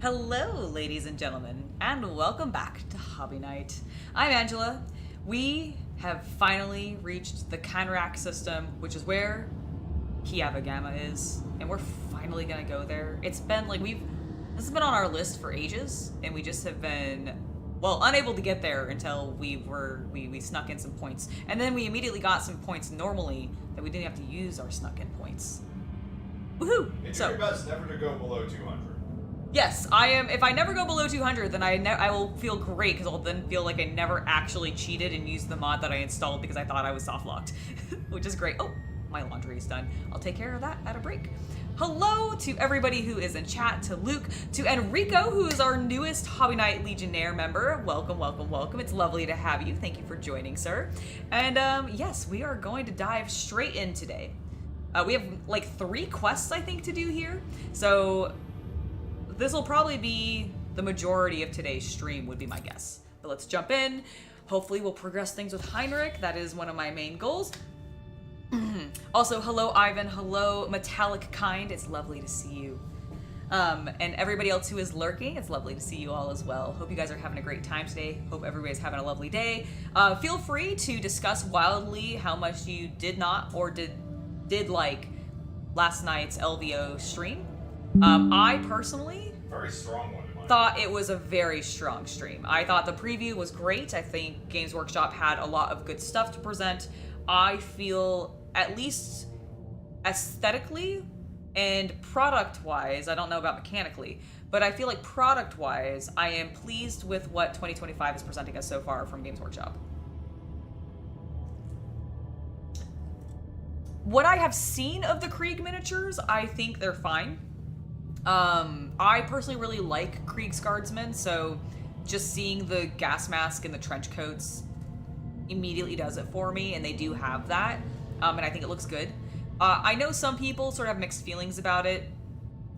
Hello, ladies and gentlemen, and welcome back to Hobby Night. I'm Angela. We have finally reached the Canrack system, which is where Kiava Gamma is, and we're finally gonna go there. It's been like this has been on our list for ages, and we just have been, well, unable to get there until we snuck in some points. And then we immediately got some points normally that we didn't have to use our snuck in points. Woohoo! And do your best never to go below 200. Yes, I am. If I never go below 200, then I will feel great, because I'll then feel like I never actually cheated and used the mod that I installed because I thought I was soft locked, which is great. Oh, my laundry is done. I'll take care of that at a break. Hello to everybody who is in chat, to Luke, to Enrico, who is our newest Hobby Night Legionnaire member. Welcome, welcome, welcome. It's lovely to have you. Thank you for joining, sir. And yes, we are going to dive straight in today. We have like 3 quests, I think, to do here. So this will probably be the majority of today's stream, would be my guess. But let's jump in. Hopefully we'll progress things with Heinrich. That is one of my main goals. Also, hello Ivan, hello Metallic Kind. It's lovely to see you. And everybody else who is lurking, it's lovely to see you all as well. Hope you guys are having a great time today. Hope everybody's having a lovely day. Feel free to discuss wildly how much you did not or did like last night's LVO stream. I personally Very strong one in my thought it was a very strong stream. I thought the preview was great. I think Games Workshop had a lot of good stuff to present. I feel, at least aesthetically and product-wise, I don't know about mechanically, but I feel like product-wise, I am pleased with what 2025 is presenting us so far from Games Workshop. What I have seen of the Krieg miniatures, I think they're fine. I personally really like Krieg's Guardsmen, so just seeing the gas mask and the trench coats immediately does it for me, and they do have that, and I think it looks good. I know some people sort of have mixed feelings about it,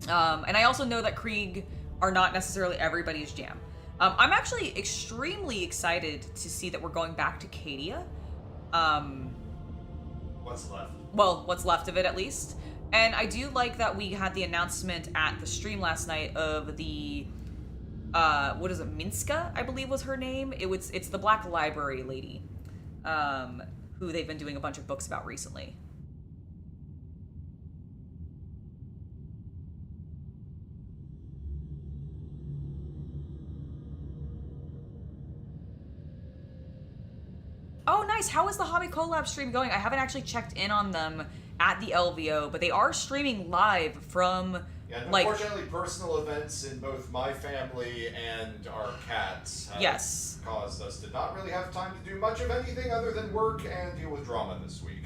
and I also know that Krieg are not necessarily everybody's jam. I'm actually extremely excited to see that we're going back to Cadia. What's left? Well, what's left of it at least. And I do like that we had the announcement at the stream last night of the, what is it, Minska, I believe was her name. It's the Black Library lady, who they've been doing a bunch of books about recently. Oh, nice. How is the Hobby Collab stream going? I haven't actually checked in on them at the LVO, but they are streaming live from, yeah, like, unfortunately, personal events in both my family and our cats have caused us to not really have time to do much of anything other than work and deal with drama this week.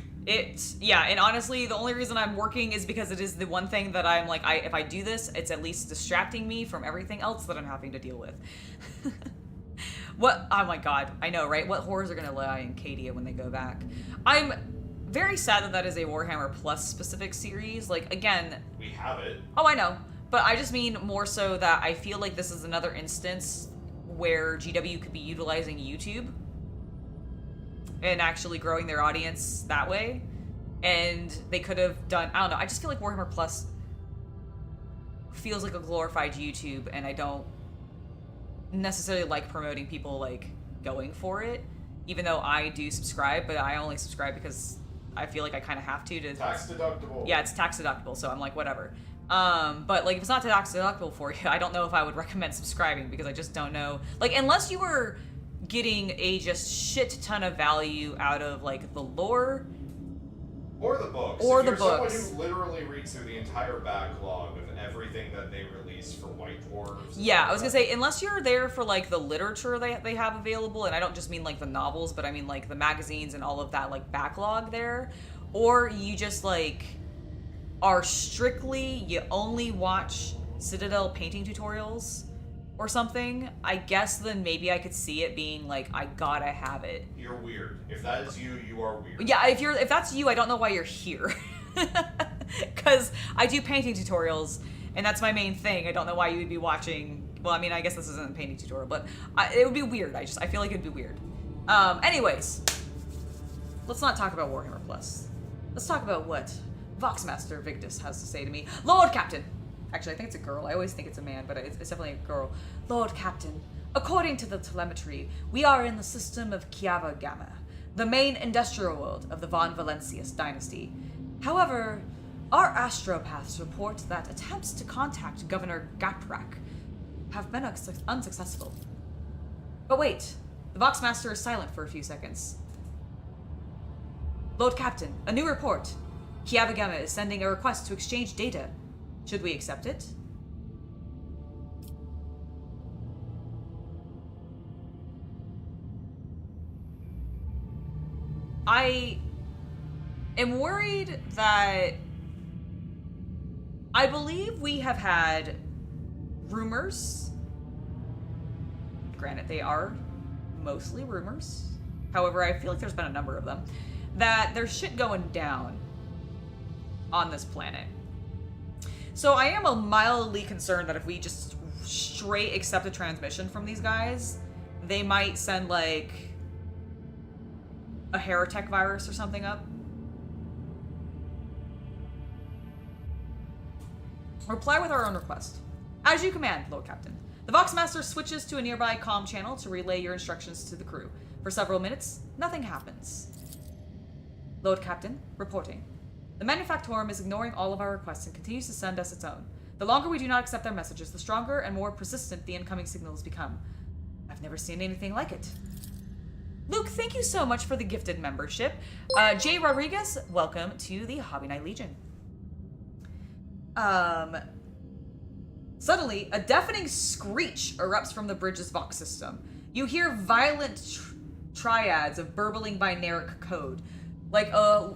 Yeah, and honestly, the only reason I'm working is because it is the one thing that I'm like, if I do this, it's at least distracting me from everything else that I'm having to deal with. Oh my god, I know, right? What horrors are gonna lie in Cadia when they go back? I'm very sad that that is a Warhammer Plus specific series. Like, again... We have it. Oh, I know. But I just mean more so that I feel like this is another instance where GW could be utilizing YouTube and actually growing their audience that way. And they could have done... I don't know. I just feel like Warhammer Plus feels like a glorified YouTube, and I don't necessarily like promoting people, like, going for it. Even though I do subscribe, but I only subscribe because I feel like I kind of have to. Tax deductible. Yeah, it's tax deductible, so I'm like, whatever. But, like, if it's not tax deductible for you, I don't know if I would recommend subscribing, because I just don't know. Like, unless you were getting a just shit ton of value out of, like, the lore. Or the books. Or if the you're books. Someone who literally reads through the entire backlog of everything that they release for White Dwarves. Yeah, I was gonna say, unless you're there for, like, the literature they have available, and I don't just mean, like, the novels, but I mean, like, the magazines and all of that, like, backlog there, or you just, like, are strictly, you only watch Citadel painting tutorials or something, I guess then maybe I could see it being, like, I gotta have it. You're weird. If that is you, you are weird. Yeah, if that's you, I don't know why you're here. Because I do painting tutorials, and that's my main thing. I don't know why you would be watching... Well, I mean, I guess this isn't a painting tutorial, but it would be weird. I feel like it'd be weird. Anyways, let's not talk about Warhammer Plus. Let's talk about what Voxmaster Victus has to say to me. Lord Captain, Actually, I think it's a girl. I always think it's a man, but it's definitely a girl. Lord Captain, according to the telemetry, we are in the system of Kiava Gamma, the main industrial world of the Von Valencius dynasty. However, our astropaths report that attempts to contact Governor Gaprak have been unsuccessful. But wait, the Voxmaster is silent for a few seconds. Lord Captain, a new report. Kiava Gamma is sending a request to exchange data. Should we accept it? I am worried that I believe we have had rumors. Granted, they are mostly rumors. However, I feel like there's been a number of them. That there's shit going down on this planet. So I am mildly concerned that if we just straight accept a transmission from these guys, they might send like a heretic virus or something up. Reply with our own request. As you command, Lord Captain. The Voxmaster switches to a nearby comm channel to relay your instructions to the crew. For several minutes, nothing happens. Lord Captain, reporting. The manufactorum is ignoring all of our requests and continues to send us its own. The longer we do not accept their messages, the stronger and more persistent the incoming signals become. I've never seen anything like it. Luke, thank you so much for the gifted membership. Jay Rodriguez, welcome to the Hobby Night Legion. Suddenly, a deafening screech erupts from the bridge's Vox system. You hear violent triads of burbling binaric code, like a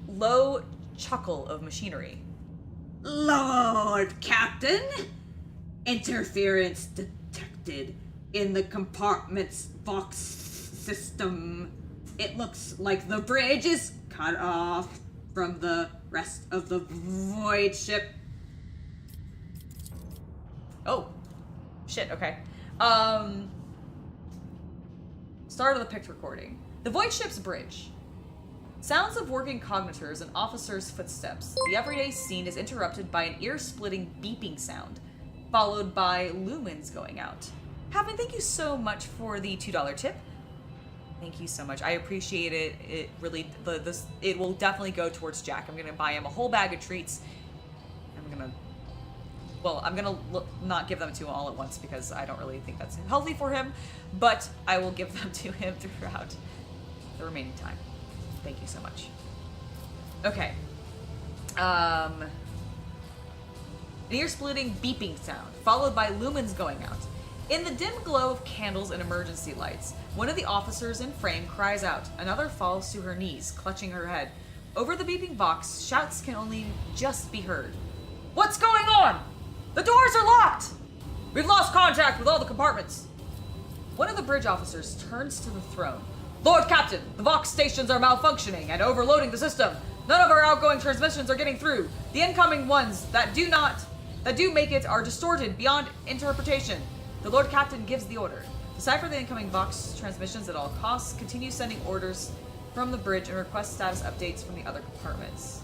low chuckle of machinery. Lord Captain, interference detected in the compartment's Vox system. It looks like the bridge is cut off from the rest of the void ship. Oh. Shit, okay. Start of the picture recording. The void ship's bridge. Sounds of working cognitors and officers' footsteps. The everyday scene is interrupted by an ear-splitting beeping sound, followed by lumens going out. Havin, thank you so much for the $2 tip. Thank you so much. I appreciate it. It really, it will definitely go towards Jack. I'm gonna buy him a whole bag of treats. I'm gonna not give them to him all at once because I don't really think that's healthy for him, but I will give them to him throughout the remaining time. Thank you so much. Okay. An ear-splitting beeping sound, followed by lumens going out. In the dim glow of candles and emergency lights, one of the officers in frame cries out. Another falls to her knees, clutching her head. Over the beeping box, shouts can only just be heard. What's going on? The doors are locked! We've lost contact with all the compartments. One of the bridge officers turns to the throne. Lord Captain, the Vox stations are malfunctioning and overloading the system. None of our outgoing transmissions are getting through. The incoming ones that do make it are distorted beyond interpretation. The Lord Captain gives the order. Decipher the incoming Vox transmissions at all costs. Continue sending orders from the bridge and request status updates from the other compartments.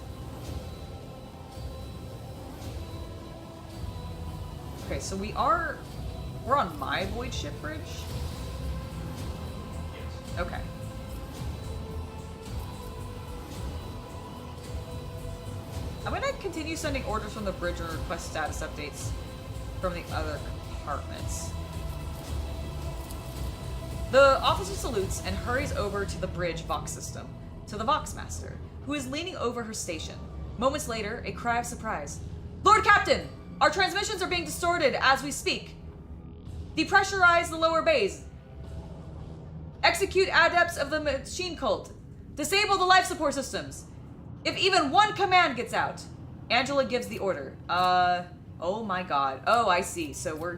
Okay, so we're on my void ship bridge? Okay. I'm gonna continue sending orders from the bridge and request status updates from the other compartments. The officer salutes and hurries over to the bridge Vox system, to the Voxmaster, who is leaning over her station. Moments later, a cry of surprise. Lord Captain! Our transmissions are being distorted as we speak. Depressurize the lower bays. Execute adepts of the machine cult. Disable the life support systems. If even one command gets out. Angela gives the order. Oh my god. Oh, I see. So we're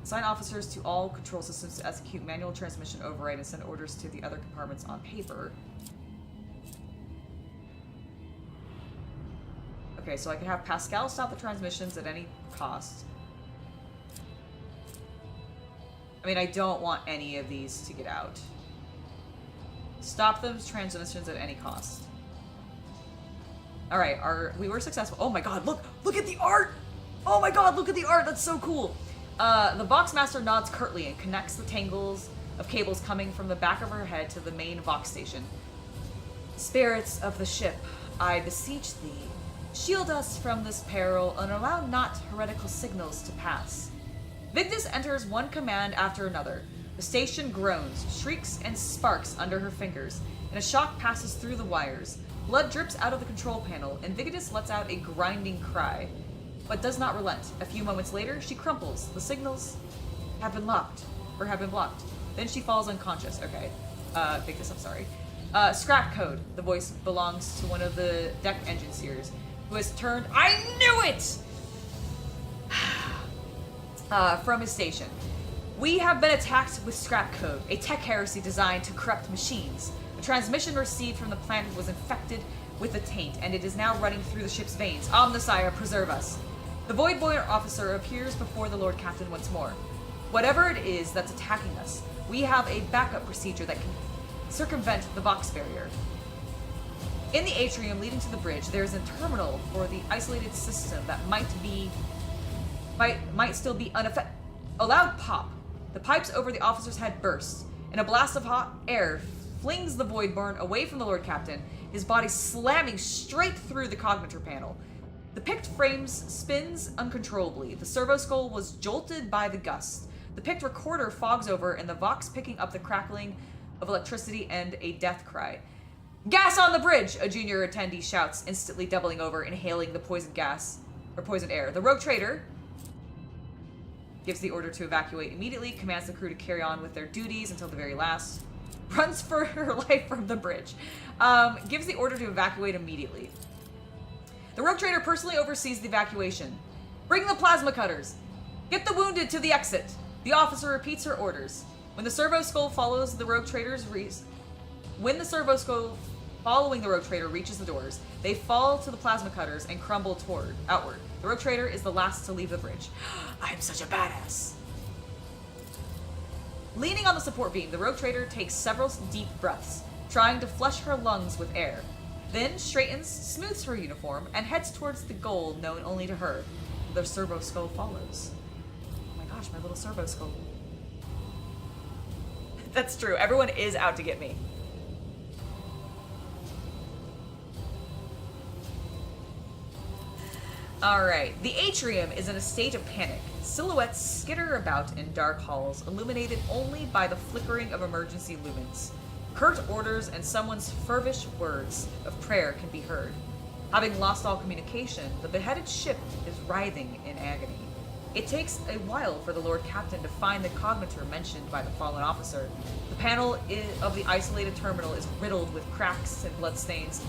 assign officers to all control systems to execute manual transmission override and send orders to the other compartments on paper. Okay, so I can have Pascal stop the transmissions at any cost. I mean, I don't want any of these to get out. Stop those transmissions at any cost. Alright, we were successful. Oh my god, look at the art! Oh my god, look at the art, that's so cool! The Voxmaster nods curtly and connects the tangles of cables coming from the back of her head to the main Vox station. Spirits of the ship, I beseech thee, shield us from this peril and allow not heretical signals to pass. Vigdis enters one command after another. The station groans, shrieks, and sparks under her fingers, and a shock passes through the wires. Blood drips out of the control panel, and Vigdis lets out a grinding cry, but does not relent. A few moments later, she crumples. The signals have been blocked. Then she falls unconscious. Okay. Vigdis, I'm sorry. Scrap code. The voice belongs to one of the deck engine seers, who has turned— I knew it! From his station. We have been attacked with scrap code, a tech heresy designed to corrupt machines. The transmission received from the planet was infected with the taint, and it is now running through the ship's veins. Omnissiah, preserve us. The Void Boy officer appears before the Lord Captain once more. Whatever it is that's attacking us, we have a backup procedure that can circumvent the Vox barrier. In the atrium leading to the bridge, there is a terminal for the isolated system that might still be unaffected. A loud pop. The pipes over the officer's head burst, and a blast of hot air flings the Voidborn away from the Lord Captain, his body slamming straight through the cognitor panel. The picked frames spins uncontrollably. The servo skull was jolted by the gust. The picked recorder fogs over, and the Vox picking up the crackling of electricity and a death cry. Gas on the bridge! A junior attendee shouts, instantly doubling over, inhaling the poison gas, or poison air. The rogue trader gives the order to evacuate immediately, commands the crew to carry on with their duties until the very last, runs for her life from the bridge, gives the order to evacuate immediately. The rogue trader personally oversees the evacuation. Bring the plasma cutters! Get the wounded to the exit! The officer repeats her orders. When the servo skull follows the rogue trader's following the rogue trader reaches the doors, they fall to the plasma cutters and crumble outward. The rogue trader is the last to leave the bridge. I'm such a badass. Leaning on the support beam, the rogue trader takes several deep breaths, trying to flush her lungs with air. Then straightens, smooths her uniform, and heads towards the goal known only to her. The servo skull follows. Oh my gosh, my little servo skull. That's true. Everyone is out to get me. Alright, the atrium is in a state of panic. Silhouettes skitter about in dark halls, illuminated only by the flickering of emergency lumens. Curt orders and someone's fervish words of prayer can be heard. Having lost all communication, the beheaded ship is writhing in agony. It takes a while for the Lord Captain to find the cognitor mentioned by the fallen officer. The panel of the isolated terminal is riddled with cracks and bloodstains,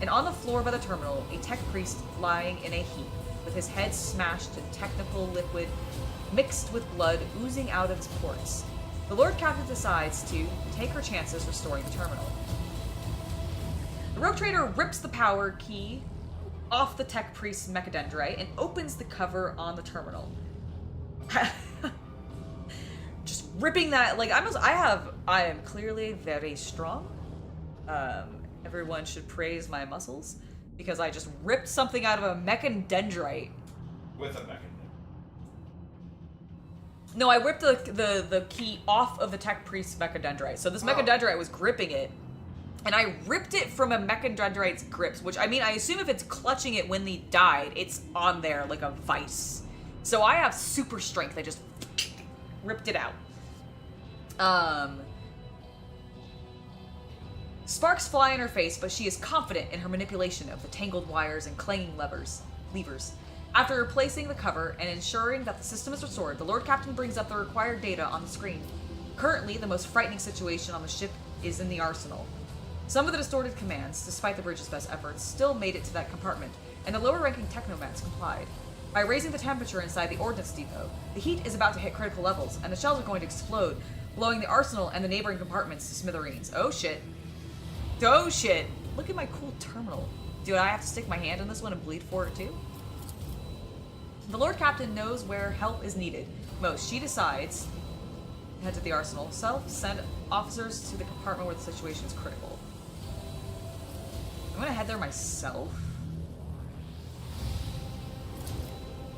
and on the floor by the terminal, a tech priest lying in a heap, with his head smashed in technical liquid mixed with blood oozing out of his ports. The Lord Captain decides to take her chances restoring the terminal. The rogue trader rips the power key off the tech priest's mechadendrite and opens the cover on the terminal. Just ripping that, like, I am clearly very strong. Everyone should praise my muscles, because I just ripped something out of a mechadendrite. With a mechadendrite. No, I ripped the key off of the tech priest's mechadendrite. So this mechadendrite was gripping it, and I ripped it from a mechadendrite's grips, which, I mean, I assume if it's clutching it when they died, it's on there like a vice. So I have super strength. I just ripped it out. Sparks fly in her face, but she is confident in her manipulation of the tangled wires and clanging levers. After replacing the cover and ensuring that the system is restored, the Lord Captain brings up the required data on the screen. Currently, the most frightening situation on the ship is in the arsenal. Some of the distorted commands, despite the bridge's best efforts, still made it to that compartment, and the lower-ranking technomats complied. By raising the temperature inside the ordnance depot, the heat is about to hit critical levels, and the shells are going to explode, blowing the arsenal and the neighboring compartments to smithereens. Oh shit. Oh shit. Look at my cool terminal. Do I have to stick my hand in this one and bleed for it too? The Lord Captain knows where help is needed most. She decides to head to the arsenal. Send officers to the compartment where the situation is critical. I'm gonna head there myself.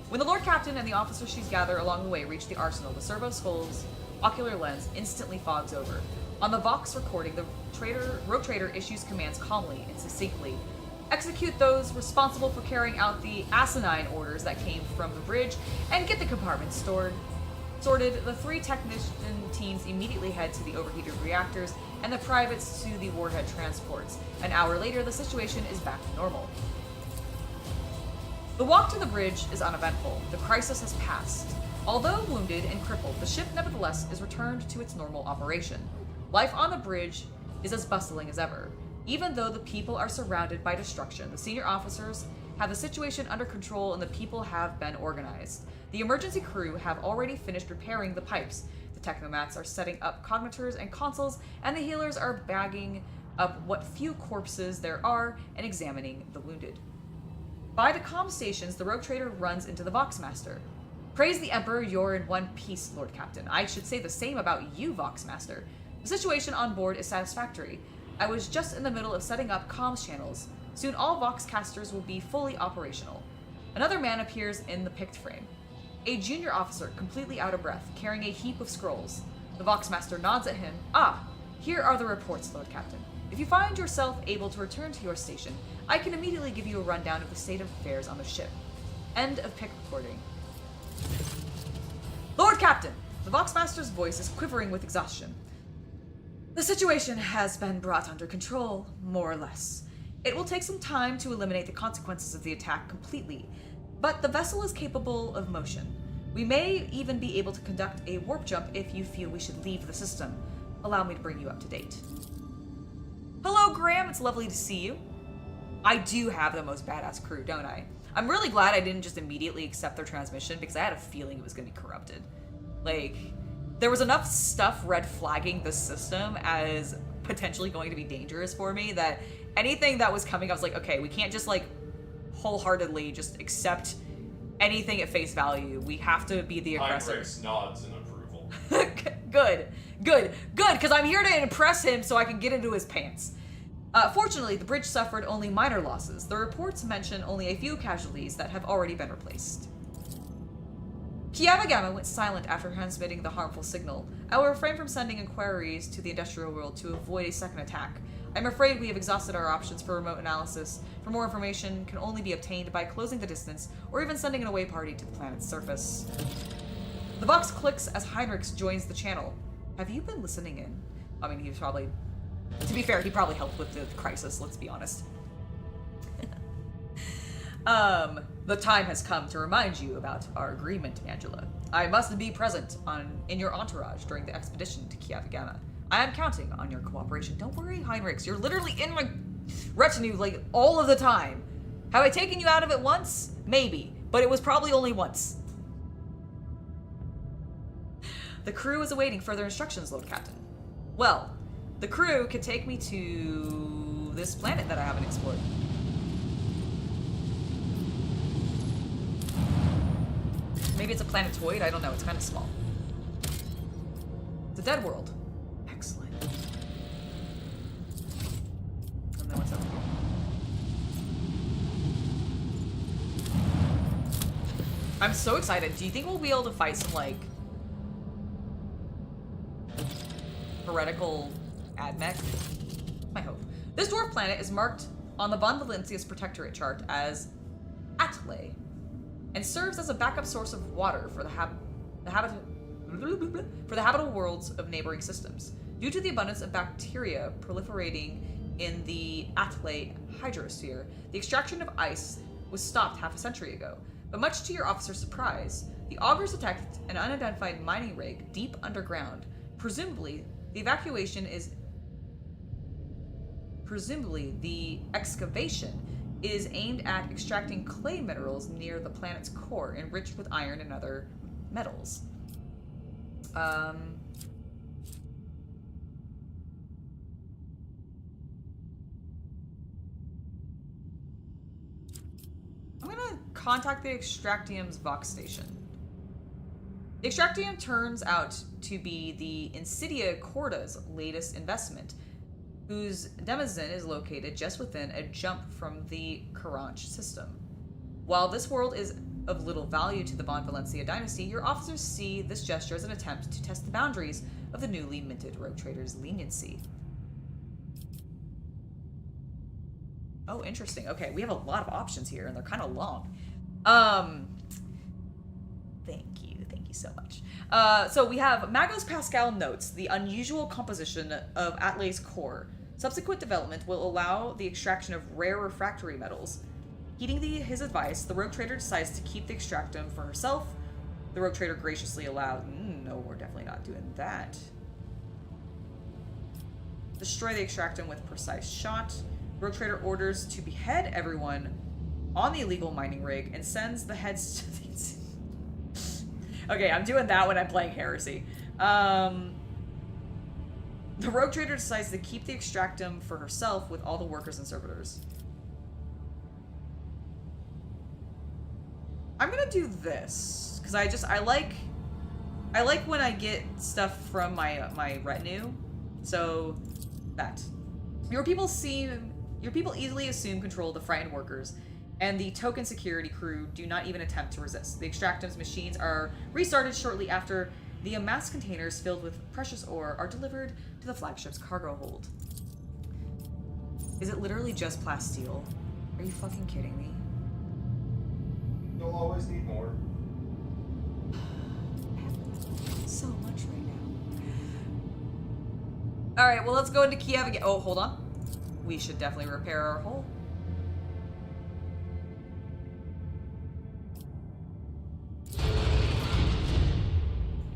When the Lord Captain and the officers she's gathered along the way reach the arsenal, the servo skull's ocular lens instantly fogs over. On the Vox recording, the rogue trader issues commands calmly and succinctly. Execute those responsible for carrying out the asinine orders that came from the bridge, and get the compartments sorted. The 3 technician teams immediately head to the overheated reactors, and the privates to the warhead transports. An hour later, the situation is back to normal. The walk to the bridge is uneventful. The crisis has passed. Although wounded and crippled, the ship nevertheless is returned to its normal operation. Life on the bridge is as bustling as ever. Even though the people are surrounded by destruction, the senior officers have the situation under control and the people have been organized. The emergency crew have already finished repairing the pipes. The technomats are setting up cognitors and consoles, and the healers are bagging up what few corpses there are and examining the wounded. By the comm stations, the rogue trader runs into the Voxmaster. Praise the Emperor, you're in one piece, Lord Captain. I should say the same about you, Voxmaster. The situation on board is satisfactory. I was just in the middle of setting up comms channels. Soon all Voxcasters will be fully operational. Another man appears in the pict frame. A junior officer, completely out of breath, carrying a heap of scrolls. The Voxmaster nods at him. Ah, here are the reports, Lord Captain. If you find yourself able to return to your station, I can immediately give you a rundown of the state of affairs on the ship. End of pic recording. Lord Captain! The Voxmaster's voice is quivering with exhaustion. The situation has been brought under control, more or less. It will take some time to eliminate the consequences of the attack completely, but the vessel is capable of motion. We may even be able to conduct a warp jump if you feel we should leave the system. Allow me to bring you up to date. Hello, Graham. It's lovely to see you. I do have the most badass crew, don't I? I'm really glad I didn't just immediately accept their transmission because I had a feeling it was going to be corrupted. Like, there was enough stuff red flagging the system as potentially going to be dangerous for me that anything that was coming, I was like, okay, we can't just like wholeheartedly just accept anything at face value. We have to be the aggressor. Heinrichs nods in approval. Good, because I'm here to impress him so I can get into his pants. Fortunately, the bridge suffered only minor losses. The reports mention only a few casualties that have already been replaced. Kiava Gamma went silent after transmitting the harmful signal. I will refrain from sending inquiries to the industrial world to avoid a second attack. I'm afraid we have exhausted our options for remote analysis. For more information can only be obtained by closing the distance or even sending an away party to the planet's surface. The Vox clicks as Heinrichs joins the channel. Have you been listening in? I mean, he's probably... To be fair, he probably helped with the crisis, let's be honest. The time has come to remind you about our agreement, Angela. I must be present in your entourage during the expedition to Kiava Gamma. I am counting on your cooperation. Don't worry, Heinrichs. You're literally in my retinue, like, all of the time. Have I taken you out of it once? Maybe. But it was probably only once. The crew is awaiting further instructions, Lord Captain. Well, the crew can take me to this planet that I haven't explored. Maybe it's a planetoid, I don't know, it's kind of small. It's a dead world. Excellent. And then what's up here? I'm so excited. Do you think we'll be able to fight some, like, heretical admech? I hope. This dwarf planet is marked on the Von Valencius Protectorate chart as Atle, and serves as a backup source of water for the habitable worlds of neighboring systems. Due to the abundance of bacteria proliferating in the Atle hydrosphere, the extraction of ice was stopped half a century ago. But much to your officer's surprise, the augurs detect an unidentified mining rig deep underground. Presumably, the excavation is aimed at extracting clay minerals near the planet's core, enriched with iron and other metals. I'm gonna contact the Extractium's Vox station. The Extractium turns out to be the Insidia Corda's latest investment, whose denizen is located just within a jump from the Karanch system. While this world is of little value to the Von Valencia dynasty, your officers see this gesture as an attempt to test the boundaries of the newly minted rogue trader's leniency. Oh, interesting. Okay, we have a lot of options here, and they're kind of long. Thank you so much. So we have Magos Pascal notes the unusual composition of Atle's core. Subsequent development will allow the extraction of rare refractory metals. Heeding his advice, the rogue trader decides to keep the extractum for herself. The rogue trader graciously allowed... no, we're definitely not doing that. Destroy the extractum with precise shot. Rogue trader orders to behead everyone on the illegal mining rig and sends the heads to the... Okay, I'm doing that when I'm playing Heresy. The rogue trader decides to keep the extractum for herself with all the workers and servitors. I'm gonna do this because I like when I get stuff from my retinue. So that your people easily assume control of the frightened workers, and the token security crew do not even attempt to resist. The extractum's machines are restarted shortly after the amassed containers filled with precious ore are delivered to the flagship's cargo hold. Is it literally just plasteel? Are you fucking kidding me? You'll always need more. I have so much right now. Alright, well, let's go into Kiava again. Oh, hold on. We should definitely repair our hull.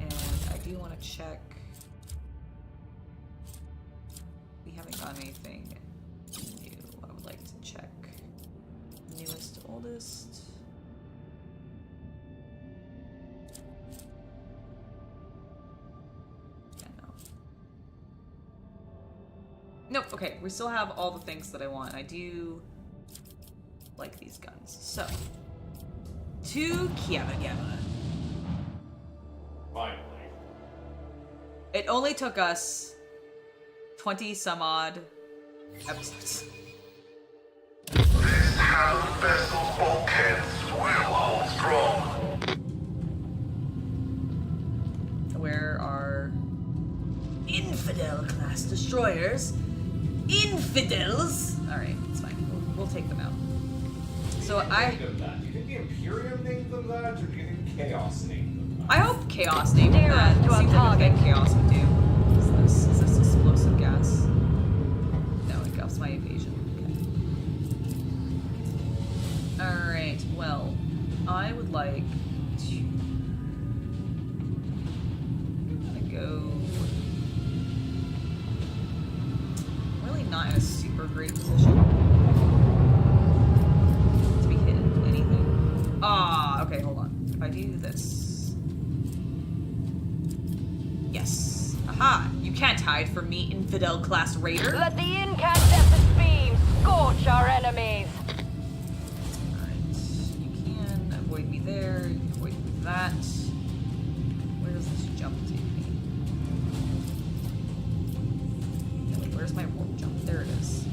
And I do want to check. We haven't gotten anything new. I would like to check newest to oldest. Nope, okay, we still have all the things that I want. I do like these guns. So, to Kiava. Finally. It only took us 20 some odd episodes. This town vessel bulkheads will hold strong. Where are infidel class destroyers? Infidels! Alright, it's fine. We'll take them out. So Do you think the Imperium named them that, or do you think Chaos named them that? I hope Chaos named them that. It seems like a thing Chaos would do. Is this explosive gas? No, it ups my evasion. Okay. Alright, well, I would like to... I'm gonna go... Really not in a super great position to be hitting anything. Ah, okay, hold on. If I do this... Yes. Aha! You can't hide from me, infidel class raider. Let the incandescent beam scorch our enemies. Alright. You can avoid me there. You can avoid me that. Where does this jump take me? Yeah, wait, where's my warp jump? There it is.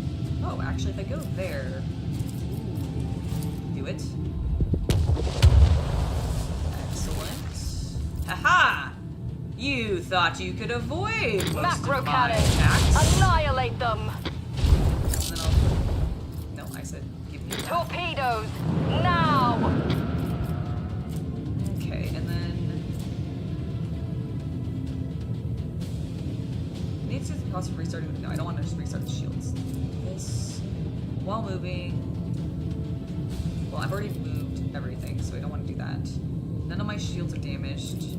Oh, actually, if I go there... Ooh. Do it. Excellent. Haha! You thought you could avoid most Macro of my cannon. attacks. Annihilate them. And then I'll put... No, I said give me that. Torpedoes. Now. Okay, and then... Needs to the cost of restarting... No, I don't want to just restart the shields. This... While moving... Well, I've already moved everything, so I don't want to do that. None of my shields are damaged.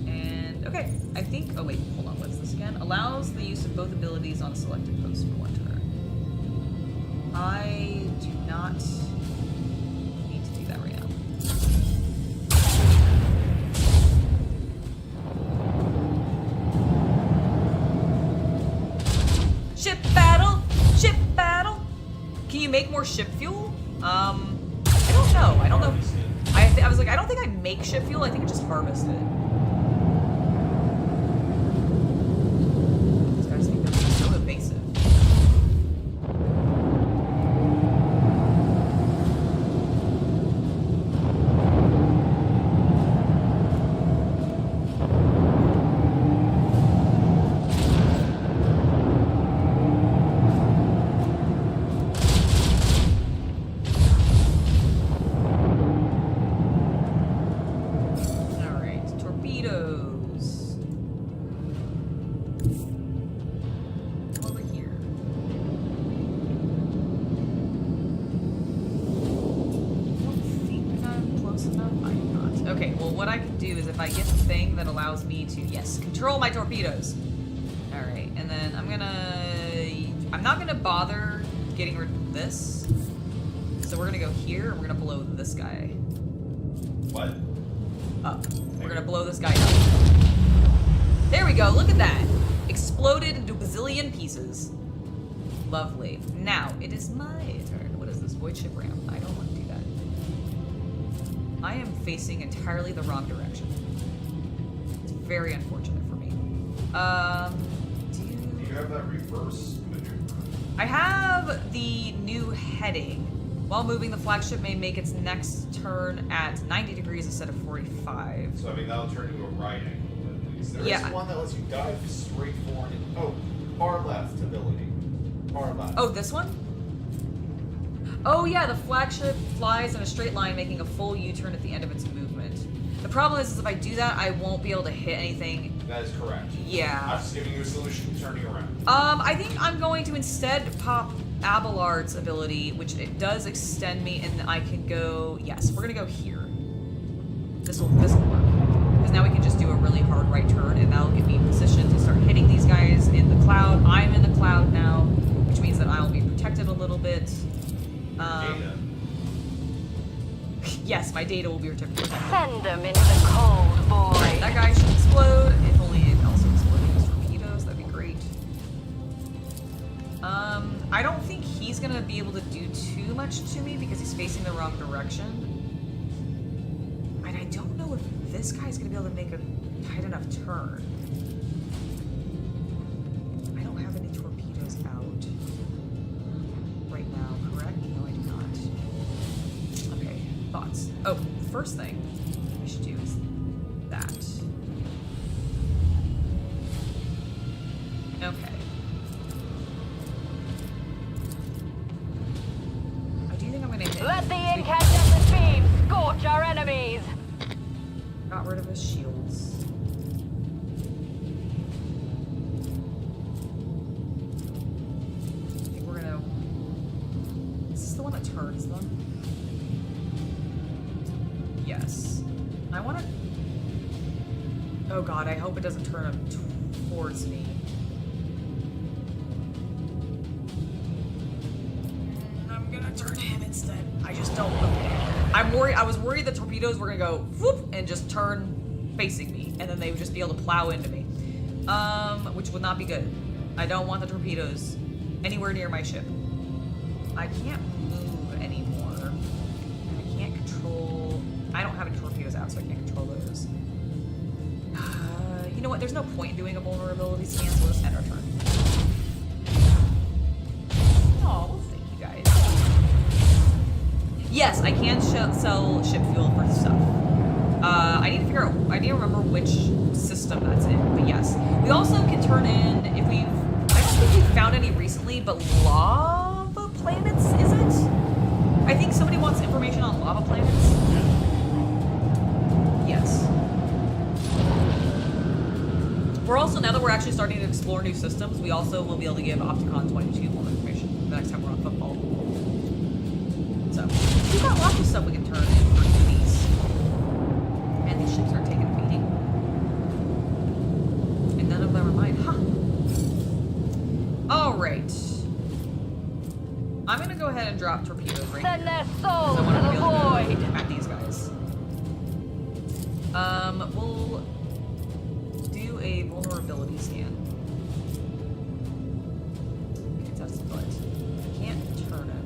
And... Okay, I think... Oh wait, hold on, what's this again? Allows the use of both abilities on a selected post for one turn. I do not need to do that right now. Ship battle! Ship battle! Can you make more ship fuel? I don't know. I don't know. I was like, I don't think I make ship fuel. I think I just harvest it. These guys think they're being so evasive. close enough? I'm not. Okay, well what I can do is if I get the thing that allows me to, yes, control my torpedoes. Alright, and then I'm not gonna bother getting rid of this. So we're gonna go here, and we're gonna blow this guy. What? Up. We're gonna blow this guy up. There we go, look at that! Exploded into a bazillion pieces. Lovely. Now, it is my turn. What is this? Void ship ramp. I don't want to do that. I am facing entirely the wrong direction. It's very unfortunate for me. Do you have that reverse maneuver? I have the new heading. While moving, the flagship may make its next turn at 90 degrees instead of 45. So, I mean, that'll turn into a right angle, at least. There is one that lets you dive straight forward. Oh, far left ability. Far left. Oh, this one? Oh yeah, the flagship flies in a straight line, making a full U-turn at the end of its movement. The problem is if I do that, I won't be able to hit anything. That is correct. Yeah. I'm just giving you a solution to turning around. I think I'm going to instead pop Abelard's ability, which it does extend me, and I can go. Yes, we're gonna go here. This will work because now we can just do a really hard right turn, and that'll give me position to start hitting these guys in the cloud. I'm in the cloud now, which means that I'll be protected a little bit. Data. Yes, my data will be protected. Send them into the cold void. That guy should explode. If only it also exploded his torpedoes, that'd be great. I don't think he's gonna be able to do too much to me because he's facing the wrong direction. And I don't know if this guy's gonna be able to make a tight enough turn. I don't have any torpedoes out right now, correct? No, I do not. Okay, thoughts. Oh, first thing we should do is that. Okay. I do think I'm gonna hit. Let the incandescent beam scorch our enemies. Got rid of his shields. I think we're gonna. Is this the one that turns them? Yes. I want to. Oh god, I hope it doesn't turn them towards me. I'm gonna turn him instead. I just don't know. I'm worried. I was worried the torpedoes were gonna go whoop and just turn facing me, and then they would just be able to plow into me, which would not be good. I don't want the torpedoes anywhere near my ship. I can't move anymore. I can't control. I don't have any torpedoes out, so I can't control those. You know what? There's no point in doing a vulnerability scan, so let's end our turn. Oh, well, thank you guys. Yes, I can sell ship fuel for stuff. I need to figure out. I need to remember which system that's in. But yes, we also can turn in if we've. I don't think we've found any recently, but lava planets, is it? I think somebody wants information on lava planets. Yes. We're also, now that we're actually starting to explore new systems, we also will be able to give Opticon 22 more information the next time we're on football. So, we've got lots of stuff we can turn in for Cubis. And these ships are taking a beating. And none of them are mine. Ha! Alright. I'm gonna go ahead and drop torpedoes right Send here. their 'Cause souls I to want to the be able to void. go at these guys. We'll do a vulnerability scan. Okay, that's the butt. I can't turn it.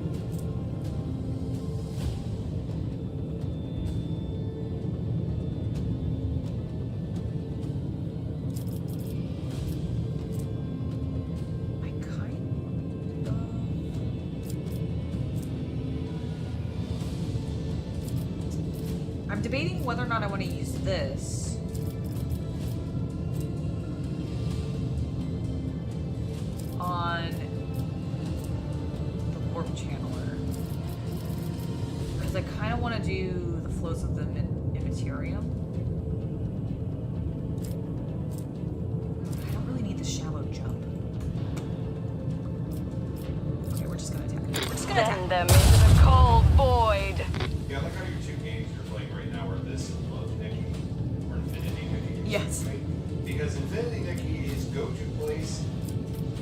I kind of. I'm debating whether or not I want to use this. On the warp channeler. Because I kind of want to do the flows of the immaterium. I don't really need the shallow jump. Okay, we're just going to attack. We're just going to attack. Send them into the cold void. Yeah, I like how your two games you're playing right Yes. Right? Because Infinity Nikki's go-to place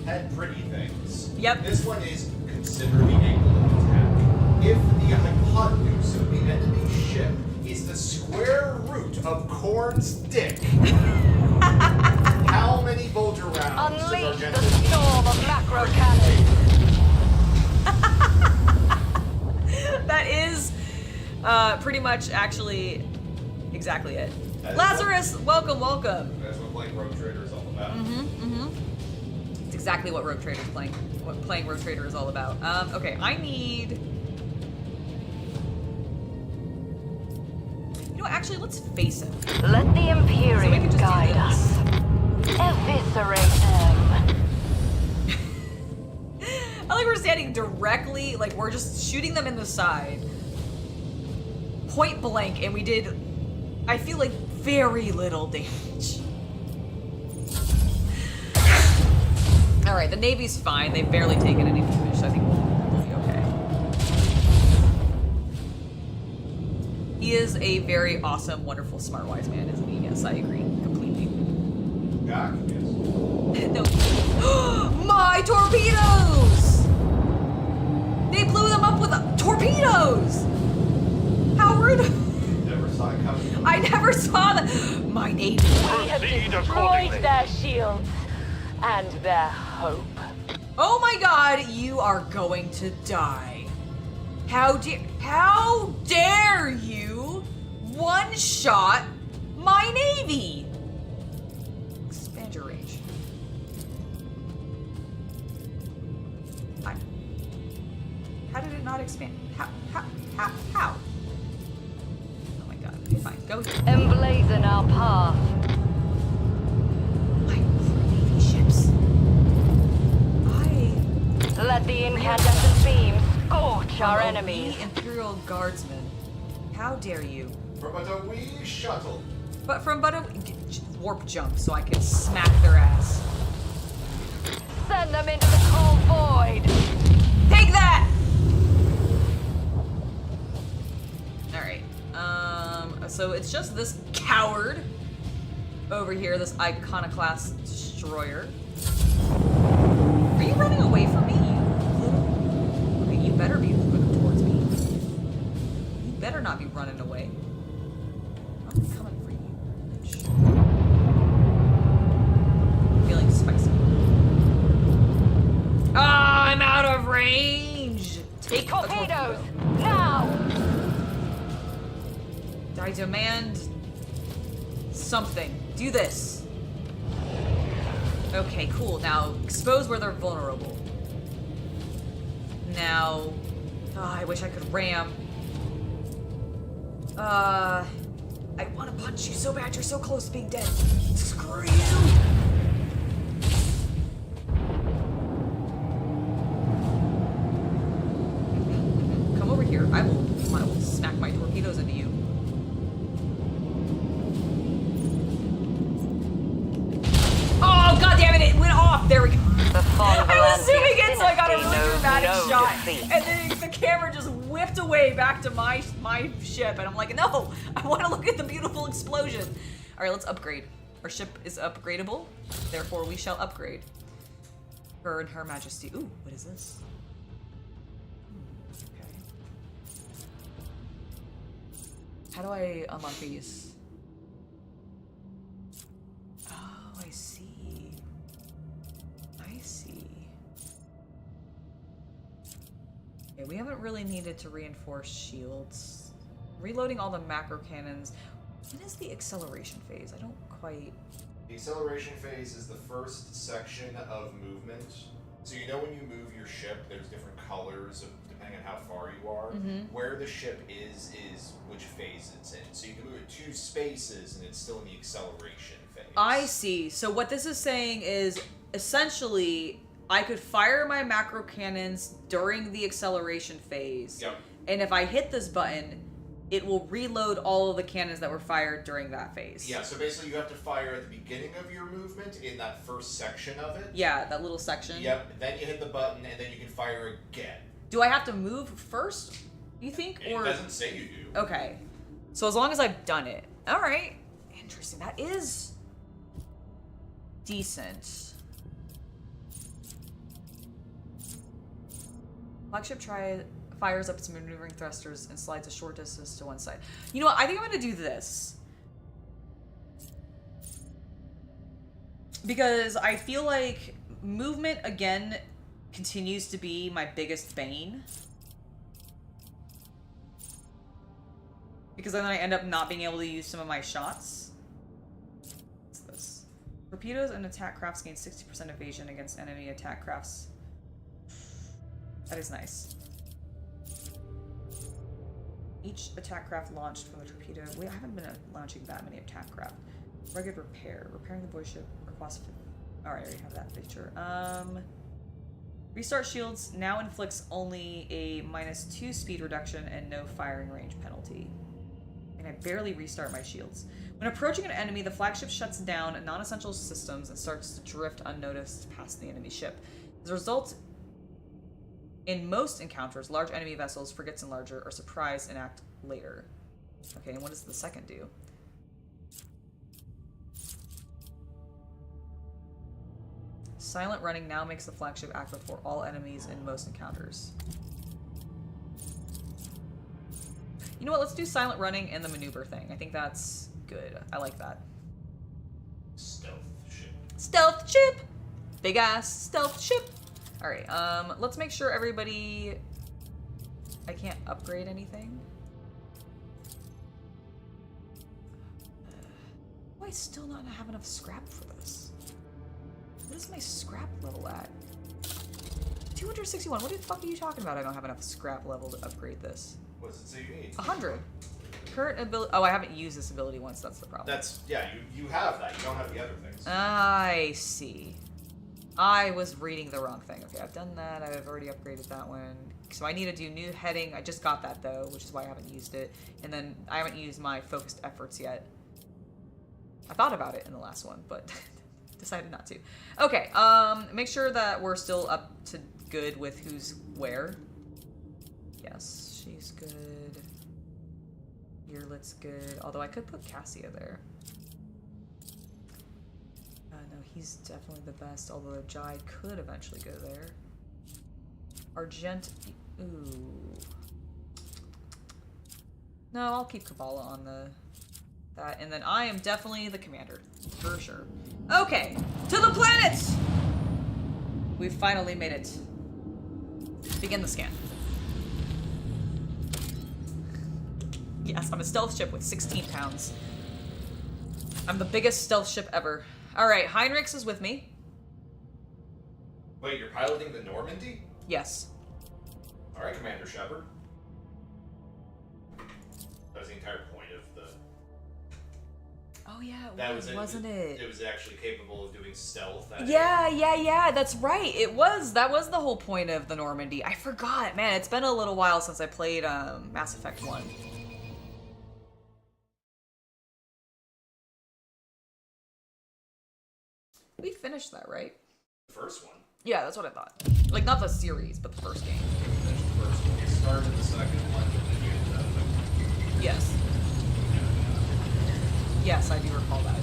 had pretty things. Yep. This one is consider the angle of attack. If the hypotenuse of the enemy ship is the square root of Korn's dick, how many Vulture rounds does Unleash Argenta the storm of macro cannons. That is pretty much actually exactly it. Lazarus, welcome. That's what playing Rogue Trader is all about. It's exactly what Rogue Trader's playing. What playing Rogue Trader is all about. Okay, I need. You know, actually, let's face it. Let the So we Imperium can just do guide this. us. Eviscerate them. I like we're standing directly, like we're just shooting them in the side, point blank, and we did, I feel like, very little damage. All right, the Navy's fine. They've barely taken any damage, so I think we'll be okay. He is a very awesome, wonderful, smart, wise man, isn't he? Yes, I agree completely. Doc, yes. No. My torpedoes! They blew them up with torpedoes! How rude! Never saw it coming. I never saw that. My Navy. We have Proceed destroyed accordingly. their shields and their hope. Oh my god, you are going to die. How dare you one-shot my Navy? Expand your range. How did it not expand? How? Oh my god. Okay, fine. Go here. Emblazon our path. My Navy ships. Let the incandescent beams scorch our From a enemies. wee Imperial Guardsman. How dare you? From a wee shuttle. But a warp jump so I can smack their ass. Send them into the cold void. Take that! Alright. So it's just this coward over here, this iconoclast destroyer. Are you running away from me, you little? Okay, you better be moving towards me. You better not be running away. I'm coming for you, bitch. Feeling spicy. Ah, I'm out of range! Take the Torpedoes, torpedo. now! I demand something. Do this. Okay, cool. Now, expose where they're vulnerable. Now... I wish I could ram. I want to punch you so bad. You're so close to being dead. Screw you! Come over here. I will smack my torpedoes into you. Oh, god damn it, it went off. There we go. I was zooming in, so I got a really dramatic shot. And then the camera just whipped away back to my ship. And I'm like, no, I want to look at the beautiful explosion. All right, let's upgrade. Our ship is upgradable. Therefore, we shall upgrade. Her and Her Majesty. Ooh, what is this? Okay. How do I unlock these? Oh, I see. I see. Okay, we haven't really needed to reinforce shields. Reloading all the macro cannons. When is the acceleration phase? I don't quite... The acceleration phase is the first section of movement. So you know when you move your ship, there's different colors depending on how far you are. Where the ship is which phase it's in. So you can move it 2 spaces and it's still in the acceleration phase. I see. So what this is saying is, essentially, I could fire my macro cannons during the acceleration phase. Yep. And if I hit this button, it will reload all of the cannons that were fired during that phase. Yeah, so basically you have to fire at the beginning of your movement in that first section of it. Yeah, that little section. Yep, then you hit the button and then you can fire again. Do I have to move first, you think? It doesn't say you do. Okay. So as long as I've done it. Alright. Interesting. That is decent. Flagship fires up its maneuvering thrusters and slides a short distance to one side. You know what? I think I'm going to do this. Because I feel like movement, again, continues to be my biggest bane. Because then I end up not being able to use some of my shots. What's this? Torpedoes and attack crafts gain 60% evasion against enemy attack crafts. That is nice. Each attack craft launched from the torpedo. Wait, I haven't been launching that many attack craft. Rugged repair. Repairing the boy ship requires... Alright, I already have that feature. Restart shields now inflicts only a -2 speed reduction and no firing range penalty. And I barely restart my shields. When approaching an enemy, the flagship shuts down non-essential systems and starts to drift unnoticed past the enemy ship. As a result, in most encounters, large enemy vessels, frigates and larger, are surprised and act later. Okay, and what does the second do? Silent running now makes the flagship act before all enemies in most encounters. You know what? Let's do silent running and the maneuver thing. I think that's good. I like that. Stealth ship. Stealth ship! Big ass stealth ship! Alright, let's make sure everybody... I can't upgrade anything. Why still not have enough scrap for this? What is my scrap level at? 261. What the fuck are you talking about? I don't have enough scrap level to upgrade this. What does it say you need? 100. Current ability. Oh, I haven't used this ability once. That's the problem. That's, yeah, you have that. You don't have the other things. I see. I was reading the wrong thing. Okay, I've done that. I've already upgraded that one. So I need to do new heading. I just got that though, which is why I haven't used it. And then I haven't used my focused efforts yet. I thought about it in the last one, but decided not to. Okay, make sure that we're still up to good with who's where. Yes, she's good. Yearlet's good. Although I could put Cassia there. No, he's definitely the best, although Jai could eventually go there. Argent... Ooh. No, I'll keep Kabbalah on that, and then I am definitely the commander, for sure. Okay, to the planet! We've finally made it. Begin the scan. Yes, I'm a stealth ship with 16 pounds. I'm the biggest stealth ship ever. Alright, Heinrichs is with me. Wait, you're piloting the Normandy? Yes. Alright, Commander Shepard. That was the entire point of the... Oh yeah, That was wasn't it? It was actually capable of doing stealth. Yeah, that's right. It was. That was the whole point of the Normandy. I forgot. Man, it's been a little while since I played Mass Effect 1. We finished that, right? The first one. Yeah, that's what I thought. Like, not the series, but the first game. You finished the first one. You started the second one, and then you ended up... Yes. Yes, I do recall that.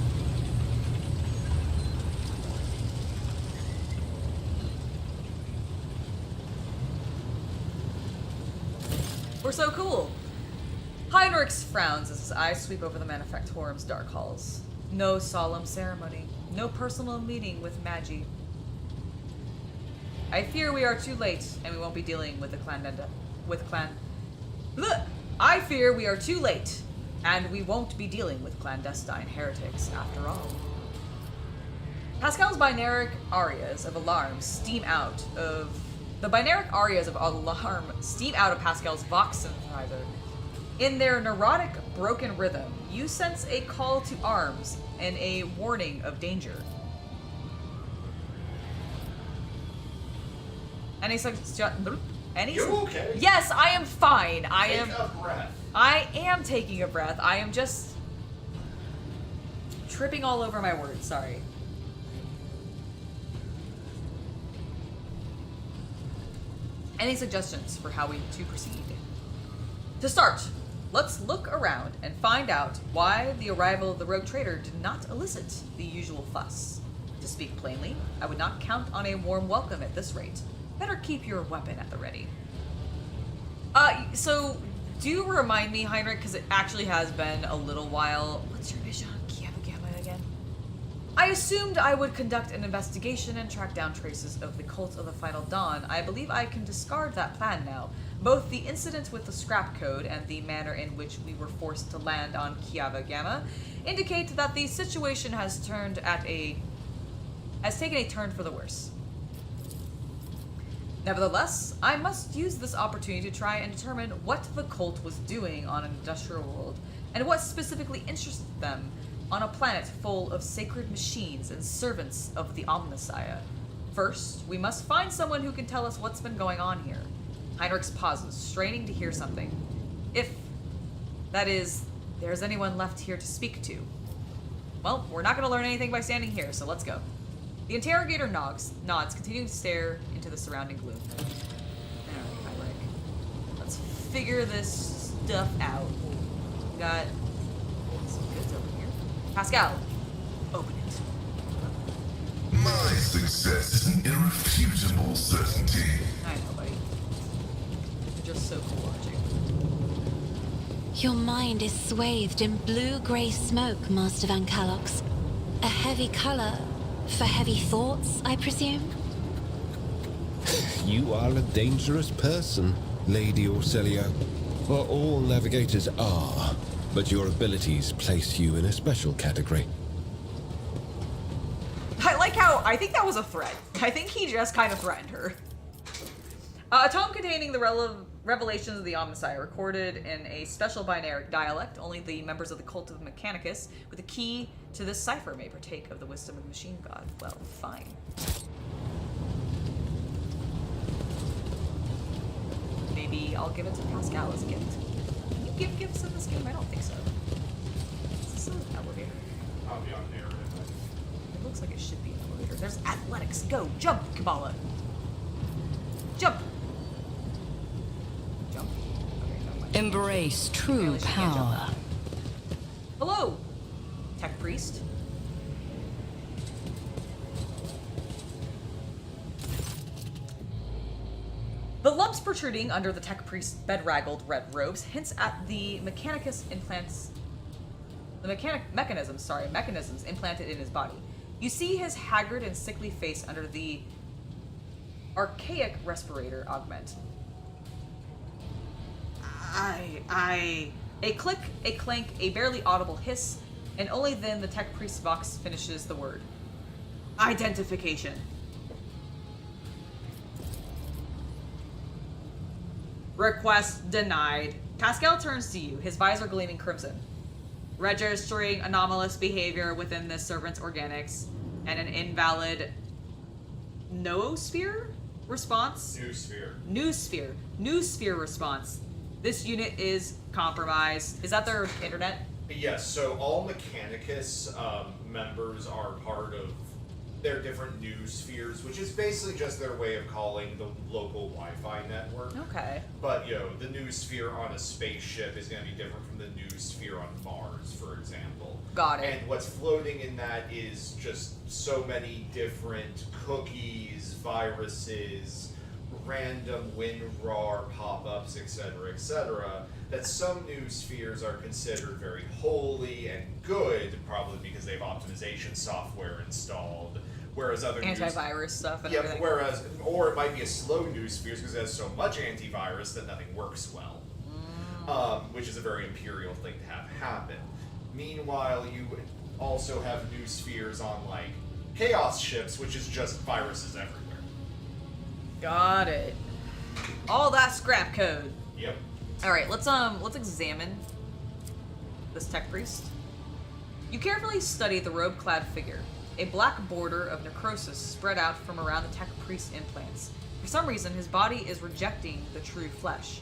We're so cool. Heinrichs frowns as his eyes sweep over the manufactorum's dark halls. No solemn ceremony. No personal meeting with Magi. I fear we are too late, and we won't be dealing with the I fear we are too late, and we won't be dealing with clandestine heretics after all. Pascal's binaric arias of alarm steam out of... The binaric arias of alarm steam out of Pascal's Vox synthesizer. In their neurotic, broken rhythm, you sense a call to arms and a warning of danger. Any suggestion? You okay? Yes, I am fine. Take a breath. I am taking a breath. I am just tripping all over my words. Sorry. Any suggestions for how we to proceed? To start, let's look around and find out why the arrival of the rogue trader did not elicit the usual fuss. To speak plainly, I would not count on a warm welcome at this rate. Better keep your weapon at the ready. So do remind me, Heinrich, because it actually has been a little while. What's your mission on Kiava again? I assumed I would conduct an investigation and track down traces of the Cult of the Final Dawn. I believe I can discard that plan now. Both the incident with the scrap code and the manner in which we were forced to land on Kiava Gamma indicate that the situation has taken a turn for the worse. Nevertheless, I must use this opportunity to try and determine what the cult was doing on an industrial world, and what specifically interested them on a planet full of sacred machines and servants of the Omnissiah. First, we must find someone who can tell us what's been going on here. Heinrichs pauses, straining to hear something. If, that is, there's anyone left here to speak to. Well, we're not going to learn anything by standing here, so let's go. The interrogator nods, continuing to stare into the surrounding gloom. Alright, Heinrich. Let's figure this stuff out. Got some goods over here. Pascal, open it. My success is an irrefutable certainty. I know, buddy. You're just so cool, aren't you? Your mind is swathed in blue-grey smoke, Master Van Calox. A heavy color for heavy thoughts, I presume? You are a dangerous person, Lady Orselio. Well, all navigators are, but your abilities place you in a special category. I like how, I think that was a threat. I think he just kind of threatened her. A tome containing the revelations of the Omnissiah, recorded in a special binary dialect. Only the members of the Cult of Mechanicus with a key to this cipher may partake of the wisdom of the machine god. Well, fine. Maybe I'll give it to Pascal as a gift. Can you give gifts in this game? I don't think so. Is this an elevator? I'll be on narrative. It looks like it should be an elevator. There's athletics. Go! Jump, Kabbalah! Jump! Jump. Okay, never mind. Embrace true Apparently she can't jump. power. Hello, Tech Priest. The lumps protruding under the Tech Priest's bedraggled red robes hints at the Mechanicus implants. Mechanisms implanted in his body. You see his haggard and sickly face under the archaic respirator augment. A click, a clank, a barely audible hiss, and only then the Tech Priest's vox finishes the word. Identification. Request denied. Pascal turns to you, his visor gleaming crimson. Registering anomalous behavior within this servant's organics and an invalid noosphere response? Noosphere response. This unit is compromised. Is that their internet? Yes, so all Mechanicus members are part of their different news spheres, which is basically just their way of calling the local Wi-Fi network. Okay. But, the news sphere on a spaceship is going to be different from the news sphere on Mars, for example. Got it. And what's floating in that is just so many different cookies, viruses, random WinRAR pop-ups, etc., that some news spheres are considered very holy and good, probably because they have optimization software installed, whereas other Antivirus stuff and yeah, everything. or it might be a slow news sphere because it has so much antivirus that nothing works well, which is a very imperial thing to have happen. Meanwhile, you also have news spheres on like chaos ships, which is just viruses everywhere. Got it. All that scrap code. Yep. All right, let's examine this Tech Priest. You carefully study the robe-clad figure. A black border of necrosis spread out from around the Tech Priest's implants. For some reason, his body is rejecting the true flesh.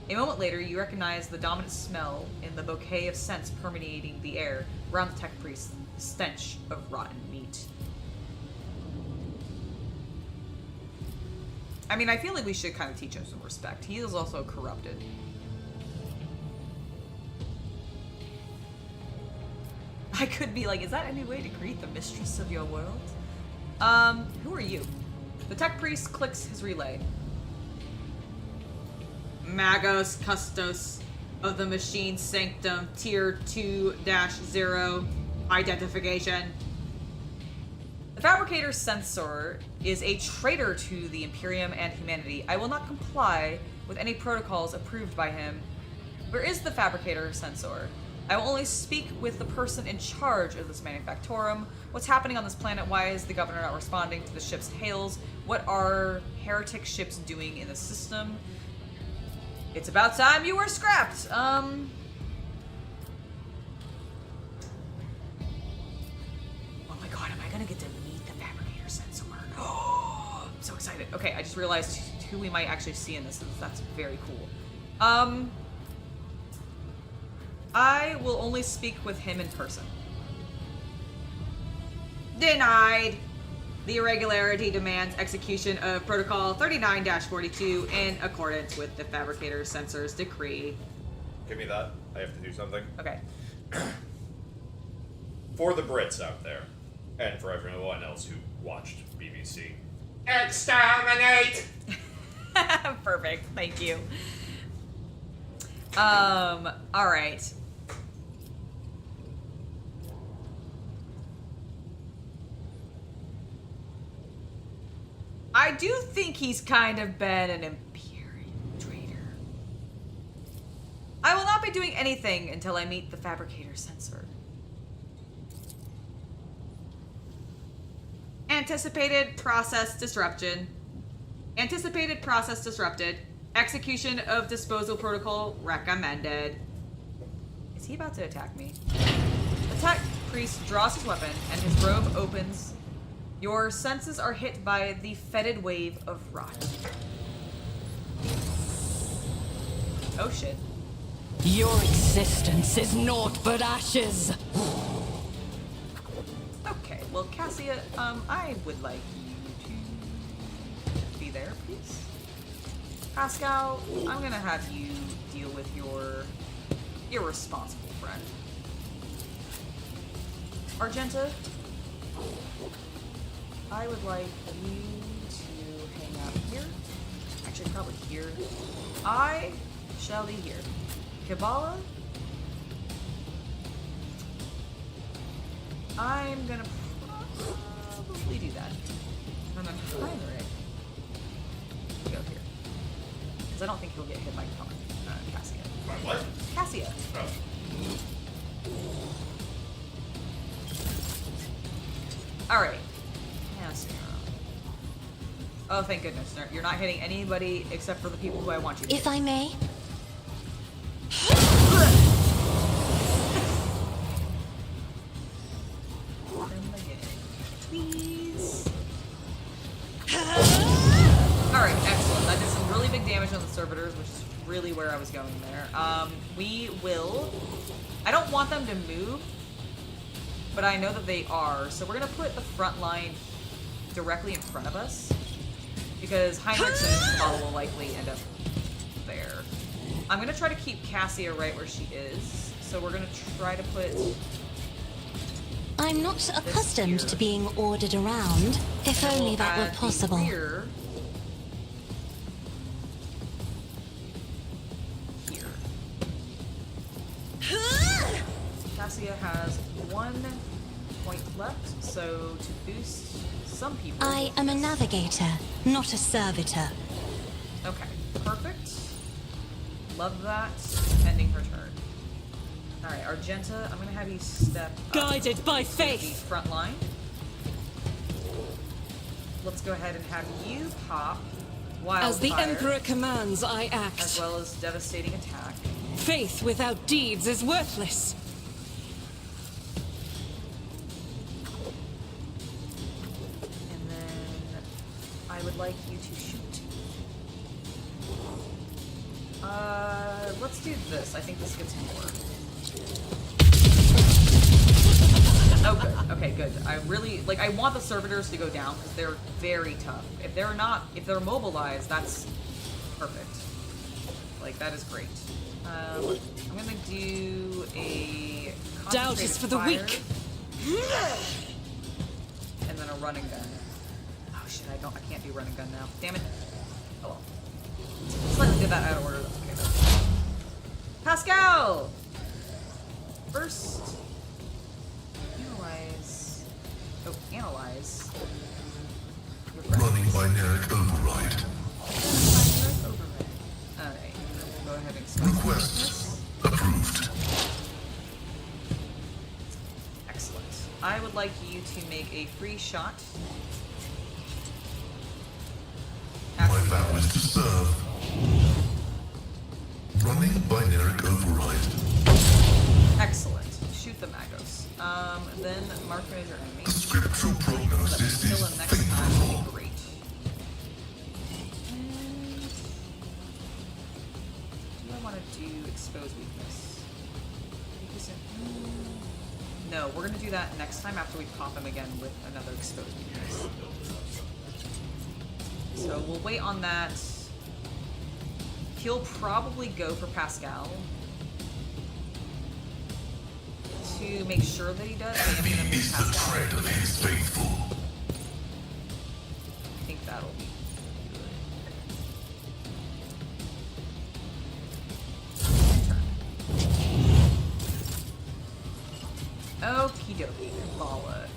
A moment later, you recognize the dominant smell in the bouquet of scents permeating the air around the Tech Priest, the stench of rotten meat. I mean, I feel like we should kind of teach him some respect. He is also corrupted. I could be like, is that any way to greet the mistress of your world? Who are you? The tech priest clicks his relay. Magos Custos of the Machine Sanctum, Tier 2-0, identification. The Fabricator Censor is a traitor to the Imperium and humanity. I will not comply with any protocols approved by him. Where is the Fabricator Censor? I will only speak with the person in charge of this manufactorum. What's happening on this planet? Why is the governor not responding to the ship's hails? What are heretic ships doing in the system? It's about time you were scrapped. Oh my god, am I gonna get to meet the Fabricator Censor? Oh, I'm so excited. Okay, I just realized who we might actually see in this. That's very cool. I will only speak with him in person. Denied. The irregularity demands execution of Protocol 39-42 in accordance with the Fabricator Censor's decree. Give me that. I have to do something. Okay. For the Brits out there, and for everyone else who watched BBC. Exterminate! Perfect. Thank you. Alright. I do think he's kind of been an Imperial traitor. I will not be doing anything until I meet the Fabricator Censor. Anticipated process disruption. Anticipated process disrupted. Execution of disposal protocol recommended. Is he about to attack me? The tech priest draws his weapon and his robe opens. Your senses are hit by the fetid wave of rot. Oh shit. Your existence is naught but ashes. Okay, well Cassia, I would like you to be there, please. Pascal, I'm gonna have you deal with your irresponsible friend. Argenta, I would like you to hang out here. Actually, probably here. I shall be here. Kabbalah, I'm gonna probably do that. And then Heinrich, go here. Because I don't think he'll get hit by Cassia. My what? Cassia. Oh. Alright. Cassia. Oh, thank goodness. You're not hitting anybody except for the people who I want you to If hit. I may, Please. Alright, excellent. That did some really big damage on the servitors, which is really where I was going there. We will... I don't want them to move, but I know that they are, so we're gonna put the front line directly in front of us, because Heinrichs and Kabbalah will likely end up there. I'm gonna try to keep Cassia right where she is, so we're gonna try to put... I'm not accustomed to being ordered around. If and only we'll that were add the possible. rear here. Cassia has 1 point left, so to boost some people... I am a navigator, not a servitor. Okay, perfect. Love that. Ending her turn. Alright, Argenta, I'm gonna have you step up Guided by to the faith. front line. Let's go ahead and have you pop Wildfire, As the Emperor commands, I act. as well as Devastating Attack. Faith without deeds is worthless. And then I would like you to shoot. Let's do this. I think this gets more. Oh, good. Okay, good. I really, like, I want the servitors to go down because they're very tough. If they're mobilized, that's perfect. Like, that is great. I'm gonna do a Doubt is for the concentrated weak. fire, and then a running gun. I can't do run and gun now. Damn it. Oh well. Slightly did that out of order. That's okay though. Pascal! First, analyze. Oh, analyze. Running binaric override. Alright, we'll go ahead and expand Request approved. Excellent. I would like you to make a free shot. My vow is to serve. Running binaric override. Excellent. Shoot the Magos. Then mark them as your enemy. The scriptural prognosis Kill is him next time favorable. would be great. And do I want to do expose weakness? No, we're gonna do that next time after we pop him again with another expose weakness. So we'll wait on that. He'll probably go for Pascal to make sure that he does. I am gonna Envy move is the Pascal. tread of his faithful. I think that'll be good. Okie dokie, Vala.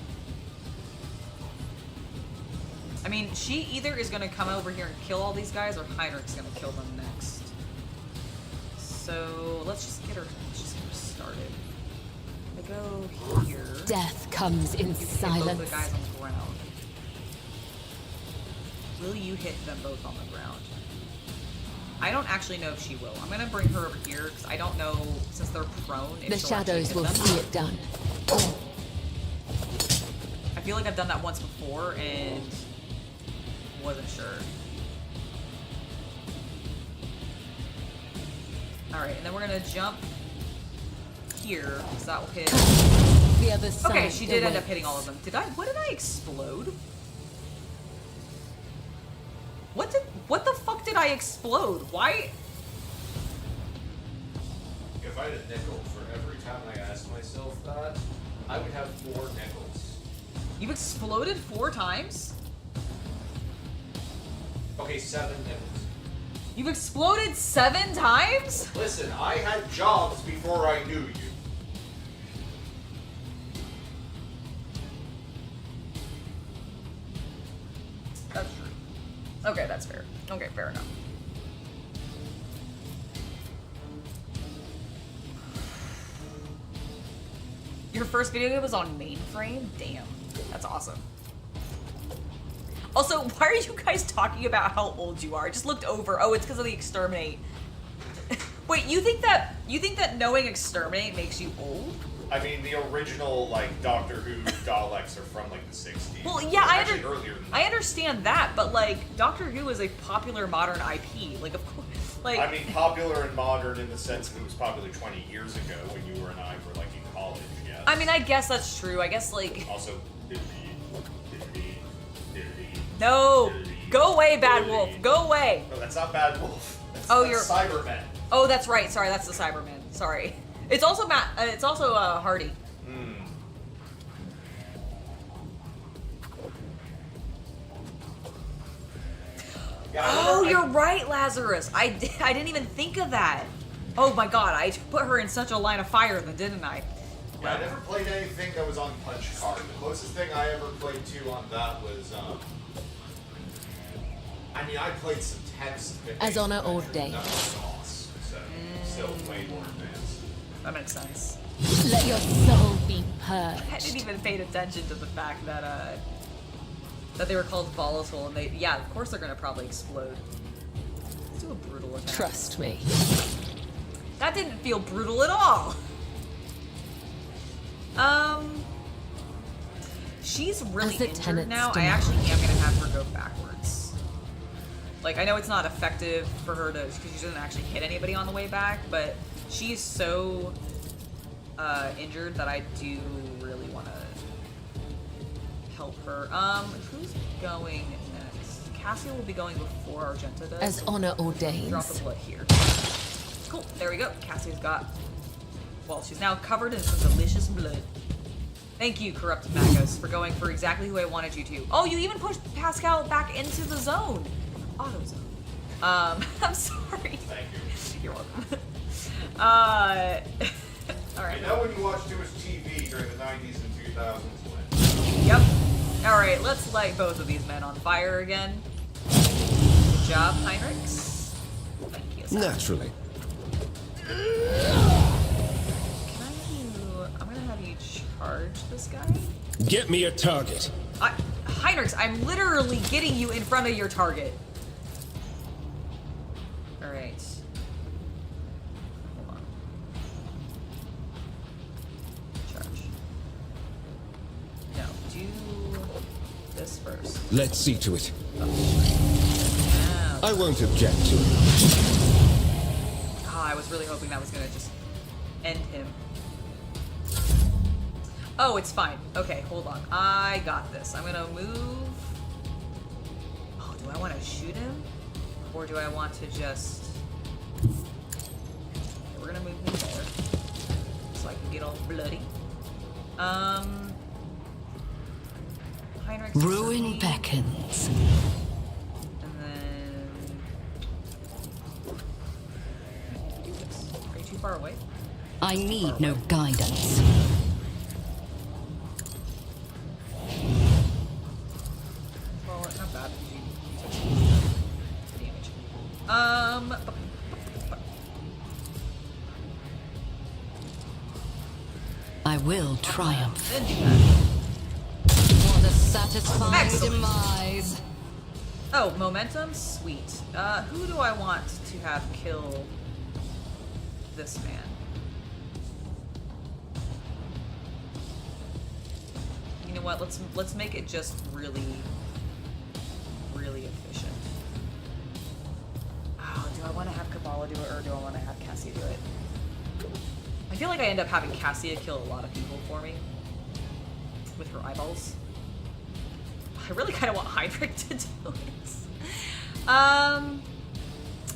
I mean, she either is gonna come over here and kill all these guys, or Heinrich's gonna kill them next. So let's just get her started. I go here. Death comes in You hit both silence. the guys on the ground. Will you hit them both on the ground? I don't actually know if she will. I'm gonna bring her over here because I don't know, since they're prone, if The she'll actually shadows hit will them. see it done. I feel like I've done that once before and wasn't sure. Alright, and then we're gonna jump here, because that will hit. The other side. Okay, she did end up awaits. hitting all of them. What did I explode? What the fuck did I explode? Why? If I had a nickel for every time I asked myself that, I would have 4 nickels. You've exploded 4 times? Okay, 7 nickels. You've exploded 7 times? Listen, I had jobs before I knew you. That's true. Okay, that's fair. Okay, fair enough. Your first video game was on mainframe? Damn. That's awesome. Also, why are you guys talking about how old you are? I just looked over. Oh, it's because of the exterminate. Wait, you think that knowing exterminate makes you old? I mean, the original, like, Doctor Who Daleks are from, like, the 60s. Well, yeah, Actually, earlier than that. I understand that, but like Doctor Who is a popular modern IP. Like, of course, like I mean, popular and modern in the sense that it was popular 20 years ago when you and I were, like, in college, yes. I mean, I guess that's true. I guess like Also, no, go away, Bad Wolf, go away. No, that's not Bad Wolf. That's, Oh, that's Cybermen. Oh, that's right. Sorry, that's the Cyberman. Sorry. It's also it's also Hardy. Yeah, Oh, you're right, Lazarus. I didn't even think of that. Oh my God, I put her in such a line of fire, then didn't I? Yeah, I never played anything that was on punch card. The closest thing I ever played to on that was, I mean, I played some text. As honor ordained. That was sauce. So, still way more advanced. That makes sense. Let your soul be I purged. didn't even pay attention to the fact that that they were called volatile, and yeah, of course they're gonna probably explode. Let's do a brutal attack. Trust me. That didn't feel brutal at all. She's really As the injured tenants now. I demand. actually am gonna have her go backwards. Like, I know it's not effective for her to, because she doesn't actually hit anybody on the way back, but she's so injured that I do really want to help her. Who's going next? Cassia will be going before Argenta does. As honor Drop ordains. the blood here. Cool. There we go. Cassie's got. Well, she's now covered in some delicious blood. Thank you, Corrupted Magos, for going for exactly who I wanted you to. Oh, you even pushed Pascal back into the zone. Auto zone. I'm sorry. Thank you. You're welcome. Alright. You know when you watch too much TV during the 90s and 2000s when... Yep. Alright, let's light both of these men on fire again. Good job, Heinrichs. Thank you. Sir. Naturally. I'm gonna have you charge this guy. Get me a target. Heinrichs, I'm literally getting you in front of your target. Alright. Hold on. Charge. No, do this first. Let's see to it. Now, I won't object to it. I was really hoping that was gonna just end him. Oh, it's fine. Okay, hold on. I got this. I'm gonna move. Oh, do I want to shoot him? Or do I want to just... Okay, we're gonna move him there. So I can get all bloody. Heinrich's Ruin beckons. And then... do this. Are you too far away? I need no guidance. Well, not bad. You took damage. I will triumph. Then do that. What a satisfying Excellent. demise. Oh, momentum? Sweet. Who do I want to have kill this man? You know what? Let's make it just really, really efficient. Oh, do I want to have Kabbalah do it or do I want to have Cassia do it? I feel like I end up having Cassia kill a lot of people for me with her eyeballs. I really kind of want Heinrich to do it.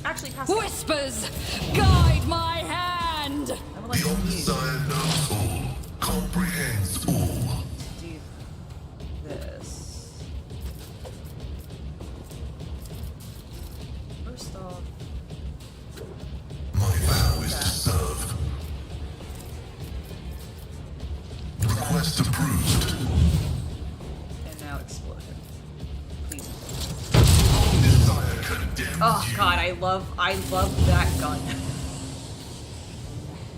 Actually, Pascal. Whispers, guide my hand. I would like to use Desire knows all, comprehends all. do this. First off, My vow is to serve. Request approved. and now explosion. Please. Desire condemns Oh you. God, I love that gun.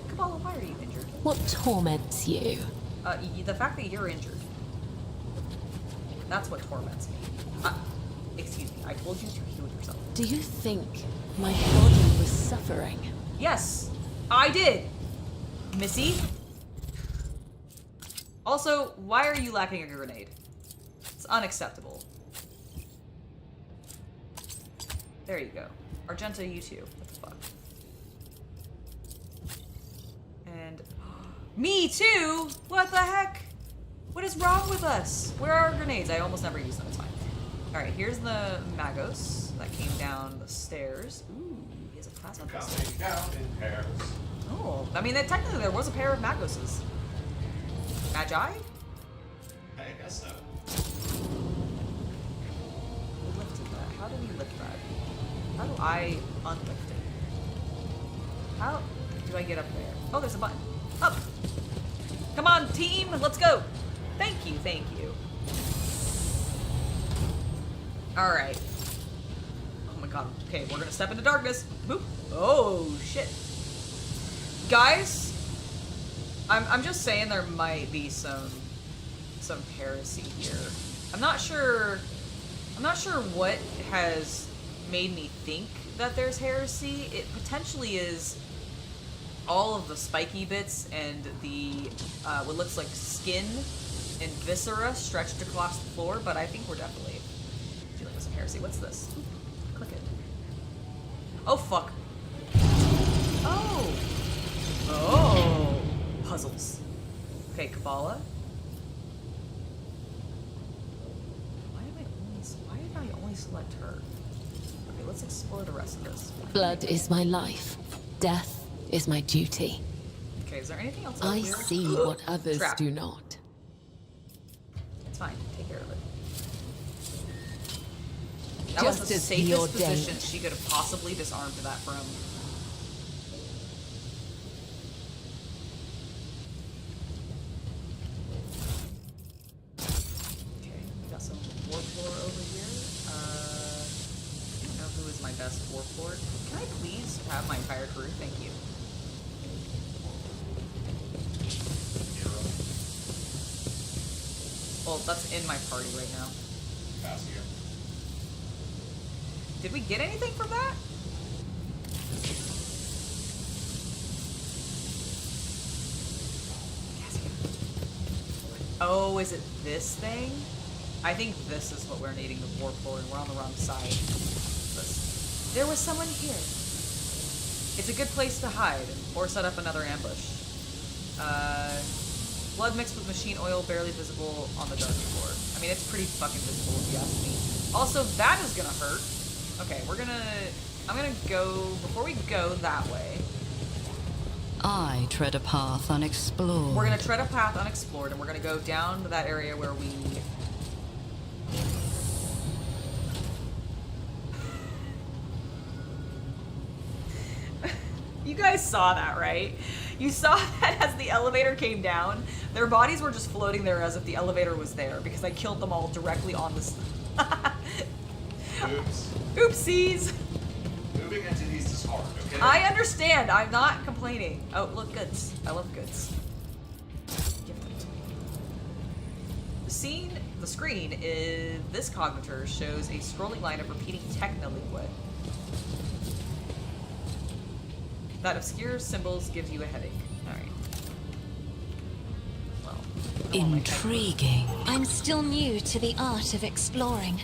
Kabbalah, why are you injured? What torments you? The fact that you're injured. That's what torments me. Excuse me, I told you to heal yourself. Do you think my body was suffering? Yes, I did, Missy. Also, why are you lacking a grenade? It's unacceptable. There you go. Argenta, you too. What the fuck? And... me too? What the heck? What is wrong with us? Where are our grenades? I almost never use them. It's fine. Alright, here's the Magos that came down the stairs. Ooh, he has a plasma pistol. Coming down in pairs. Oh, I mean, technically there was a pair of Magoses. Magi? I guess so. Who lifted that? How do we lift that? How do I unlift it? How do I get up there? Oh, there's a button. Up! Come on, team! Let's go! Thank you, thank you. Alright. Oh my god. Okay, we're gonna step into darkness. Boop. Oh, shit. Guys, I'm just saying there might be some heresy here. I'm not sure what has made me think that there's heresy. It potentially is all of the spiky bits and the what looks like skin and viscera stretched across the floor, but I think we're definitely dealing with some heresy. What's this? Oop, click it. Oh fuck. Oh. Oh. Puzzles. Okay, Kabbalah. Why did I only select her? Okay, let's explore the rest of this. Blood is my life. Death is my duty. Okay, is there anything else out I here? see what others Trap. do not. fine. Take care of it. That was the Just as safest preordained. position she could have possibly disarmed that from. Okay, we got some warp floor over here. I don't know who is my best warp floor. Can I please have my entire crew? Thank you. Well, that's in my party right now. Pass you. Did we get anything from that? Oh, is it this thing? I think this is what we're needing the warp for, and we're on the wrong side. There was someone here. It's a good place to hide, or set up another ambush. Blood mixed with machine oil, barely visible on the dark floor. I mean, it's pretty fucking visible if you ask me. Also, that is gonna hurt. Okay, I'm gonna go, before we go that way, I tread a path unexplored. we're gonna tread a path unexplored, and we're gonna go down to that area where we... You guys saw that, right? You saw that as the elevator came down, their bodies were just floating there as if the elevator was there, because I killed them all directly on this... Oops. Oopsies! Moving entities is hard, okay? I understand. I'm not complaining. Oh, look, goods. I love goods. Give them to me. The screen is this cognitor shows a scrolling line of repeating technolinguit. That obscure symbols gives you a headache. Alright. Well. I don't want my head- Intriguing. I'm still new to the art of exploring.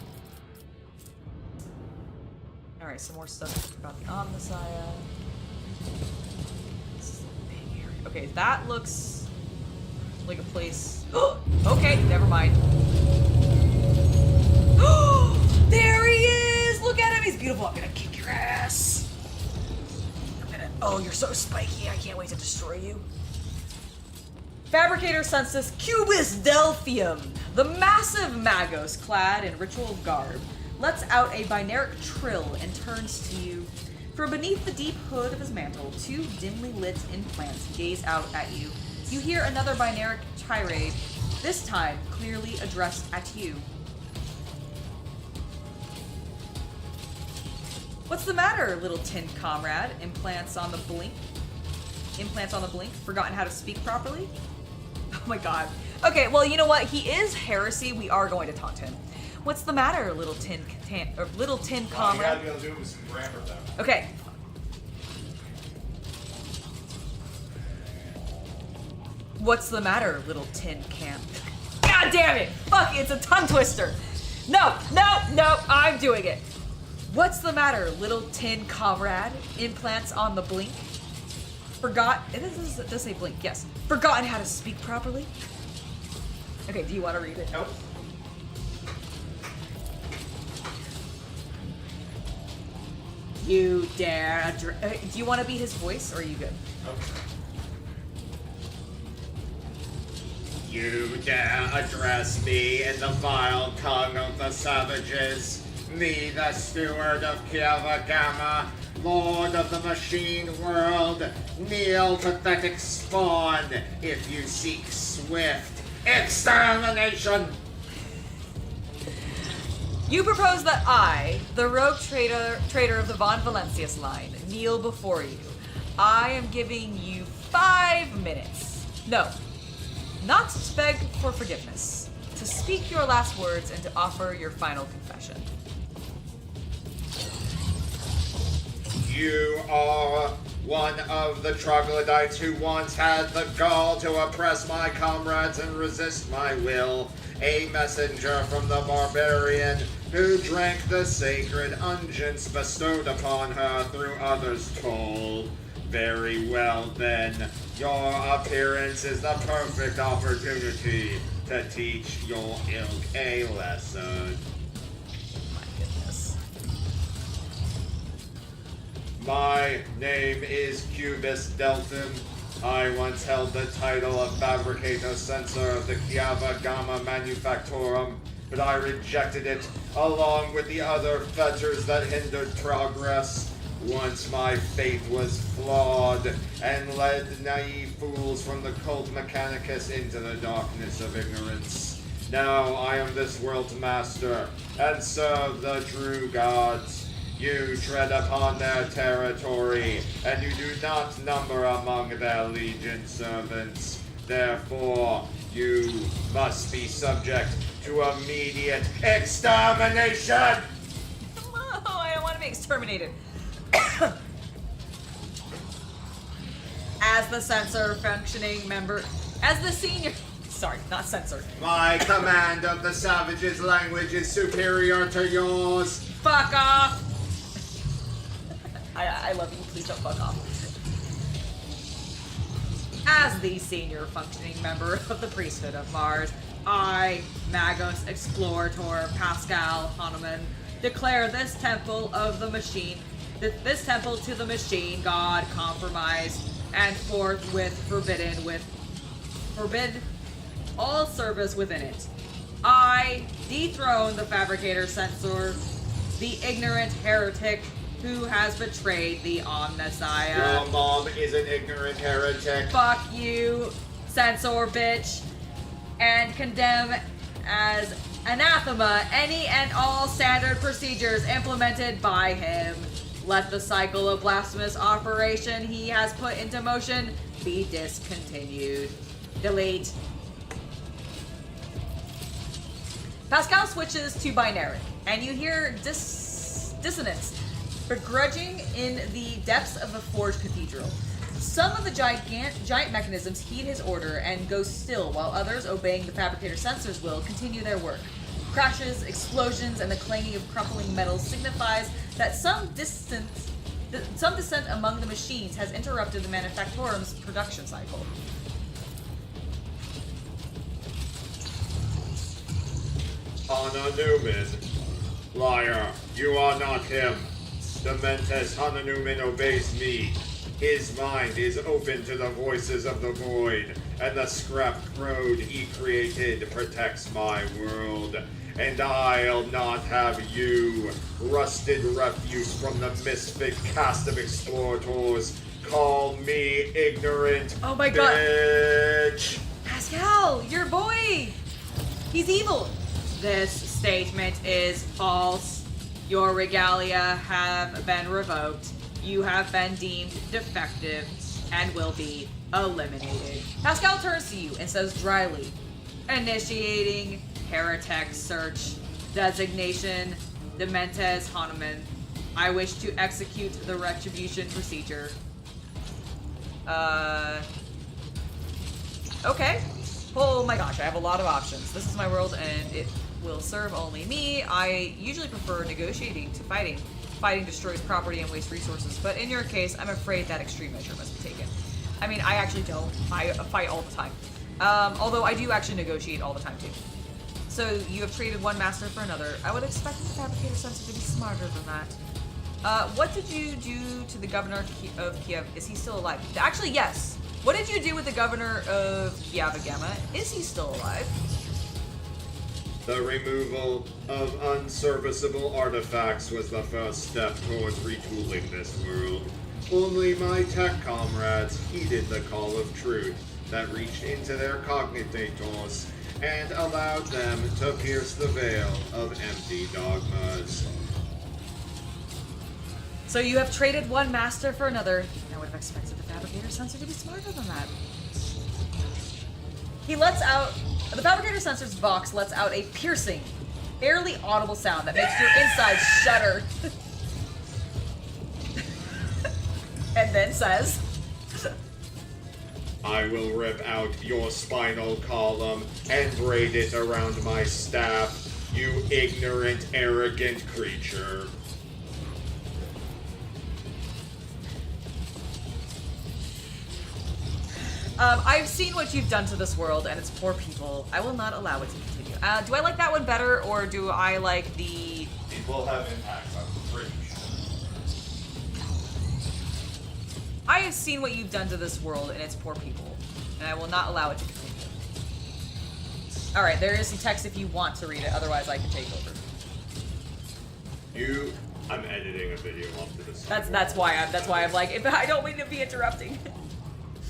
Alright, some more stuff about the Omnissiah. This is a big area. Okay, that looks like a place. Okay, never mind. There he is! Look at him, he's beautiful. I'm gonna kick your ass. Oh, you're so spiky. I can't wait to destroy you. Fabricator census Cubis Delphim. The massive Magos, clad in ritual garb, lets out a binaric trill and turns to you. From beneath the deep hood of his mantle, two dimly lit implants gaze out at you. You hear another binaric tirade, this time clearly addressed at you. What's the matter, little tin comrade? Implants on the blink? Implants on the blink? Forgotten how to speak properly? Oh my god. Okay, well, you know what? He is heresy. We are going to taunt him. What's the matter, little tin All you comrade? gotta be able to do is some grammar, though. Okay. What's the matter, little tin camp? God damn it! Fuck, it's a tongue twister! No, I'm doing it! What's the matter, little tin comrade? Implants on the blink? It does say blink, yes. Forgotten how to speak properly? Okay, do you want to read it? Nope. You dare do you want to be his voice, or are you good? Okay. You dare address me in the vile tongue of the savages? Me, the steward of Kiava Gamma, lord of the machine world, kneel, pathetic spawn, if you seek swift extermination! You propose that I, the rogue traitor of the Von Valencius line, kneel before you. I am giving you 5 minutes. No, not to beg for forgiveness, to speak your last words and to offer your final confession. You are one of the troglodytes who once had the gall to oppress my comrades and resist my will. A messenger from the barbarian who drank the sacred unguents bestowed upon her through others' toll. Very well then, your appearance is the perfect opportunity to teach your ilk a lesson. My goodness. My name is Cubis Delphim. I once held the title of Fabricator Censor of the Kiava Gamma Manufactorum, but I rejected it, along with the other fetters that hindered progress. Once my faith was flawed, and led naive fools from the cult mechanicus into the darkness of ignorance. Now I am this world's master, and serve the true gods. You tread upon their territory, and you do not number among their legion servants. Therefore, you must be subject to immediate extermination! Oh, I don't want to be exterminated. As the censor functioning member, as the senior, sorry, not censor. My command of the savage's language is superior to yours. Fuck off! I love you, please don't fuck off. As the senior functioning member of the priesthood of Mars, I, Magos Explorator Pascal Hahnemann, declare this temple of the machine, this temple to the machine god compromised, and forthwith forbid all service within it. I dethrone the fabricator censor, the ignorant heretic who has betrayed the Omnissiah. Your mom is an ignorant heretic. Fuck you, censor bitch, and condemn as anathema any and all standard procedures implemented by him. Let the cycle of blasphemous operation he has put into motion be discontinued. Delete. Pascal switches to binary, and you hear dissonance begrudging in the depths of the forged cathedral. Some of the giant mechanisms heed his order and go still, while others, obeying the fabricator sensor's will, continue their work. Crashes, explosions, and the clanging of crumpling metal signifies that some dissent among the machines has interrupted the manufactorum's production cycle. Anna Newman. Liar, you are not him. Dementes Hana Newman obeys me. His mind is open to the voices of the void, and the scrap crowd he created protects my world. And I'll not have you, rusted refuse from the misfit cast of explorators, call me ignorant. Oh my god. Bitch. Pascal, your boy! He's evil! This statement is false. Your regalia have been revoked. You have been deemed defective and will be eliminated. Pascal turns to you and says dryly, Initiating heretic search. Designation Dementes Hahnemann. I wish to execute the retribution procedure. okay. Oh my gosh, I have a lot of options. This is my world and it will serve only me. I usually prefer negotiating to fighting. Fighting destroys property and wastes resources, but in your case, I'm afraid that extreme measure must be taken. I mean, I actually don't. I fight all the time. Although I do actually negotiate all the time too. So you have traded one master for another. I would expect the fabricator sensor to be smarter than that. What did you do to the governor of Kiev? Is he still alive? Actually, yes. What did you do with the governor of Kiava Gamma? Is he still alive? The removal of unserviceable artifacts was the first step towards retooling this world. Only my tech comrades heeded the call of truth that reached into their cognitators and allowed them to pierce the veil of empty dogmas. So you have traded one master for another. I would have expected the fabricator sensor to be smarter than that. He lets out... The fabricator sensor's vox lets out a piercing, barely audible sound that makes your insides shudder. And then says... I will rip out your spinal column and braid it around my staff, you ignorant, arrogant creature. I've seen what you've done to this world and its poor people. I will not allow it to continue. Do I like that one better, or do I like the... It will have impacts, I'm pretty sure. I have seen what you've done to this world and its poor people, and I will not allow it to continue. Alright, there is some text if you want to read it, otherwise I can take over. I'm editing a video after this. That's why I'm like, if I don't mean to be interrupting.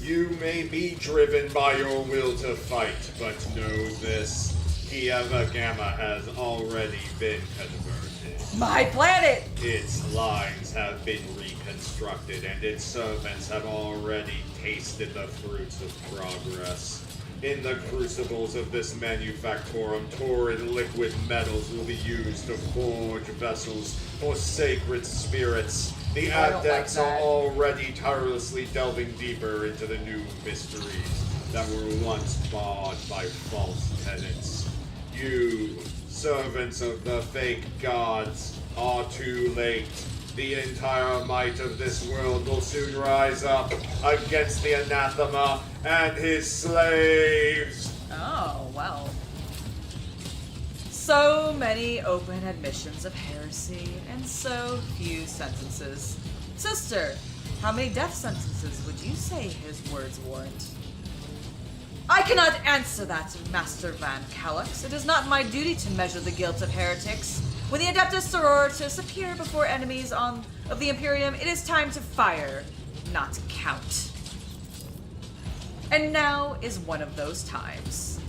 You may be driven by your will to fight, but know this. Kiava Gamma has already been converted. My planet! Its lines have been reconstructed, and its servants have already tasted the fruits of progress. In the crucibles of this manufactorum, torrid liquid metals will be used to forge vessels for sacred spirits. The adepts are already tirelessly delving deeper into the new mysteries that were once barred by false tenets. You, servants of the fake gods, are too late. The entire might of this world will soon rise up against the anathema and his slaves. Oh, well. So many open admissions of heresy, and so few sentences. Sister, how many death sentences would you say his words warrant? I cannot answer that, Master Van Calix. It is not my duty to measure the guilt of heretics. When the Adeptus Sororitas appear before enemies of the Imperium, it is time to fire, not count. And now is one of those times.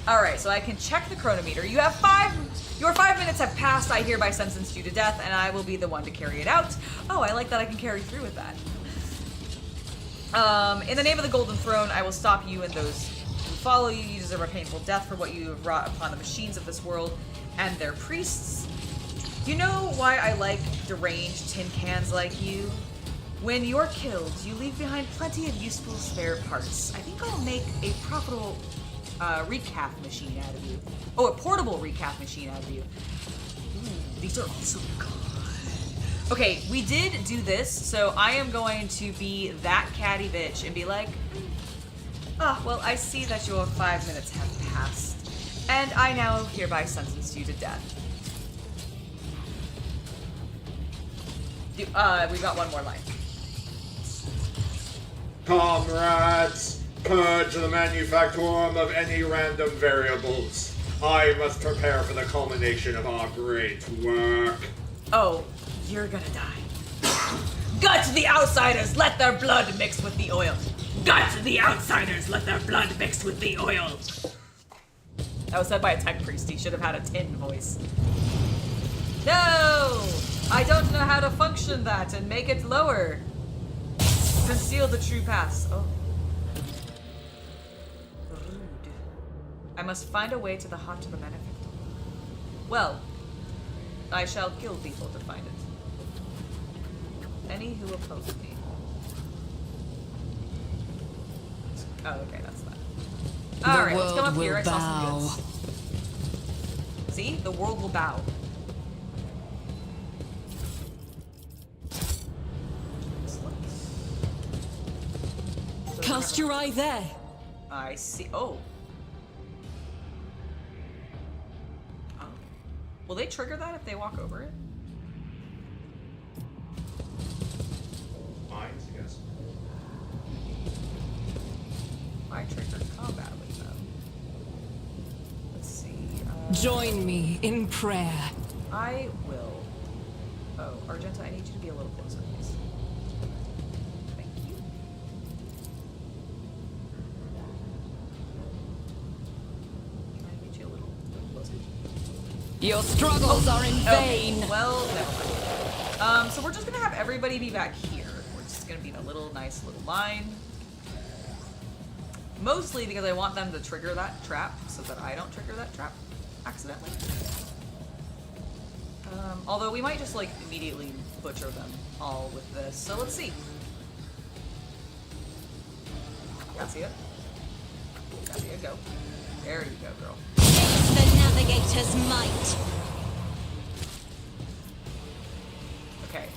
Alright, so I can check the chronometer. Your 5 minutes have passed. I hereby sentence you to death, and I will be the one to carry it out. Oh, I like that I can carry through with that. In the name of the Golden Throne, I will stop you and those who follow you. You deserve a painful death for what you have wrought upon the machines of this world and their priests. You know why I like deranged tin cans like you? When you're killed, you leave behind plenty of useful spare parts. I think I'll make a profitable recap machine out of you. Oh, a portable recap machine out of you. Ooh, these are also good. Okay, we did do this, so I am going to be that catty bitch and be like, well, I see that your 5 minutes have passed, and I now hereby sentence you to death. We've got one more line. Comrades, purge the manufactorum of any random variables. I must prepare for the culmination of our great work. Oh, you're gonna die. Gut the outsiders, let their blood mix with the oil. Gut the outsiders, let their blood mix with the oil. That was said by a tech priest. He should have had a tin voice. No! I don't know how to function that and make it lower. Conceal the true paths. Oh. Rude. I must find a way to the heart of the manufactorum. Well, I shall kill people to find it. Any who oppose me. Oh, okay, that's that. Alright, let's come up here. I saw some goods. See? The world will bow. Cast your eye there. I see. Oh. Oh. Will they trigger that if they walk over it? Mines, I guess. I triggered combat with them. Let's see. Join me in prayer. I will. Oh, Argenta, I need you to be a little closer, please. Thank you. Can I get you a little closer? Your struggles are in vain. Okay, well, never mind. So we're just gonna have everybody be back here. We're just gonna be in a little nice little line. Mostly because I want them to trigger that trap so that I don't trigger that trap accidentally. Although we might just like immediately butcher them all with this. So let's see. Cassia. Cassia, go. There you go, girl. The navigator's might. Okay.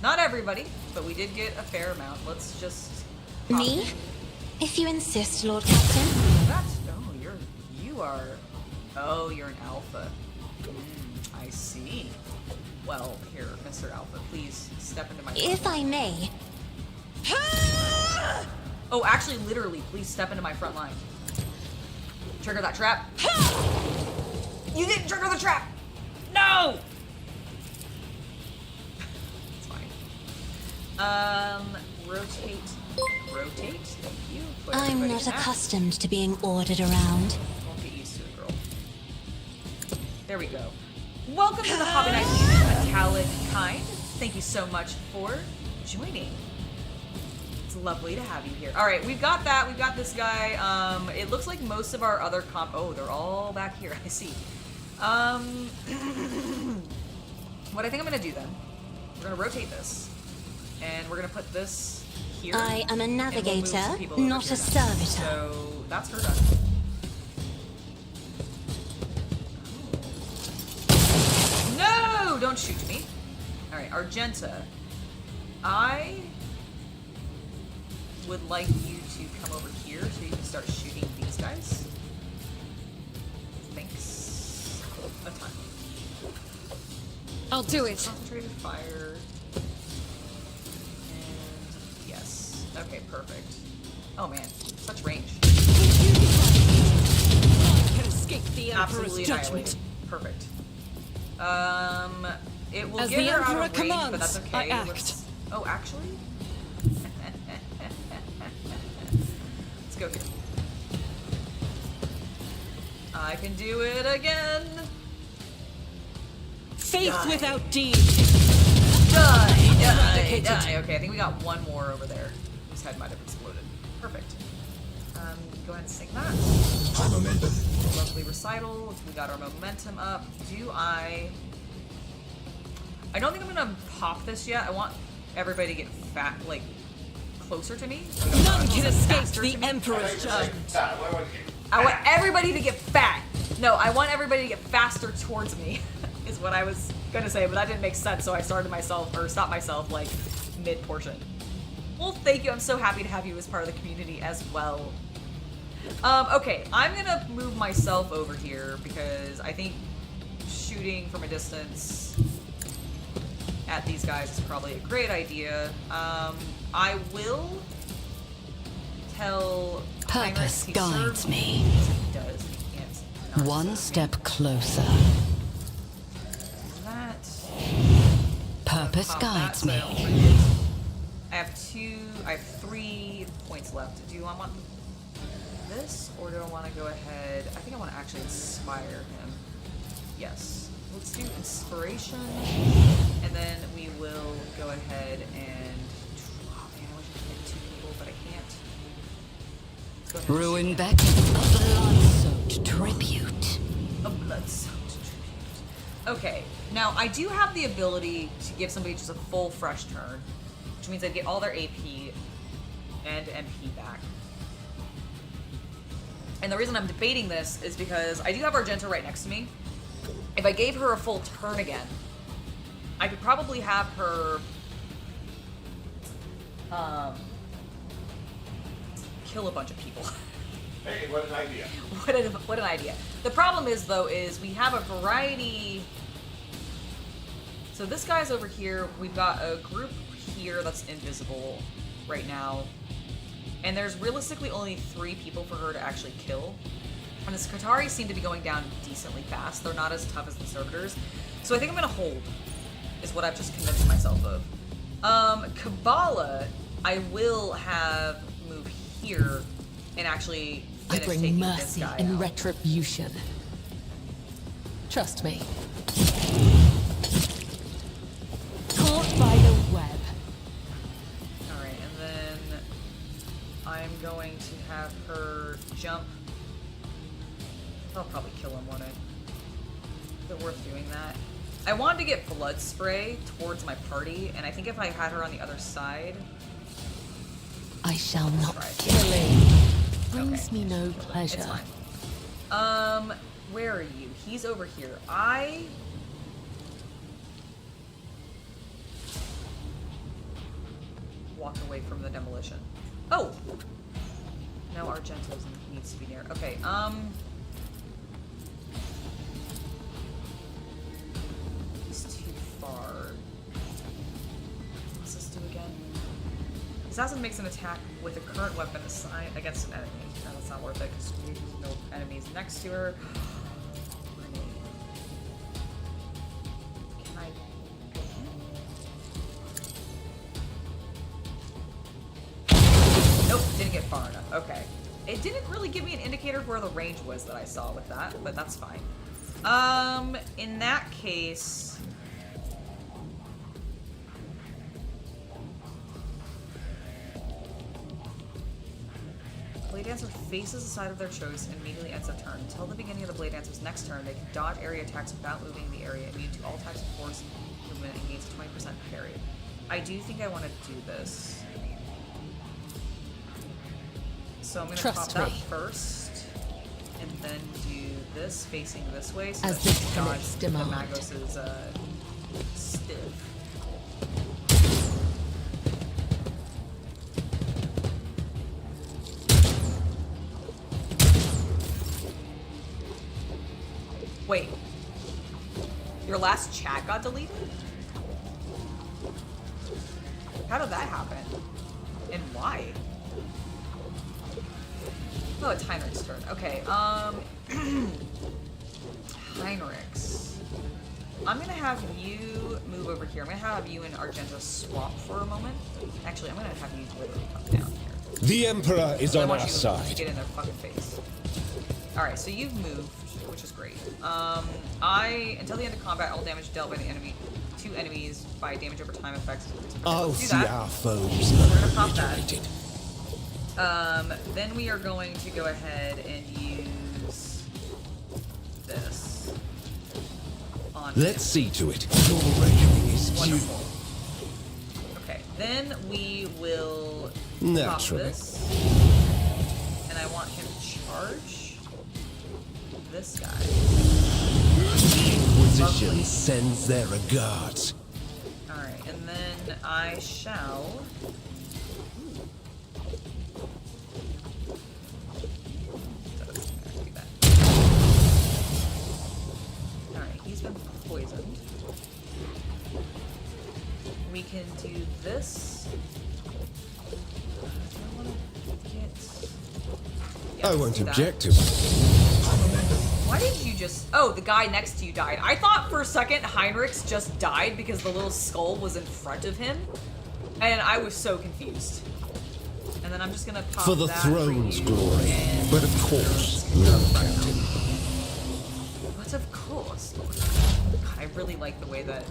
Not everybody, but we did get a fair amount. Let's just... Me? If you insist, Lord Captain. That's... Oh, you are... Oh, you're an alpha. I see. Well, here, Mr. Alpha, please step into my... If I may. Oh, actually, literally, please step into my front line. Trigger that trap. You didn't trigger the trap! No! It's fine. Rotate. Rotate. Thank you. Put I'm everybody not back. accustomed to being ordered around. Won't get used to it, girl. There we go. Welcome to the Hobby Night Metallic Kind. Thank you so much for joining. It's lovely to have you here. All right, we've got that. We've got this guy. It looks like most of our other oh, they're all back here. I see. What I think I'm gonna do then, we're gonna rotate this, and we're gonna put this here. I am a and we'll move navigator, some people over not here a now. servitor. So that's her done. No! Don't shoot me. All right, Argenta. I would like you to come over here so you can start shooting these guys. Thanks a ton. I'll do it. Concentrated fire. And yes. Okay, perfect. Oh man, such range. Can escape the Emperor's Absolutely judgment. annihilated. Perfect. It will As get the her out Emperor of range, but commands, that's okay. I act. Oh, actually? Let's go here. I can do it again. Faith Die. without deed. Die, Eradicated. die. Okay, I think we got one more over there whose head might have exploded. Perfect. Go ahead and sink that. High momentum. Lovely recital. We got our momentum up. I don't think I'm gonna pop this yet. I want everybody to get fat, like, closer to me. None can escape Faster the to me. Emperor's judgment. I want everybody to get fat. No, I want everybody to get faster towards me, is what I was gonna say, but that didn't make sense, so I stopped myself, like, mid-portion. Well, thank you. I'm so happy to have you as part of the community as well. Okay, I'm gonna move myself over here because I think shooting from a distance at these guys is probably a great idea. I will tell Purpose Heinrich he guides serves me. He does. He can't not One serve step me. closer. That. Purpose Pop guides that, me. so I have 3 points left. Do I want this, or do I want to go ahead? I think I want to actually inspire him. Yes. Let's do inspiration, and then we will go ahead and. Oh man, I wish I could hit 2 people, but I can't. Let's go ahead and Ruin shoot Beck. A blood-soaked tribute. a blood-soaked tribute. Okay, now I do have the ability to give somebody just a full fresh turn, which means I get all their AP and MP back. And the reason I'm debating this is because I do have Argenta right next to me. If I gave her a full turn again, I could probably have her kill a bunch of people. Hey, what an idea. What an idea. The problem is, though, is we have a variety. So this guy's over here. We've got a group here that's invisible right now. And there's realistically only 3 people for her to actually kill. And the Skitarii seem to be going down decently fast. They're not as tough as the Servitors. So I think I'm gonna hold, is what I've just convinced myself of. Kabbalah, I will have move here and actually I finish bring taking this mercy guy and out. retribution. Trust me. Caught by the web. Alright, and then I'm going to have her jump. I'll probably kill him, won't I? Is it worth doing that? I wanted to get blood spray towards my party, and I think if I had her on the other side. I shall not Right. killing. Brings Okay. me no It's pleasure. fine. Where are you? He's over here. I walk away from the demolition. Oh! No, Argento needs to be near. Okay, he's too far. What's this do again? Assassin makes an attack with a current weapon assigned against an enemy. No, that's not worth it because there's no enemies next to her. Can I? Nope, didn't get far enough. Okay. It didn't really give me an indicator of where the range was that I saw with that, but that's fine. In that case... Blade Dancer faces the side of their choice and immediately ends their turn. Until the beginning of the Blade Dancer's next turn, they can dodge area attacks without moving the area, immune to all types of force movement, and gains a 20% parry. I do think I want to do this. So I'm going to pop that first, and then do this facing this way, so As that this she can dodge commits demand. Magos's stiff. Wait. Your last chat got deleted? How did that happen? And why? Oh, it's Heinrich's turn. Okay, Heinrich's. I'm gonna have you move over here. I'm gonna have you and Argenta swap for a moment. Actually, I'm gonna have you literally come down here. The Emperor is I on want our you to side. get in their fucking face. Alright, so you've moved, which is great. Until the end of combat, all damage dealt by the enemy to enemies by damage over time effects. I'll Do see that. our foes We're gonna pop that. obliterated. Then we are going to go ahead and use this on Let's see to it. Your reckoning is due. Wonderful. Okay, then we will pop Naturally. this. And I want him to charge this guy. Inquisition Lovely. sends their regards. Alright, and then I shall... Alright, he's been poisoned. We can do this. Do I want to get... Yeah, I let's won't do that. object to it. Why did you just... Oh, the guy next to you died. I thought for a second Heinrich's just died because the little skull was in front of him. And I was so confused. And then I'm just gonna pop For the that throne's you, glory. and- But of course, no, Captain. But of course. God, I really like the way that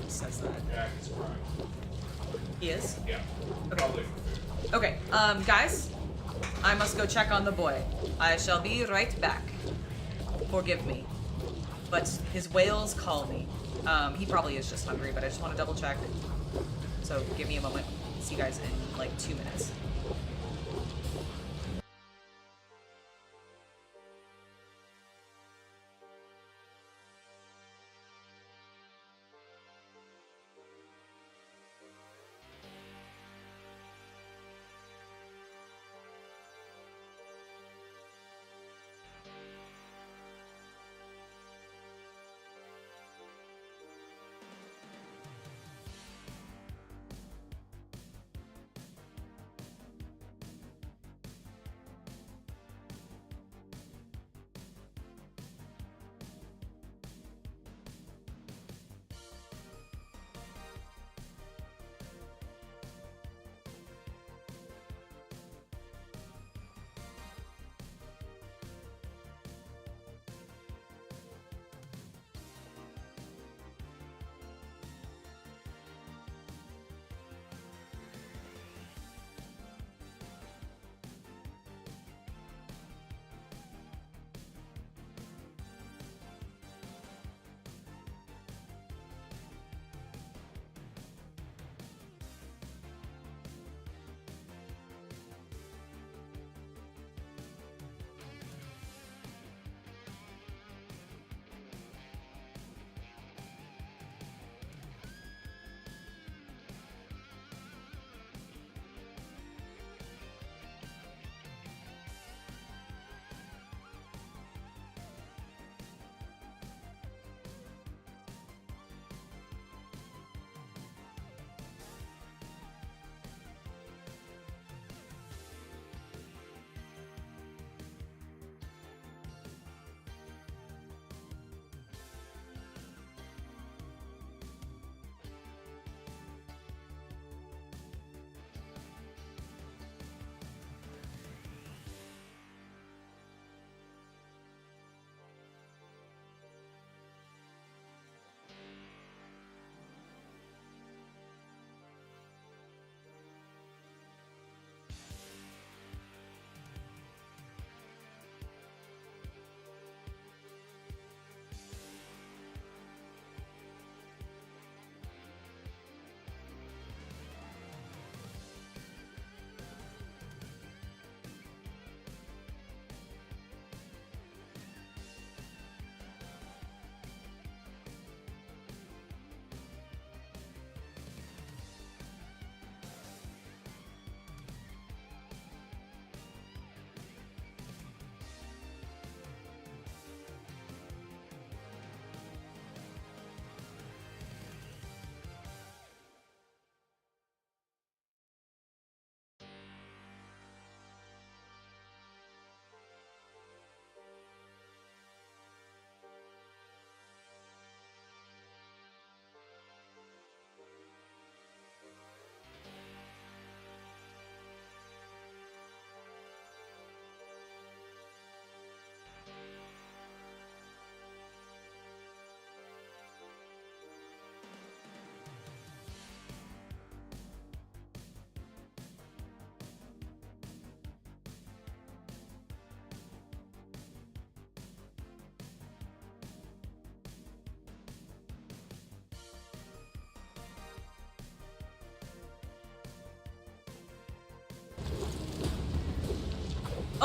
he says that. Yeah, he's crying. He is? Yeah. Okay. Probably for food. Okay, guys. I must go check on the boy. I shall be right back. Forgive me. But his whales call me. He probably is just hungry, but I just want to double check. So give me a moment. See you guys in like 2 minutes.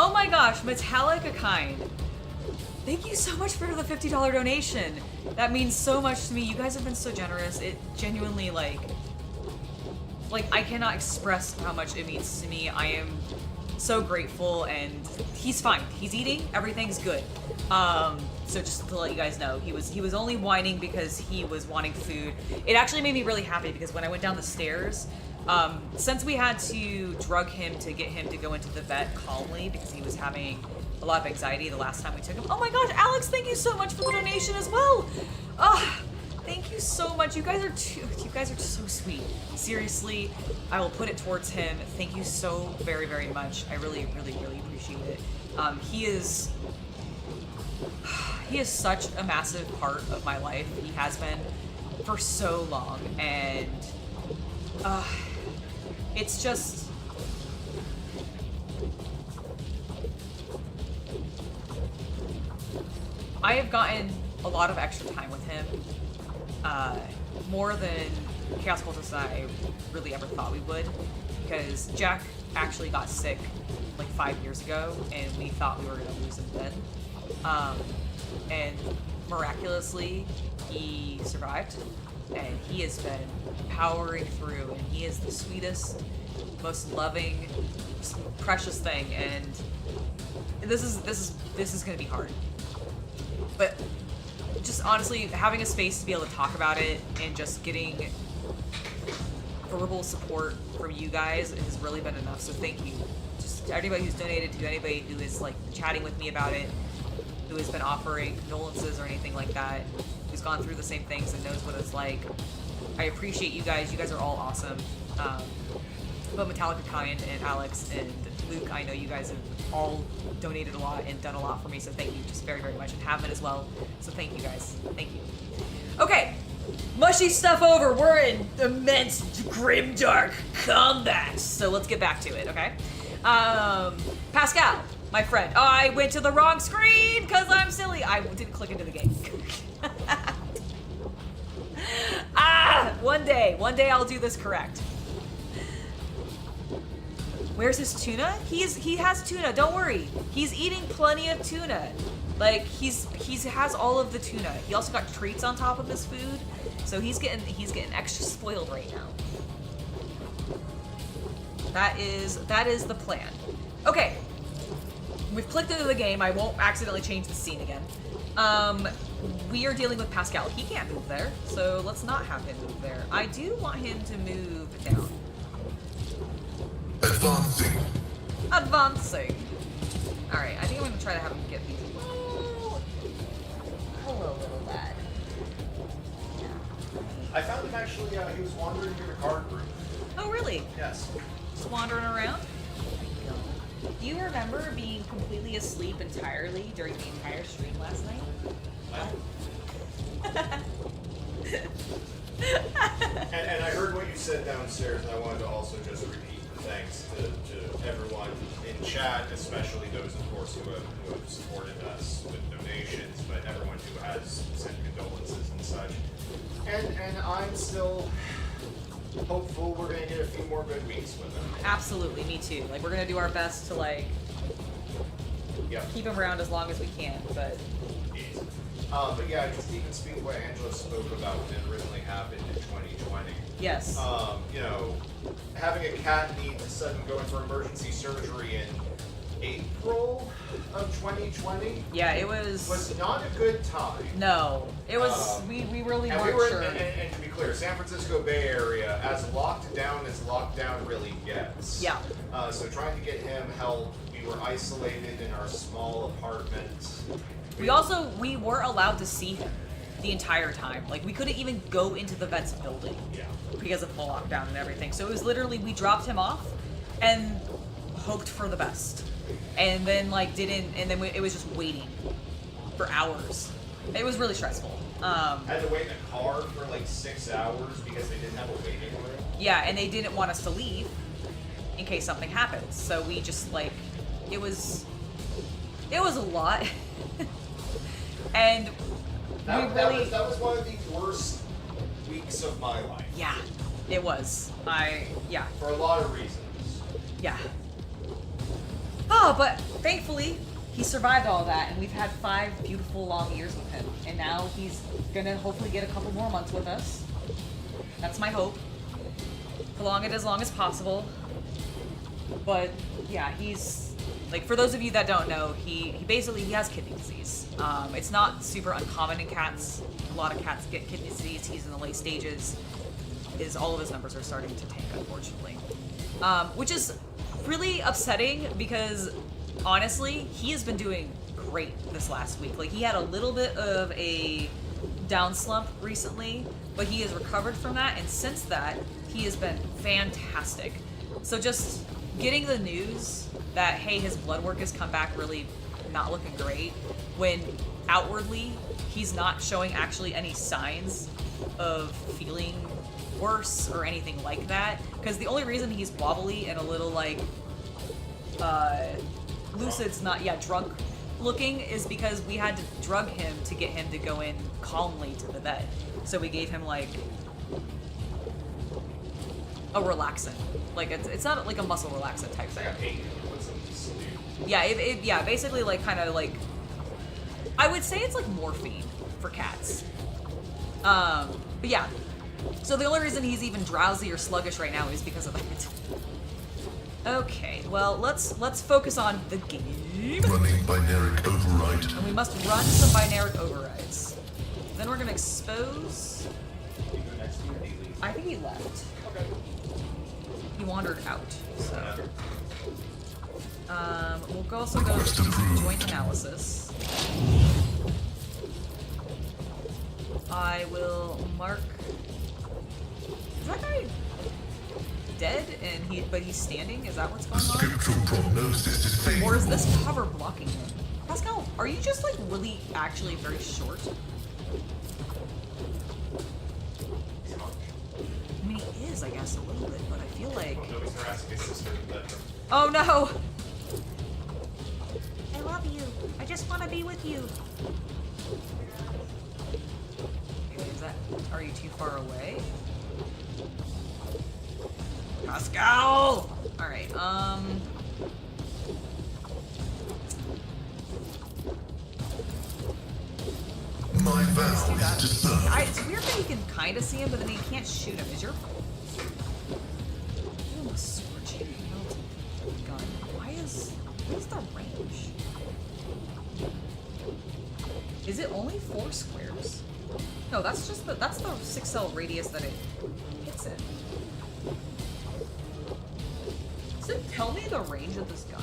Oh my gosh, Metallic a Kind. Thank you so much for the $50 donation. That means so much to me. You guys have been so generous. It genuinely, like I cannot express how much it means to me. I am so grateful, and he's fine. He's eating. Everything's good. So just to let you guys know, he was only whining because he was wanting food. It actually made me really happy because when I went down the stairs, since we had to drug him to get him to go into the vet calmly because he was having a lot of anxiety the last time we took him. Oh my gosh, Alex, thank you so much for the donation as well. Thank you so much. You guys are so sweet. Seriously, I will put it towards him. Thank you so very, very much. I really, really, really appreciate it. He is such a massive part of my life. He has been for so long, and it's just I have gotten a lot of extra time with him. More than Chaos Cultist and I really ever thought we would, because Jack actually got sick like 5 years ago, and we thought we were going to lose him then. And miraculously, he survived, and he has been powering through, and he is the sweetest, most loving, precious thing, and this is going to be hard. But just honestly, having a space to be able to talk about it and just getting verbal support from you guys has really been enough. So thank you. Just to anybody who's donated, to anybody who is like chatting with me about it, who has been offering condolences or anything like that, who's gone through the same things and knows what it's like. I appreciate you guys. You guys are all awesome. But Metallica Kind and Alex and Luke, I know you guys have all donated a lot and done a lot for me, so thank you just very, very much, and have been as well. So thank you guys. Thank you. Okay, mushy stuff over. We're in immense, grimdark combat, so let's get back to it, okay? Pascal, my friend. Oh, I went to the wrong screen because I'm silly. I didn't click into the game. One day I'll do this correct. Where's his tuna? He has tuna. Don't worry. He's eating plenty of tuna. Like he has all of the tuna. He also got treats on top of his food, so he's getting extra spoiled right now. That is the plan. Okay, we've clicked into the game. I won't accidentally change the scene again. We are dealing with Pascal. He can't move there, so let's not have him move there. I do want him to move down. Advancing. Alright, I think I'm going to try to have him get these. Oh, hello, little lad. I found him actually, he was wandering through the card room. Oh, really? Yes. Just wandering around? Do you remember being completely asleep entirely during the entire stream last night? And I heard what you said downstairs, and I wanted to also just repeat the thanks to everyone in chat, especially those, of course, who have supported us with donations, but everyone who has sent condolences and such. And I'm still hopeful we're going to get a few more good weeks with them. Absolutely, me too. Like, we're going to do our best to, like, keep him around as long as we can, but... But yeah, just even speaking what Angela spoke about when it originally happened in 2020. Yes. You know, having a cat need to suddenly go in for emergency surgery in April of 2020. Yeah, it was not a good time. No, it was. We really weren't sure. And to be clear, San Francisco Bay Area, as locked down as lockdown really gets. Yeah. So trying to get him help, we were isolated in our small apartment. We weren't allowed to see him the entire time. Like, we couldn't even go into the vet's building because of the lockdown and everything. So it was literally, we dropped him off and hoped for the best. And then, like, it was just waiting for hours. It was really stressful. Had to wait in a car for like 6 hours because they didn't have a waiting room. Yeah, and they didn't want us to leave in case something happens. So we just, like, it was a lot. And that was one of the worst weeks of my life. Yeah, it was. For a lot of reasons. Yeah. Oh, but thankfully, he survived all that, and we've had 5 beautiful long years with him. And now he's gonna hopefully get a couple more months with us. That's my hope. Prolong it as long as possible. But yeah, he's like, for those of you that don't know, he basically has kidney disease. It's not super uncommon in cats. A lot of cats get kidney disease. He's in the late stages. All of his numbers are starting to tank, unfortunately, which is really upsetting because honestly, he has been doing great this last week. Like, he had a little bit of a down slump recently, but he has recovered from that, and since that, he has been fantastic. So just getting the news that, hey, his blood work has come back really not looking great, when outwardly he's not showing actually any signs of feeling worse or anything like that, because the only reason he's wobbly and a little like lucid's not drunk looking is because we had to drug him to get him to go in calmly to the vet. So we gave him like a relaxant, like it's not like a muscle relaxant type thing. Yeah, basically like kind of like, I would say it's like morphine for cats. But yeah. So the only reason he's even drowsy or sluggish right now is because of that. Okay, well, let's focus on the game. Running binaric override. And we must run some binaric overrides. Then we're gonna expose. I think he left. Okay. He wandered out. So we'll also go to joint analysis. I will mark. Is that guy dead but he's standing? Is that what's going on? Spectral prognosis is favorable. Or is this cover blocking him? Pascal, are you just like really actually very short? I mean, he is, I guess, a little bit, but I feel like... Nobody's harassing his sister in the bedroom. Oh no! I love you. I just want to be with you. Okay, are you too far away? Pascal! Alright, My vow is to serve. it's weird that you can kind of see him, but then you can't shoot him. Is your... Oh, a scorching gun. What is the range? Is it only 4 squares? No, that's just that's the 6 cell radius that it hits in. Does it tell me the range of this gun?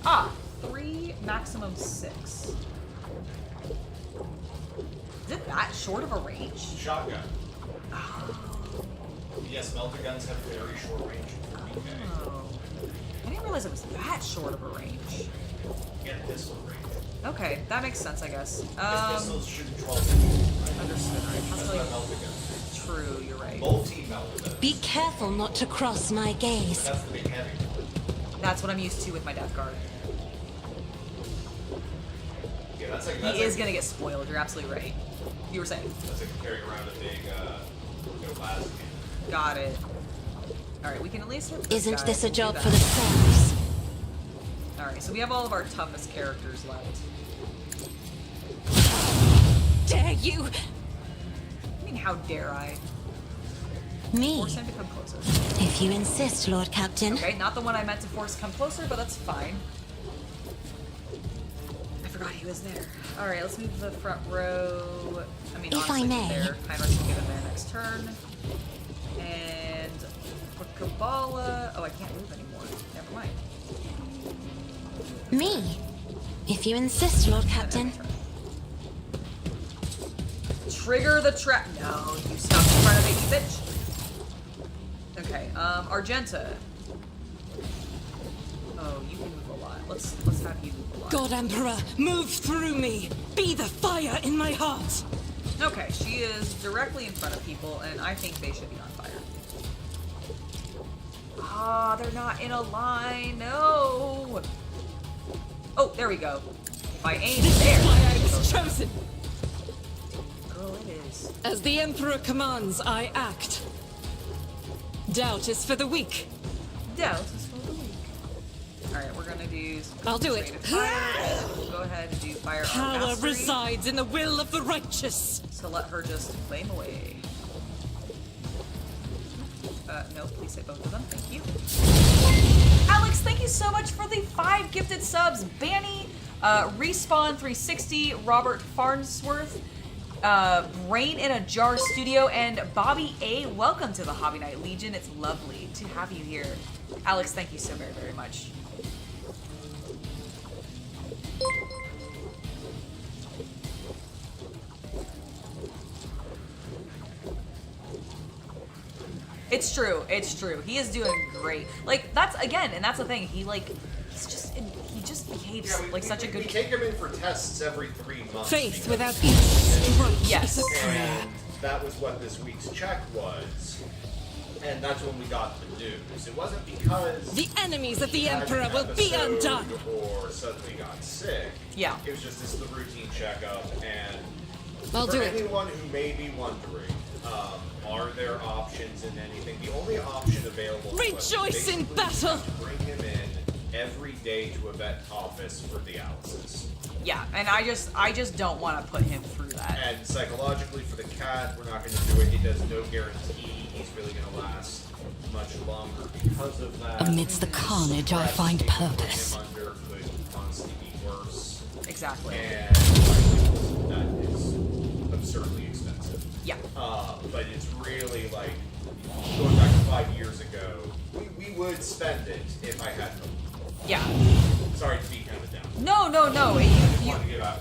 Ah, 3, maximum 6. Is it that short of a range? Shotgun. Yes, melter guns have very short range for PK. Oh. I didn't realize it was that short of a range. And pistol range. Okay, that makes sense, I guess. Pistols shoot 12 inches, right? Understood. Alright, That's Pascal, not melter gun. true, you're right. Multi-melter guns. Be careful not to cross my gaze. That's the big heavy one. That's what I'm used to with my Death Guard. Yeah, that's like... He is gonna get spoiled, you're absolutely right. You were saying. That's like carrying around a big, plasma. Got it. Alright, we can at least hit this Isn't guy. this a We'll do job that. for the selves? Alright, so we have all of our toughest characters left. Dare you? I mean, how dare I? Me? Force him to come closer. If you insist, Lord Captain. Okay, not the one I meant to force come closer, but that's fine. I forgot he was there. Alright, let's move to the front row. I mean, If I honestly, may. there. Heinrich will get him there next turn. And for Kabbalah... Oh, I can't move anymore. Never mind. Me? If you insist, Lord Captain. Trigger the trap. No, you stop in front of me, you bitch. Okay, Argenta. Oh, you can move a lot. Let's have you move a lot. God Emperor, move through me! Be the fire in my heart! Okay, she is directly in front of people, and I think they should be on fire. Ah, they're not in a line. No. Oh, there we go. If I aim This there. is why I was chosen! Girl, it is. As the Emperor commands, I act. Doubt is for the weak. Doubt is for the weak. Alright, we're gonna do do. I'll do it. rate of fire. We'll go ahead and do fire. Power mastery. resides in the will of the righteous. So let her just flame away. No, please hit both of them. Thank you. Alex, thank you so much for the 5 gifted subs. Banny, Respawn 360, Robert Farnsworth, Brain in a Jar Studio, and Bobby A. Welcome to the Hobby Night Legion. It's lovely to have you here. Alex, thank you so very, very much. It's true. It's true. He is doing great. Like that's again, and that's the thing. He just behaves like such a good. We take him in for tests every 3 months. Faith without each strike Yes. is a prayer. And that was what this week's check was. And that's when we got the news. It wasn't because The enemies of the he had Emperor an will be episode undone. or suddenly got sick. Yeah. It was just this is the routine checkup, and I'll for do it. anyone who may be wondering, are there options in anything? The only option available to us is Rejoice in basically battle. to bring him in every day to a vet office for dialysis. Yeah, and I just don't want to put him through that. And psychologically for the cat, we're not going to do it. It does no guarantee he's really going to last much longer because of that. Amidst the carnage, I find purpose. Him under could constantly be worse. Exactly. And that is absurdly expensive. Yeah. But it's really like going back to 5 years ago, we would spend it if I had them. Yeah. Sorry to be kind of down. No. I just wanted to give out,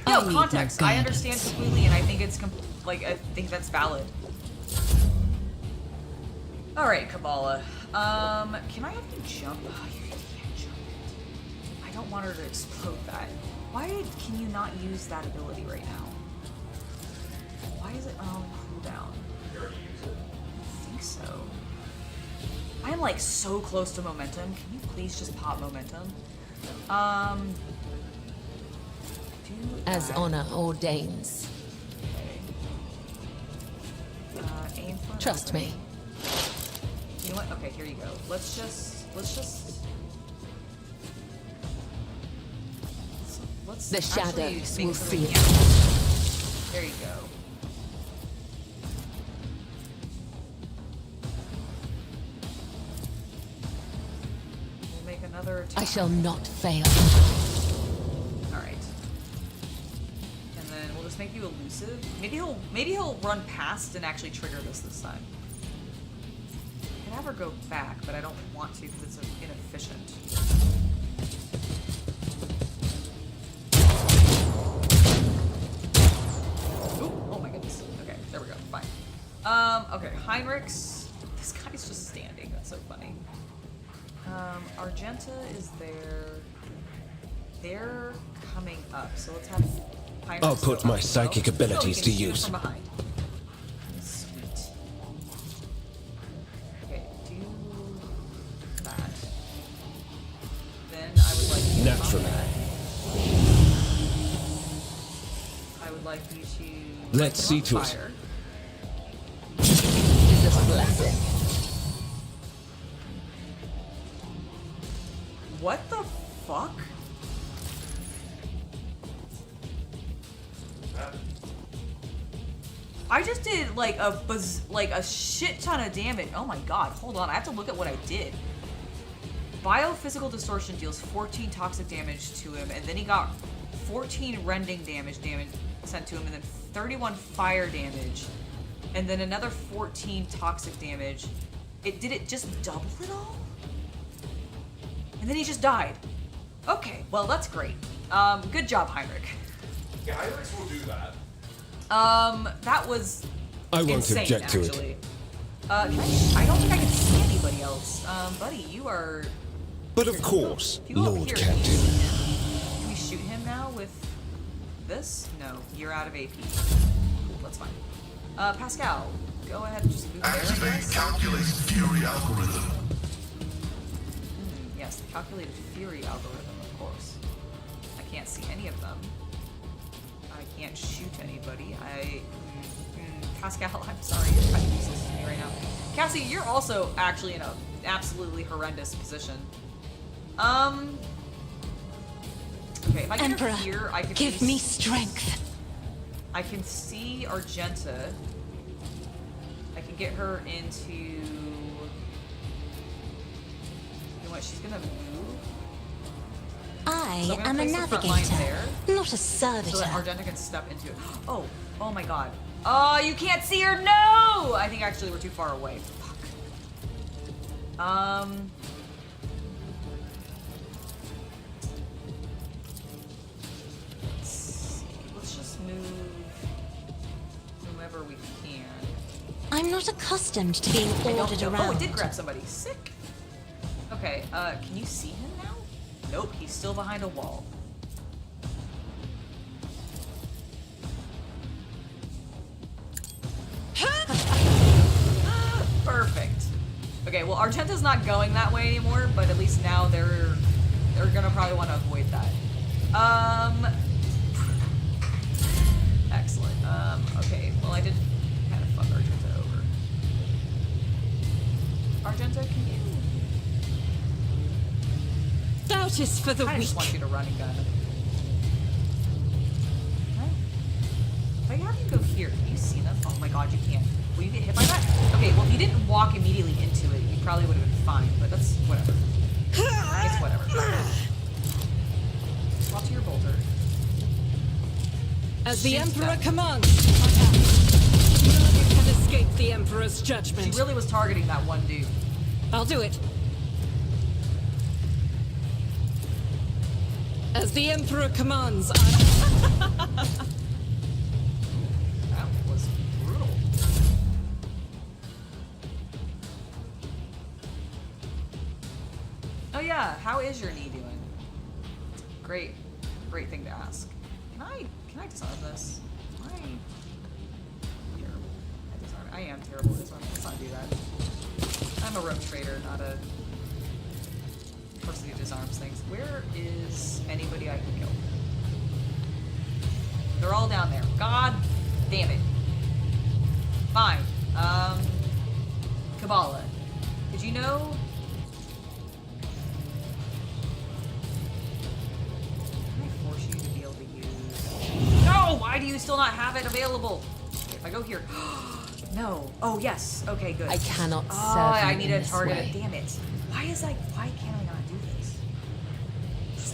No, I need context. no I understand completely, and I think it's I think that's valid. All right, Kabbalah. Can I have you jump? Oh, you can't jump it. I don't want her to explode that. Why can you not use that ability right now? Why is it on cooldown? You already used it. I think so. I am like so close to momentum. Can you please just pop momentum? Do As that. honor ordains. Okay. Aim for Trust me. You know what? Okay, here you go. Let's just The actually shadows make will so see we it. can't- There you go. We'll make another attack. I shall not fail. Alright. And then we'll just make you elusive. Maybe he'll run past and actually trigger this time. I can have her go back, but I don't want to because it's inefficient. Ooh, oh my goodness. Okay, there we go. Fine. Okay, Heinrichs. This guy's just standing. That's so funny. Argenta is there. They're coming up, so let's have Heinrichs I'll put go my up as psychic well. abilities So to we can shoot use. From behind. Sweet. Okay, do that. Then I would like you to Naturally. combat. I would like you to Let's see to it. fire. Is this a blessing? What the fuck? I just did like a shit ton of damage. Oh my god, hold on. I have to look at what I did. Biophysical distortion deals 14 toxic damage to him, and then he got 14 rending damage sent to him, and then 31 fire damage, and then another 14 toxic damage. Did it just double it all? And then he just died. Okay, well that's great. Good job, Heinrich. Yeah, Heinrichs will do that. That was I won't insane, object to it. actually. I don't think I can see anybody else. Buddy, you are... But of course, If you go over Lord here, Captain. Can we shoot him now with this? No, you're out of AP. That's fine. Pascal, go ahead and just move there, I Activate guess. calculated fury algorithm. Yes, the calculated fury algorithm, of course. I can't see any of them. I can't shoot anybody. Pascal, I'm sorry, you're kind of useless to me right now. Cassie, you're also actually in an absolutely horrendous position. Okay, if I get Emperor, her here, I can give me strength. I can see Argenta. I can get her into. You know what? She's gonna move. I So I'm gonna am a place the front line navigator, there, not a servitor. so that Argenta can step into it. Oh my god. Oh, you can't see her. No! I think actually we're too far away. Fuck. Let's just move whomever we can. I'm not accustomed to being I don't ordered know. around. Oh, it did grab somebody. Sick. Okay, can you see him now? Nope, he's still behind a wall. Perfect. Okay, well, Argenta's not going that way anymore, but at least now they're gonna probably want to avoid that. Excellent. Okay, well, I did kind of fuck Argenta over. Argenta, can you? Doubt is for the I weak. just want you to run and gun. If I have you go here, can you see them? Oh my god, you can't. Will you get hit by that? Okay, well, if you didn't walk immediately into it, you probably would have been fine, but that's whatever. It's whatever. Swap to your bolter. As the Shoot Emperor them. commands. None can escape the Emperor's She judgment. really was targeting that one dude. I'll do it. As the Emperor commands, That was brutal. Oh yeah, how is your knee doing? Great thing to ask. Can I disarm this? Am I terrible at disarming? I am terrible at disarming. Let's not do that. I'm a rogue trader, not a person who disarms things. Where is anybody I can kill? They're all down there. God damn it. Fine. Kabbalah. Did you know? Can I force you to be able to use? No! Why do you still not have it available? Okay, if I go here. No. Oh, yes. Okay, good. I cannot Oh, serve I you need in to this target way. it. Damn it. Why can't I not do this? It's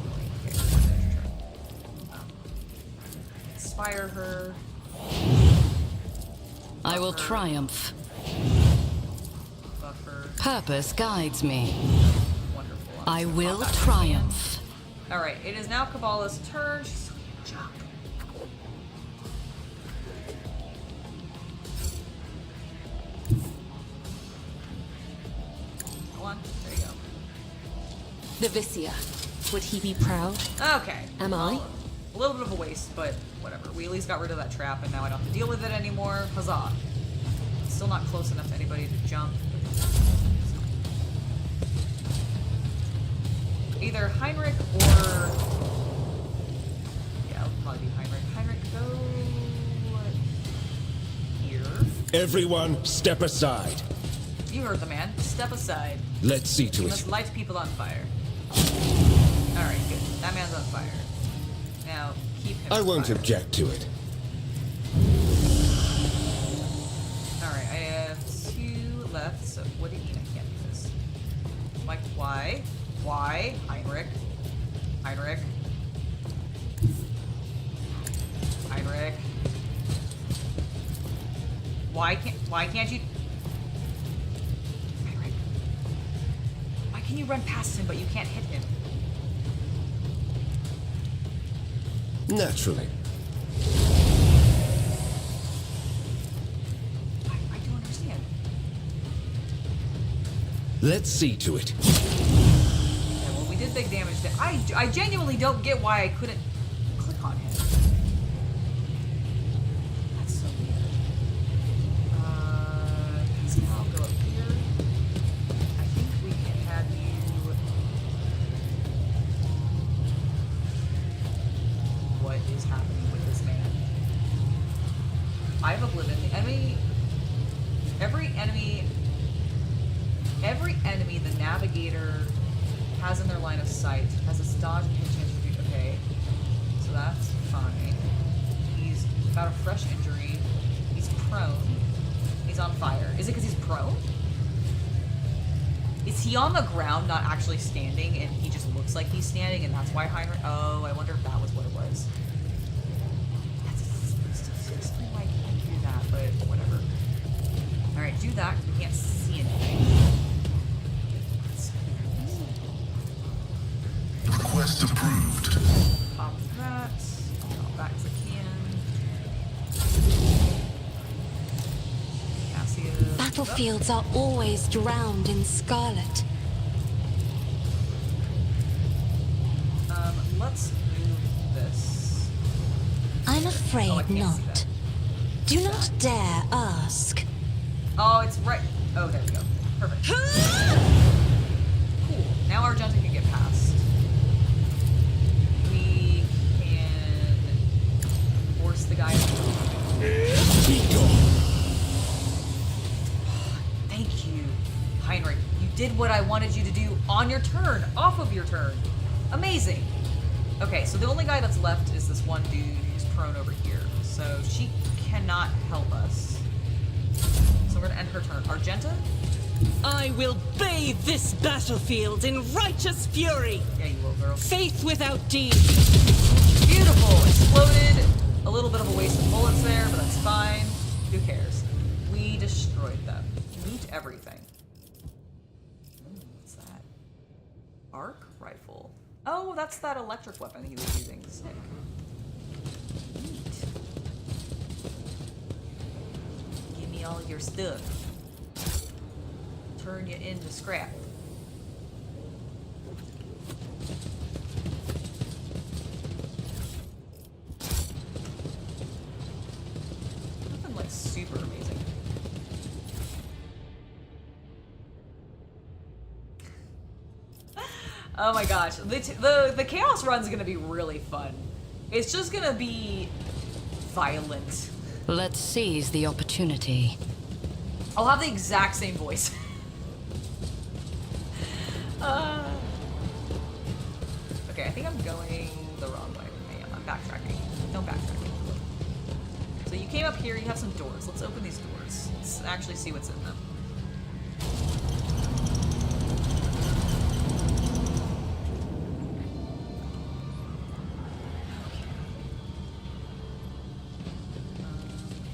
annoying. Okay, inspire her. I will triumph. Buffer. Purpose guides me. Wonderful. I will triumph. Alright, it is now Kabbalah's turn. She's so gonna jump. Go on. There you go. the Vicia. Would he be proud? Okay. Am I? A little bit of a waste, but whatever. We at least got rid of that trap, and now I don't have to deal with it anymore. Huzzah. Still not close enough to anybody to jump. Either Heinrich or... Yeah, it'll probably be Heinrich. Heinrich, go... here. Everyone, step aside. You heard the man. Step aside. Let's see to You it. must light people on fire. Alright, good. That man's on fire. Now, keep him I on won't fire. object to it. Alright, I have 2 left, so what do you mean I can't do this? Like, why? Why? Heinrich. Heinrich. Heinrich. Why can't you... Heinrich. Why can you run past him but you can't hit him? Naturally. I don't understand. Let's see to it. Yeah, well, we did big damage to... I genuinely don't get why I couldn't click on him. That's so weird. So now I'll go up here. I think we can have you... What is happening with this man? I have Oblivion. The enemy... Every enemy, the navigator has in their line of sight. Has his dodge and hit chance to do okay. So that's fine. He's got a fresh injury. He's prone. He's on fire. Is it because he's prone? Is he on the ground, not actually standing, and he just looks like he's standing, and that's why Heinrich... Oh, I wonder if that was what it was. That's explain why I can't do that, but whatever. Alright, do that, because we can't see anything. Request approved. Pop that. I'll back as I can. Cassia. Battlefields are always drowned in scarlet. Let's move this. I'm Oh, I afraid can't see not. that. Do not dare ask. Oh, it's right. Oh, there we go. Perfect. Cool. Now Argenta can get past. We can force the guy. Thank you, Heinrich. You did what I wanted you to do on your turn, off of your turn. Amazing. Okay, so the only guy that's left is this one dude who's prone over here. So she cannot help us. So we're gonna end her turn. Argenta? I will bathe this battlefield in righteous fury. Yeah, you will, girl. Faith without deed. Beautiful. Exploded. A little bit of a waste of bullets there, but that's fine. Who cares? We destroyed them. Loot everything. What's that? Arc rifle. Oh, that's that electric weapon he was using. Sick. Neat. Give me all your stuff. Turn you into scrap. Nothing like super amazing. Oh my gosh, the chaos run's gonna be really fun. It's just gonna be violent. Let's seize the opportunity. I'll have the exact same voice. Okay, I think I'm going the wrong way. I am. I'm backtracking. No backtracking. So you came up here, you have some doors. Let's open these doors. Let's actually see what's in them.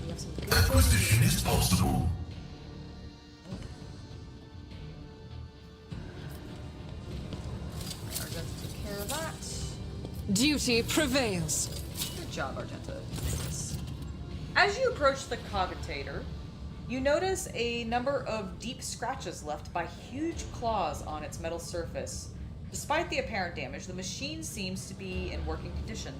We have some good Acquisition is possible. Argenta took care of that. Duty prevails. Good job, Argenta. As you approach the cogitator, you notice a number of deep scratches left by huge claws on its metal surface. Despite the apparent damage, the machine seems to be in working condition.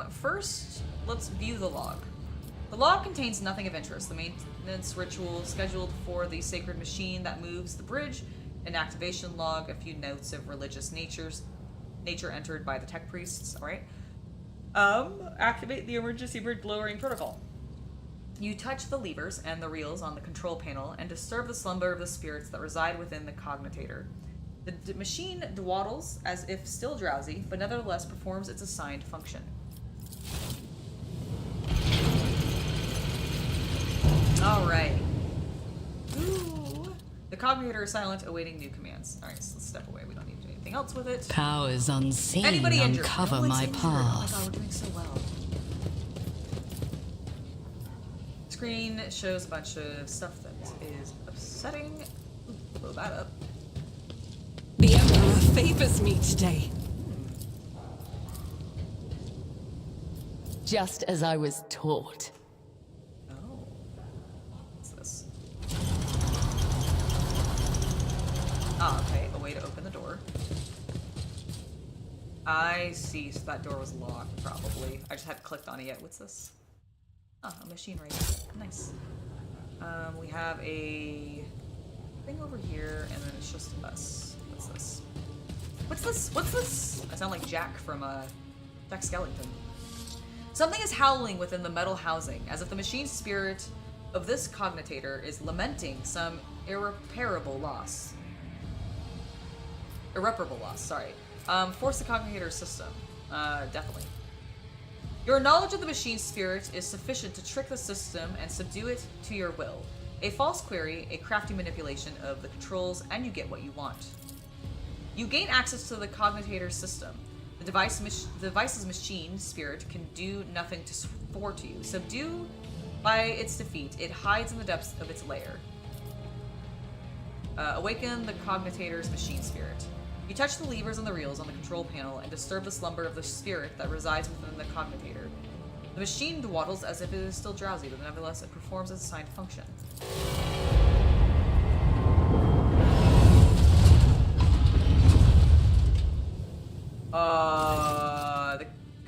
First, let's view the log. The log contains nothing of interest. The maintenance ritual scheduled for the sacred machine that moves the bridge, an activation log, a few notes of religious nature entered by the tech priests. All right. Activate the emergency bridge lowering protocol. You touch the levers and the reels on the control panel and disturb the slumber of the spirits that reside within the cogitator. The machine dwaddles as if still drowsy, but nevertheless performs its assigned function. Alright. Ooh. The cogitator is silent, awaiting new commands. Alright, so let's step away. We don't need to do anything else with it. Powers unseen Anybody injured? uncover No one's my injured. Oh my god, path. we're doing so well. Screen shows a bunch of stuff that is upsetting. Ooh, blow that up. The Emperor favors me today. Just as I was taught. Oh. What's this? Ah, okay. A way to open the door. I see. So that door was locked, probably. I just hadn't clicked on it yet. What's this? Ah, a machine right here. Nice. We have a thing over here, and then it's just us. What's this? What's this? What's this? I sound like Jack from Jack Skellington. Something is howling within the metal housing, as if the machine spirit of this cogitator is lamenting some irreparable loss. Irreparable loss, sorry. Force the cognitor system. Definitely. Your knowledge of the machine spirit is sufficient to trick the system and subdue it to your will. A false query, a crafty manipulation of the controls, and you get what you want. You gain access to the cognitor system. The device's machine spirit can do nothing to thwart you. Subdue by its defeat, it hides in the depths of its lair. Awaken the cognitor's machine spirit. You touch the levers and the reels on the control panel and disturb the slumber of the spirit that resides within the cognitor. The machine dwaddles as if it is still drowsy, but nevertheless it performs its assigned function.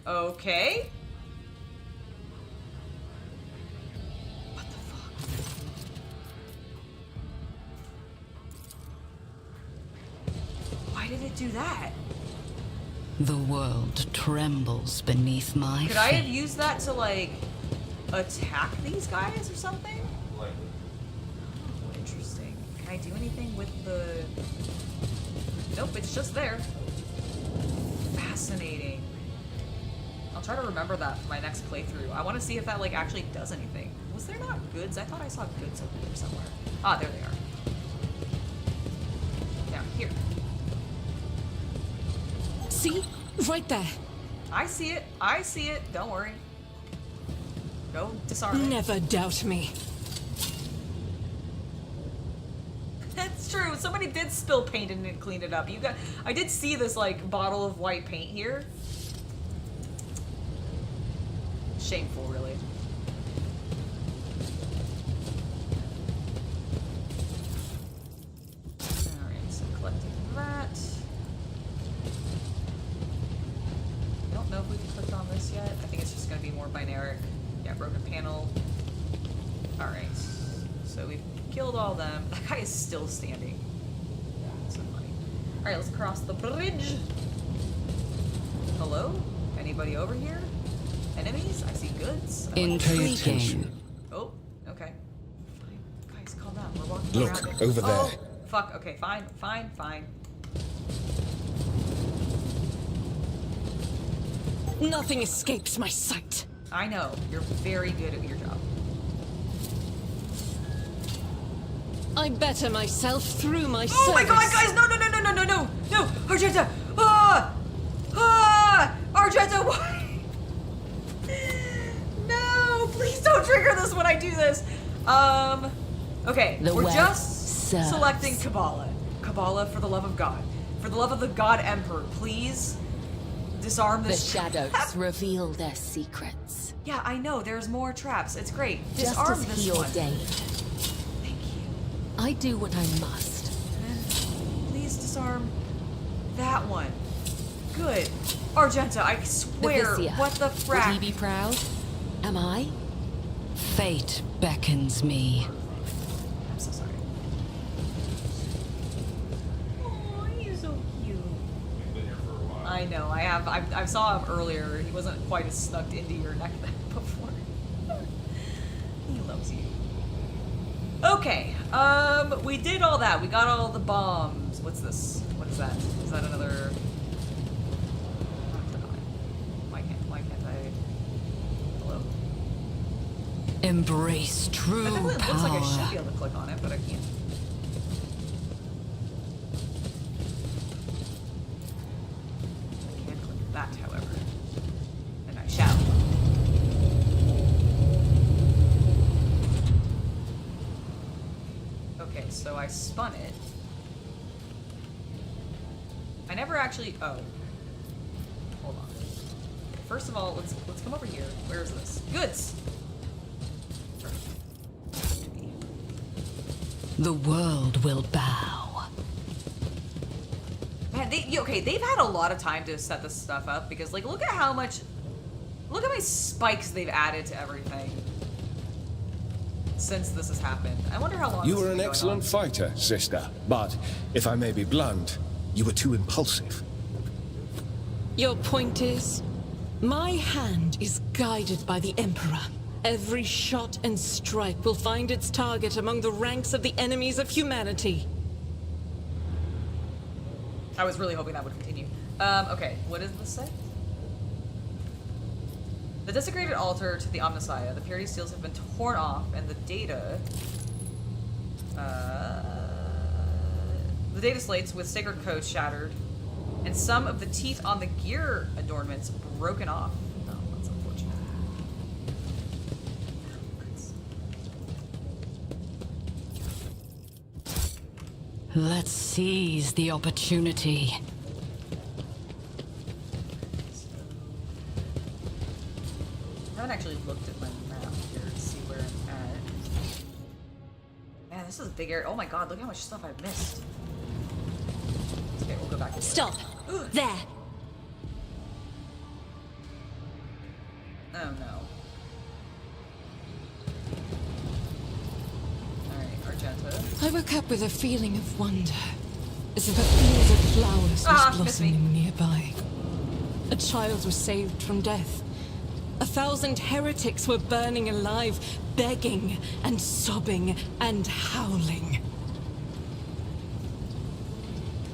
Okay? What the fuck? Why did it do that? The world trembles beneath my Could I have used that to, like, attack these guys or something? Like, Oh, interesting. Can I do anything with the... Nope, it's just there. Fascinating. I'll try to remember that for my next playthrough. I want to see if that, like, actually does anything. Was there not goods? I thought I saw goods over there somewhere. Ah, there they are. Down here. See? Right there. I see it. I see it. Don't worry. Go disarm it. Never doubt me. That's true. Somebody did spill paint and didn't clean it up. I did see this, like, bottle of white paint here. Shameful, really. Alright, so collecting that. I don't know if we've clicked on this yet. I think it's just going to be more binary. Yeah, broken panel. Alright. So we've killed all them. That guy is still standing. So funny. Alright, let's cross the bridge. Hello? Anybody over here? Enemies? I see goods. Intriguing. attention. Oh, okay. Fine. Guys, calm down. We're walking Look, around it. over there. Oh, fuck. Okay, fine. Nothing escapes my sight. I know. You're very good at your job. I better myself through my service. Oh my god, guys! No! No! Argenta! Ah! Ah! Argenta, why? No! Please don't trigger this when I do this! Okay. The We're web just serves. selecting Kabbalah. Kabbalah, for the love of God. For the love of the God Emperor, please disarm The this shadows trap. reveal their secrets. Yeah, I know. There's more traps. It's great. Just Disarm as this he one. ordained. Thank you. I do what I must. And please disarm that one. Good. Argenta, I swear. Vizier. What the Would frack? he be proud? Am I? Fate beckons me. I'm so sorry. Oh, he's so cute. we've been here for a while. I know. I saw him earlier. He wasn't quite as snugged into your neck before. He loves you. Okay. We did all that. We got all the bombs. What's this? What is that? Is that another? Why can't I? Hello? Embrace true It looks power. like I should be able to click on it, but I can't. I can't click that, however. And I shall. Okay, so I spun it. I never actually. Oh. Hold on. First of all, let's come over here. Where is this? Goods! The world will bow. Man, they've had a lot of time to set this stuff up because, like, look at how many spikes they've added to everything since this has happened. I wonder how long You this were has an been going excellent on. fighter, sister, but if I may be blunt, you were too impulsive. Your point is, my hand is guided by the Emperor. Every shot and strike will find its target among the ranks of the enemies of humanity. I was really hoping that would continue. Okay, what does this say? The desecrated altar to the Omnissiah. The purity seals have been torn off, and the data... the data slates with sacred codes shattered, and some of the teeth on the gear adornments broken off. Oh, that's unfortunate. Let's seize the opportunity. I haven't actually looked at my map here to see where I'm at. Man, this is a big area. Oh my god, look how much stuff I've missed. Okay, we'll go back to Stop! There! Oh no. Alright, Argento. I woke up with a feeling of wonder, as if a field of flowers was blossoming nearby. A child was saved from death. 1,000 heretics were burning alive, begging and sobbing and howling.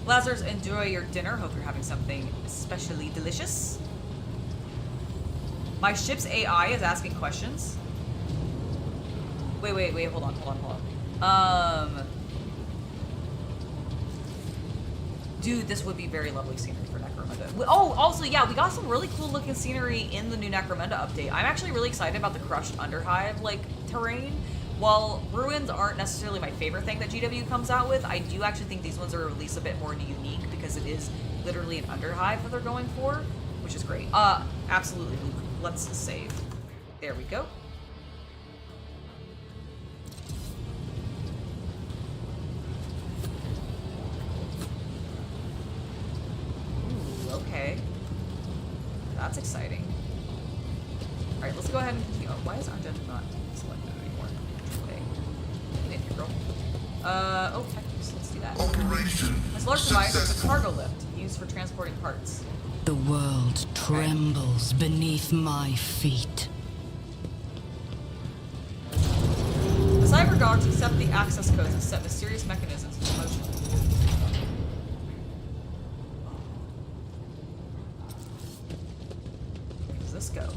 Lazarus, enjoy your dinner. Hope you're having something especially delicious. My ship's AI is asking questions. Wait, hold on. Dude, this would be very lovely scenery for Necromunda. Oh, also, yeah, we got some really cool looking scenery in the new Necromunda update. I'm actually really excited about the crushed Underhive, like, terrain. While ruins aren't necessarily my favorite thing that GW comes out with, I do actually think these ones are at least a bit more unique because it is literally an Underhive that they're going for, which is great. Absolutely, Luke. Let's save. There we go. Ooh, okay. That's exciting. Alright, let's go ahead and continue. Oh, why is Argent not selected anymore? Integral. Oh, techniques. Let's do that. This large device is a cargo lift used for transporting parts. The world trembles beneath my feet. The cyber guards accept the access codes and set mysterious mechanisms in motion. Where does this go?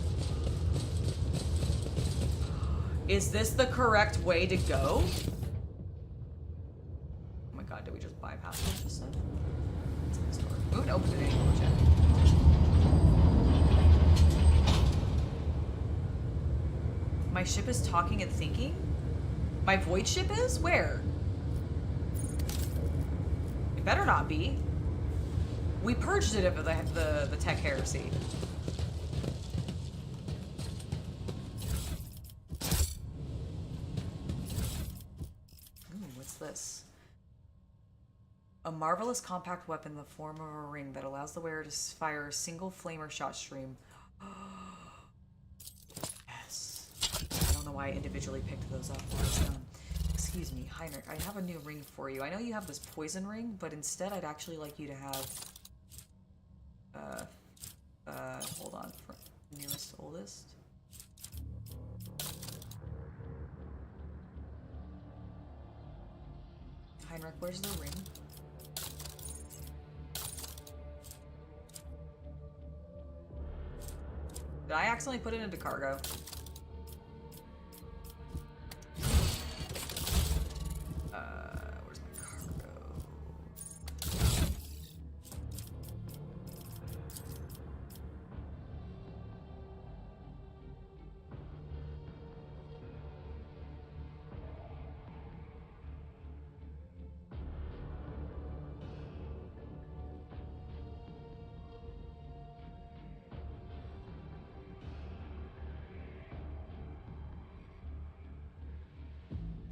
Is this the correct way to go? Oh my god, did we just bypass a bunch of stuff? What's in this door? We haven't opened it anymore, Jack. My ship is talking and thinking? My void ship is? Where? It better not be. We purged it of the tech heresy. What's this? A marvelous compact weapon in the form of a ring that allows the wearer to fire a single flamer shot stream. Yes. I don't know why I individually picked those up. Excuse me, Heinrich, I have a new ring for you. I know you have this poison ring, but instead I'd actually like you to have... hold on. Nearest, oldest? Heinrich, where's the ring? Did I accidentally put it into cargo? Where's my cargo?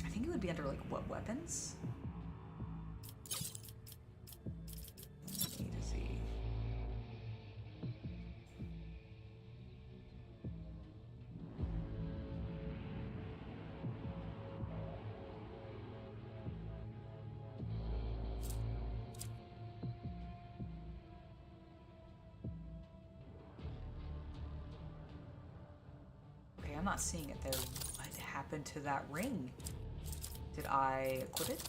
I think it would be under, like, what, weapons? A to Z. Okay, I'm not seeing it there. What happened to that ring? Did I equip it?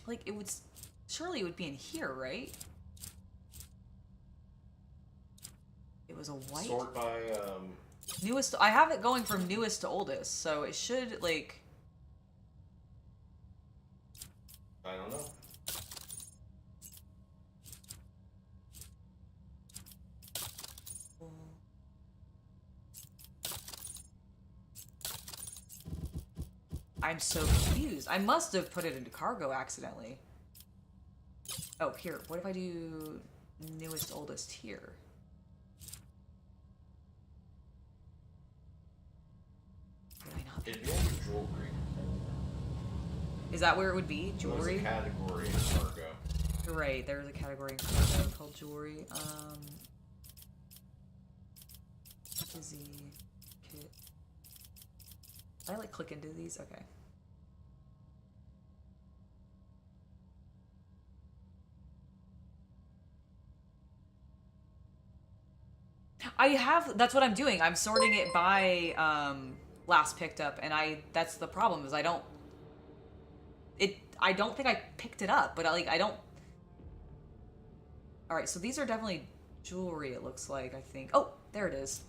like, it would... Surely it would be in here, right? It was a white... Sort by, Newest... I have it going from newest to oldest, so it should, like... I don't know. I'm so confused. I must have put it into cargo accidentally. Oh, here. What if I do newest, oldest here? Did I not? It'd be under jewelry. Is that where it would be? Jewelry? There's a category in cargo. Right, there's a category in cargo called jewelry. Busy kit. Did I like click into these? Okay. I have, that's what I'm doing. I'm sorting it by last picked up, and that's the problem, is I don't think I picked it up, but I don't. Alright, so these are definitely jewelry, it looks like, I think. Oh, there it is.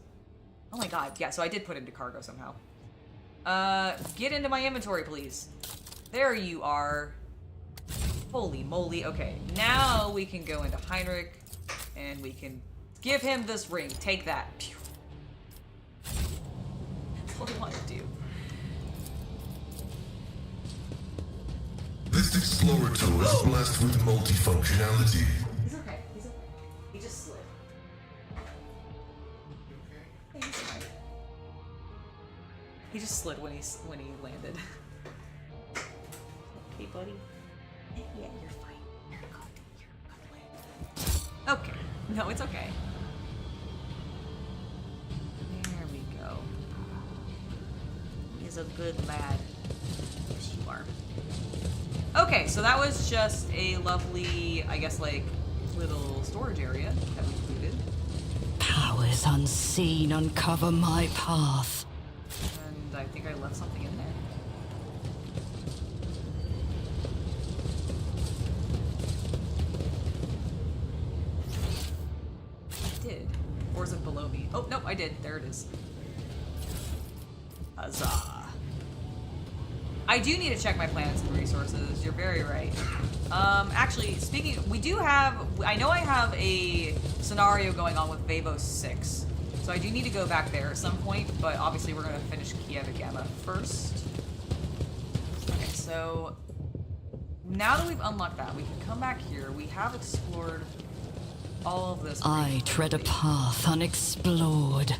Oh my god, yeah, so I did put it into cargo somehow. Get into my inventory, please. There you are. Holy moly, okay. Now we can go into Heinrich, and we can give him this ring. Take that. Pew. That's what I want to do. This explorator is blessed with multifunctionality. He's okay. He's okay. He just slid. Yeah, he's fine. He just slid when he landed. Hey, buddy. Yeah, you're fine. You're good. You're good. Okay. No, it's okay. There we go. He's a good lad. Yes, you are. Okay, so that was just a lovely, I guess, like, little storage area that we included. Powers unseen uncover my path. And I think I left something in there. I did. Or is it below me? Oh, no, I did. There it is. Huzzah. I do need to check my planets and resources. You're very right. Actually, speaking, we do have, I know I have a scenario going on with Vavos 6. So I do need to go back there at some point, but obviously we're going to finish Kiava Gamma first. Okay, so now that we've unlocked that, we can come back here. We have explored all of this. I tread a path unexplored.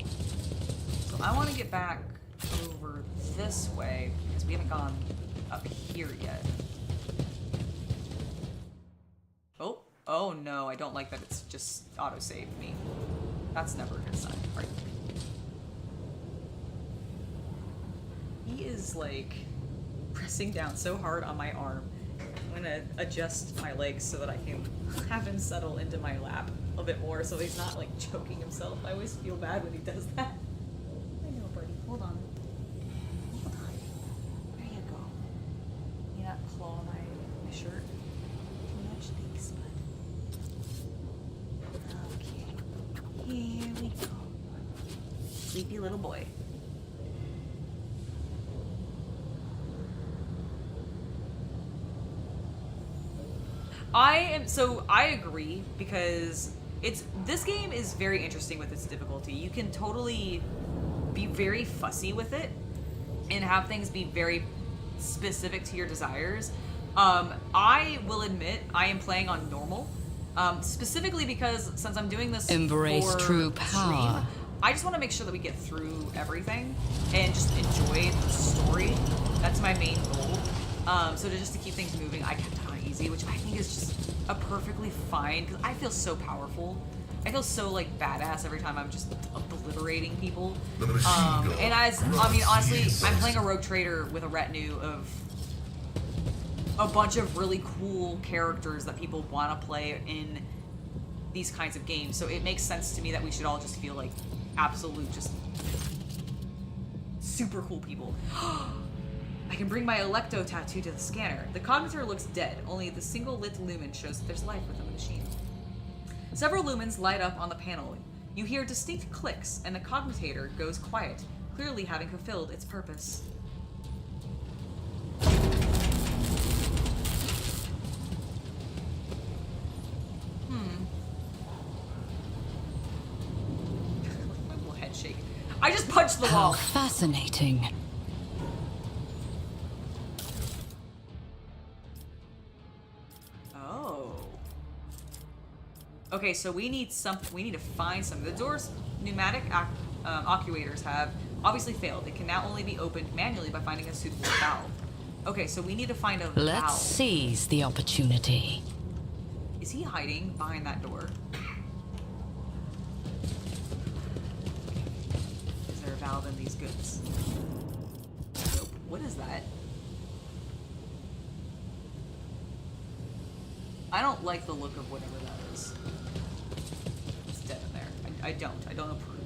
So I want to get back over this way, because we haven't gone up here yet. Oh no, I don't like that it's just auto-saved me. That's never a good sign. Right. He is like pressing down so hard on my arm. I'm gonna adjust my legs so that I can have him settle into my lap a little bit more so he's not like choking himself. I always feel bad when he does that. I know, buddy. Hold on. Hold on. There you go. You not claw my shirt too much? Thanks, bud. Okay. Here we go. Sleepy little boy. I agree, because this game is very interesting with its difficulty. You can totally be very fussy with it and have things be very specific to your desires. I will admit I am playing on normal, specifically because since I'm doing this Embrace for true power. stream, I just want to make sure that we get through everything and just enjoy the story. That's my main goal. So just to keep things moving, I kept it on easy, which I think is just a perfectly fine, because I feel so powerful. I feel so like badass every time I'm just obliterating people. And honestly, I'm playing a rogue trader with a retinue of a bunch of really cool characters that people want to play in these kinds of games. So it makes sense to me that we should all just feel like absolute, just super cool people. I can bring my Electo tattoo to the scanner. The cognitor looks dead. Only the single lit lumen shows that there's life within the machine. Several lumens light up on the panel. You hear distinct clicks, and the cognitor goes quiet, clearly having fulfilled its purpose. My little head shake. I just punched the wall. How fascinating. Oh. Okay, so we need something. We need to find some. The door's pneumatic actuators have obviously failed. It can now only be opened manually by finding a suitable valve. Okay, so we need to find a valve. Let's seize the opportunity. Is he hiding behind that door? Is there a valve in these goods? Nope. What is that? I don't like the look of whatever that is. It's dead in there. I don't approve.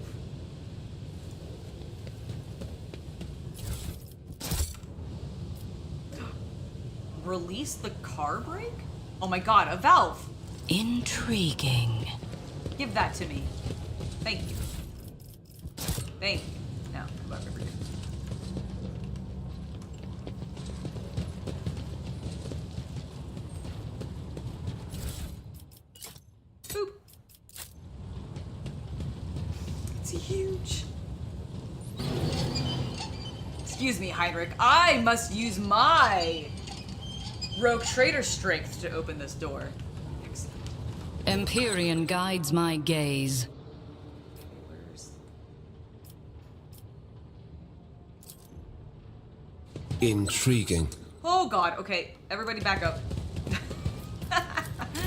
Release the car brake? Oh my god, a valve! Intriguing. Give that to me. Thank you. Thank you. Now, come back over here. Boop. It's huge. Excuse me, Heinrich. I must use my rogue trader strength to open this door. Excellent. Empyrean guides my gaze. Intriguing. Oh god, okay. Everybody back up.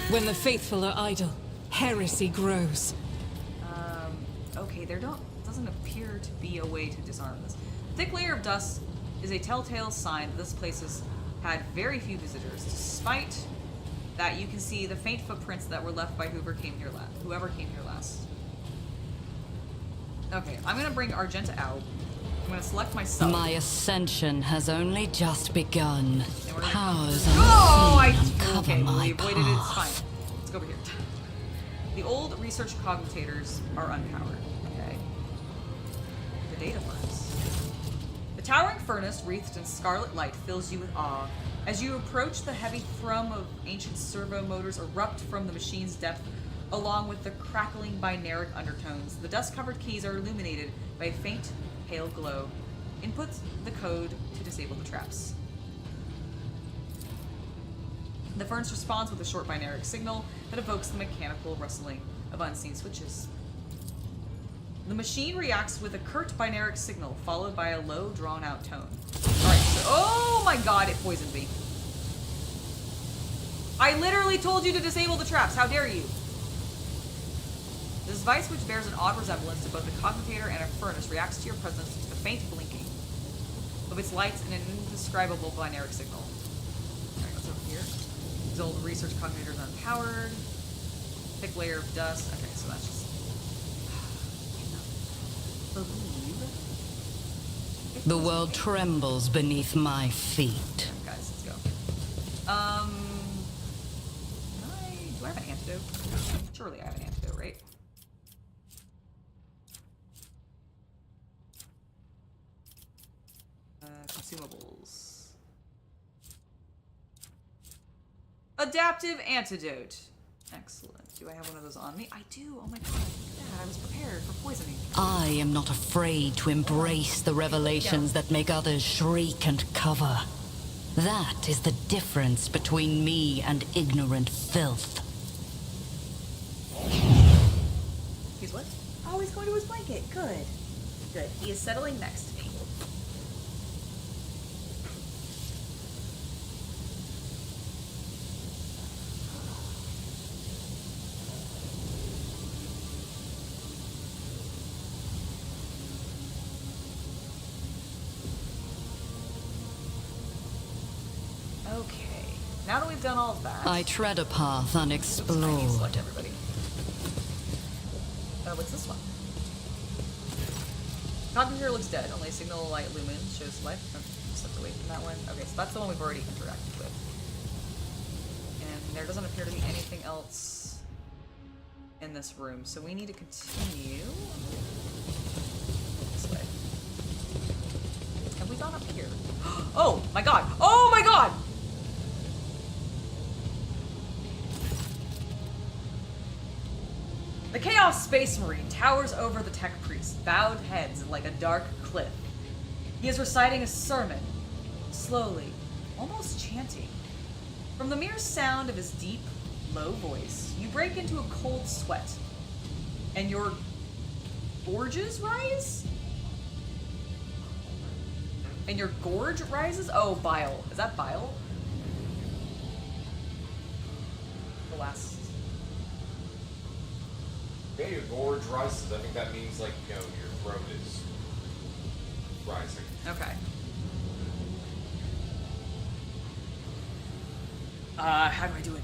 When the faithful are idle, heresy grows. Okay, doesn't appear to be a way to disarm this. Thick layer of dust is a telltale sign that this place has had very few visitors. Despite that, you can see the faint footprints that were left by whoever came here last. Okay, I'm gonna bring Argenta out. I'm gonna select myself. My ascension has only just begun. Powers Oh, uncover my we avoided it. It's path. fine. Let's go over here. The old research cognitators are unpowered. Okay. The data furnace. The towering furnace, wreathed in scarlet light, fills you with awe. As you approach, the heavy thrum of ancient servo motors erupt from the machine's depth, along with the crackling binaric undertones. The dust-covered keys are illuminated by a faint, pale glow. Input the code to disable the traps. The furnace responds with a short binaric signal that evokes the mechanical rustling of unseen switches. The machine reacts with a curt binaric signal, followed by a low, drawn-out tone. Alright, so... Oh my god, it poisoned me. I literally told you to disable the traps. How dare you? This device, which bears an odd resemblance to both a cognitator and a furnace, reacts to your presence with a faint blinking of its lights and an indescribable binaric signal. Alright, what's over here? These old research cognitators unpowered. Thick layer of dust. Okay, so that's just... The world trembles beneath my feet. Guys, let's go. Do I have an antidote? Surely I have an antidote, right? Consumables. Adaptive antidote. Excellent. Do I have one of those on me? I do. Oh my god. Look at that. I was prepared for poisoning. I am not afraid to embrace the revelations that make others shriek and cover. That is the difference between me and ignorant filth. He's what? Oh, he's going to his blanket. Good. Good. He is settling next to me. Okay. Now that we've done all of that... I tread a path unexplored. Select everybody. What's this one? Cognitor looks dead. Only a signal light lumen shows life. stepped away from that one. Okay, so that's the one we've already interacted with. And there doesn't appear to be anything else in this room, so we need to continue this way. Have we gone up here? Oh my god! Oh my god! The Chaos Space Marine towers over the tech priest, bowed heads like a dark cliff. He is reciting a sermon, slowly, almost chanting. From the mere sound of his deep, low voice, you break into a cold sweat, and your gorges rise? And your gorge rises? Oh, bile. Is that bile? The last... Yeah, your gorge rises. I think that means, like, you know, your throat is rising. Okay. How do I do it?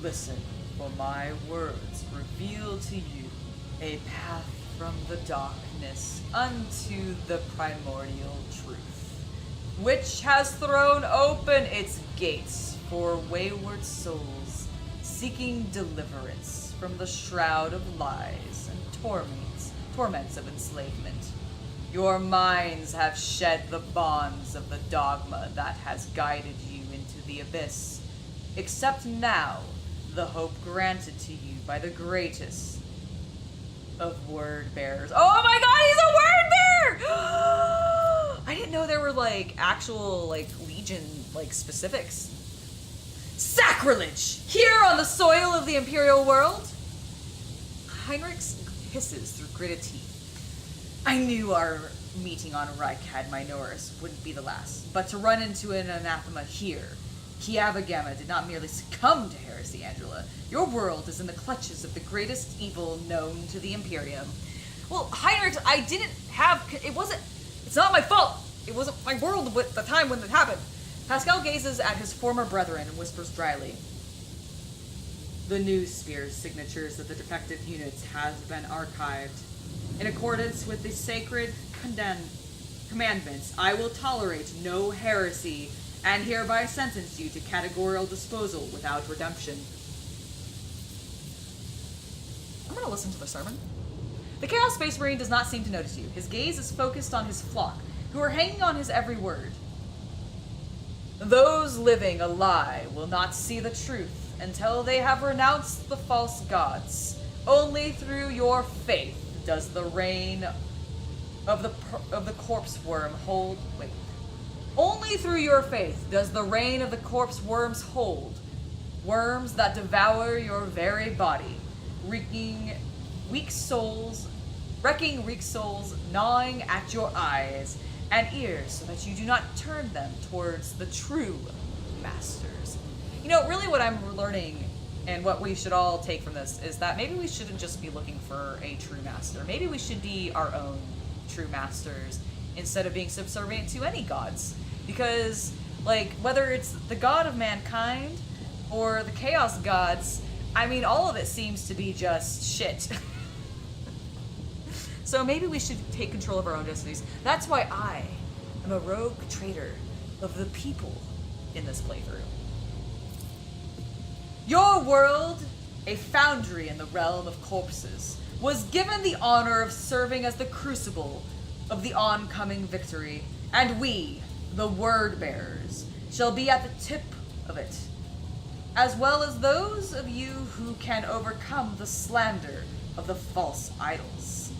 Listen, for my words reveal to you a path from the darkness unto the primordial truth, which has thrown open its gates for wayward souls seeking deliverance from the shroud of lies and torments of enslavement. Your minds have shed the bonds of the dogma that has guided you into the abyss. Accept now the hope granted to you by the greatest of word bearers. Oh my god, he's a word bearer! I didn't know there were, like, actual, like, Legion, like, specifics. Sacrilege! Here on the soil of the Imperial world? Heinrich hisses through gritted teeth. I knew our meeting on Rykad Minoris wouldn't be the last, but to run into an anathema here. Kiava Gamma did not merely succumb to heresy, Angela. Your world is in the clutches of the greatest evil known to the Imperium. Well, Heinrich, I didn't have... It's not my fault! It wasn't my world at the time when it happened. Pascal gazes at his former brethren and whispers dryly. The news spear's signatures of the defective units has been archived. In accordance with the sacred commandments, I will tolerate no heresy and hereby sentence you to categorical disposal without redemption. I'm gonna listen to the sermon. The Chaos Space Marine does not seem to notice you. His gaze is focused on his flock, who are hanging on his every word. Those living a lie will not see the truth until they have renounced the false gods. Only through your faith does the reign of the corpse worm hold. Wait. Only through your faith does the reign of the corpse worms hold. Worms that devour your very body, wrecking weak souls, gnawing at your eyes and ears so that you do not turn them towards the true masters. You know, really what I'm learning and what we should all take from this is that maybe we shouldn't just be looking for a true master. Maybe we should be our own true masters instead of being subservient to any gods. Because, like, whether it's the god of mankind or the chaos gods, I mean, all of it seems to be just shit. So maybe we should take control of our own destinies. That's why I am a rogue traitor of the people in this playthrough. Your world, a foundry in the realm of corpses, was given the honor of serving as the crucible of the oncoming victory, and we, the word bearers, shall be at the tip of it, as well as those of you who can overcome the slander of the false idols.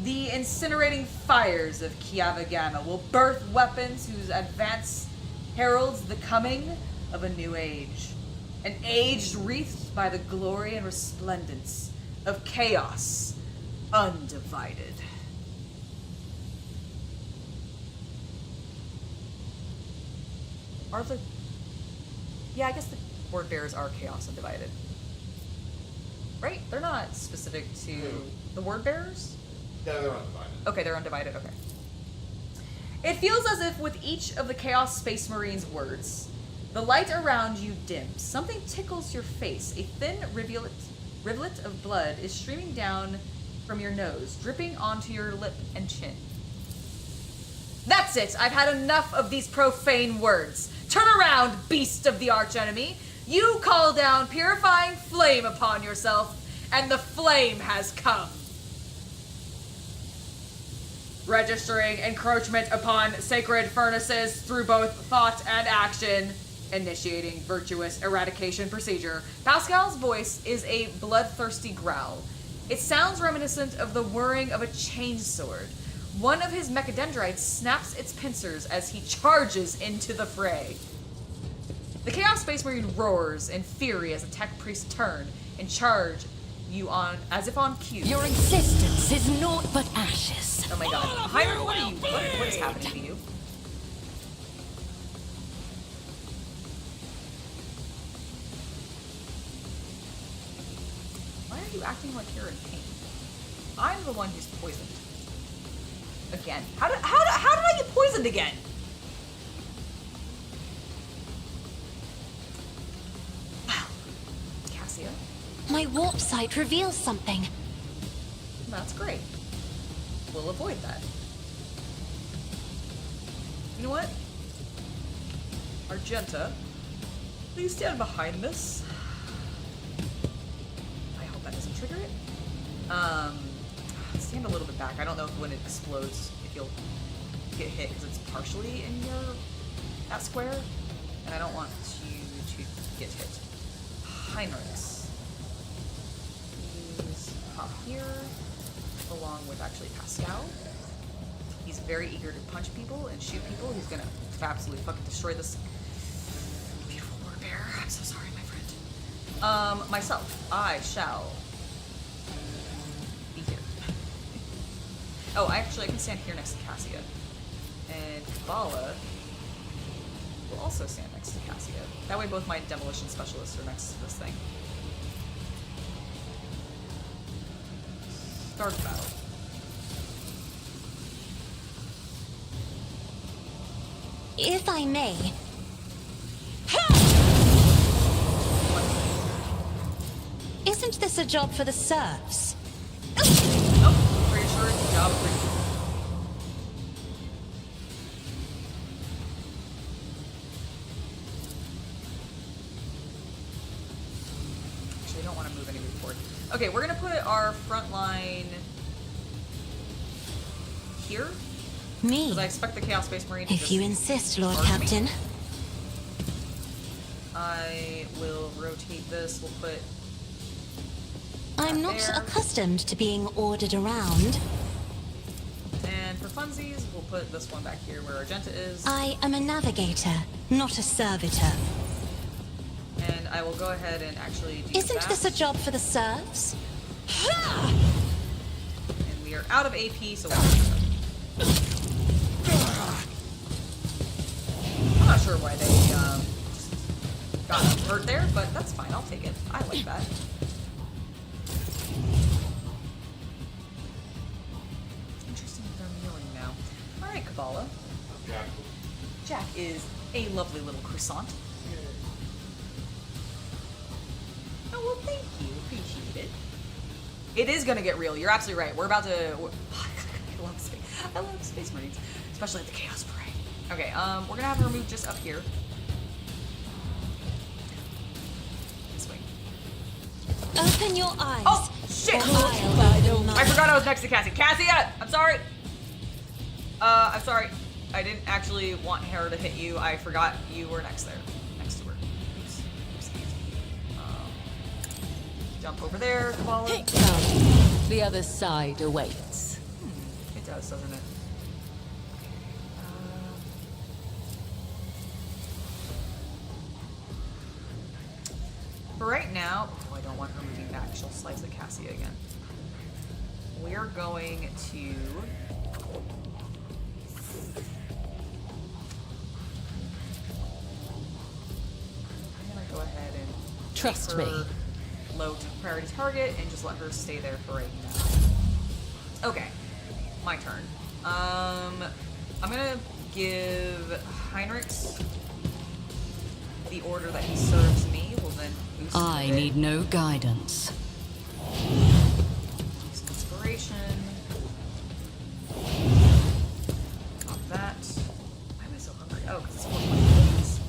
The incinerating fires of Kiava Gamma will birth weapons whose advance heralds the coming of a new age. An age wreathed by the glory and resplendence of chaos undivided. Yeah, I guess the word bearers are chaos undivided. Right? They're not specific to the word bearers? Yeah, they're undivided. Okay, they're undivided, okay. It feels as if with each of the Chaos Space Marines' words, the light around you dims. Something tickles your face. A thin rivulet of blood is streaming down from your nose, dripping onto your lip and chin. That's it! I've had enough of these profane words. Turn around, beast of the archenemy! You call down purifying flame upon yourself, and the flame has come. Registering encroachment upon sacred furnaces through both thought and action. Initiating virtuous eradication procedure. Pascal's voice is a bloodthirsty growl. It sounds reminiscent of the whirring of a chainsword. One of his mechadendrites snaps its pincers as he charges into the fray. The Chaos Space Marine roars in fury as a tech priest turn and charge you on as if on cue. Your existence is naught but ashes. Oh my god. Heinrich, what are you? What is happening to you? Why are you acting like you're in pain? I'm the one who's poisoned. Again. How did I get poisoned again? Wow. Cassia. My warp sight reveals something. That's great. We'll avoid that. You know what? Argenta, please stand behind this. I hope that doesn't trigger it. Stand a little bit back. I don't know if when it explodes, if you'll get hit, because it's partially in that square, and I don't want you to get hit. Heinrichs. Please pop here, along with actually Pascal. He's very eager to punch people and shoot people. He's gonna absolutely fucking destroy this beautiful war bear. I'm so sorry, my friend. Myself, I shall be here. Oh, I can stand here next to Cassia. And Bala will also stand next to Cassia. That way both my demolition specialists are next to this thing. Start the battle. If I may. Isn't this a job for the serfs? Nope, pretty sure it's a job for you. Actually, I don't want to move any forward. Okay, we're gonna put our front line here. Me. Because I expect the Chaos Space Marine to If you insist, Lord charge me. Captain. I will rotate this. We'll put. I'm not accustomed to being ordered around. And for funsies, we'll put this one back here where Argenta is. I am a navigator, not a servitor. And I will go ahead and actually do Isn't that. this a job for the serfs? And we are out of AP, so I'm not sure why they got hurt there, but that's fine. I'll take it. I like that. Interesting that they're kneeling now. All right, Kabbalah. Jack is a lovely little croissant. Oh, well, thank you. Appreciate it. It is gonna get real. You're absolutely right. We're about to. I love Space Marines, especially at the Chaos Parade. Okay, we're gonna have her move just up here. This way. Open your eyes. Oh shit! I forgot I was next to Cassie. Cassia, I'm sorry. I'm sorry. I didn't actually want her to hit you. I forgot you were next to her. Oops. Jump over there, Kabbalah. The other side awaits. It does, doesn't it? For right now, I don't want her moving back. She'll slice at Cassia again. We're going to. I'm gonna go ahead and Trust make me. her low priority target and just let her stay there for right now. Okay, my turn. I'm gonna give Heinrichs the order that he serves me. Will then boost I it. need no guidance. Use inspiration. evacuation. Not that. Why am I so hungry? Oh, because it's 4:20 days.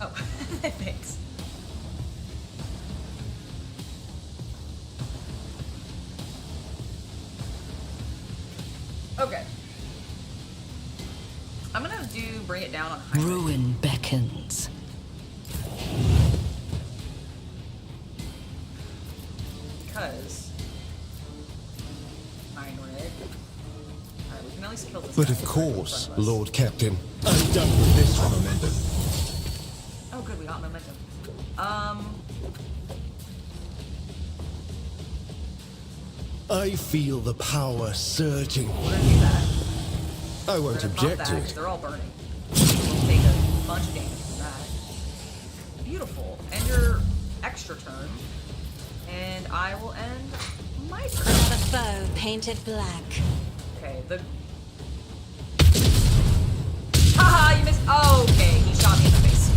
Oh, thanks. Okay. I'm gonna bring it down on high. Ruin beckons. Because Alright, we can at least kill this But guy of right course, in front of us. Lord Captain, I'm done with this momentum. Oh good, we got momentum. I feel the power surging. We're gonna do that. I We're won't gonna pop object that, to 'cause it. they're all burning. We'll take a bunch of damage from that. Beautiful. End your extra turn. And I will end my turn. Another foe painted black. Okay, the... Haha, you missed... Oh, okay, he shot me in the face.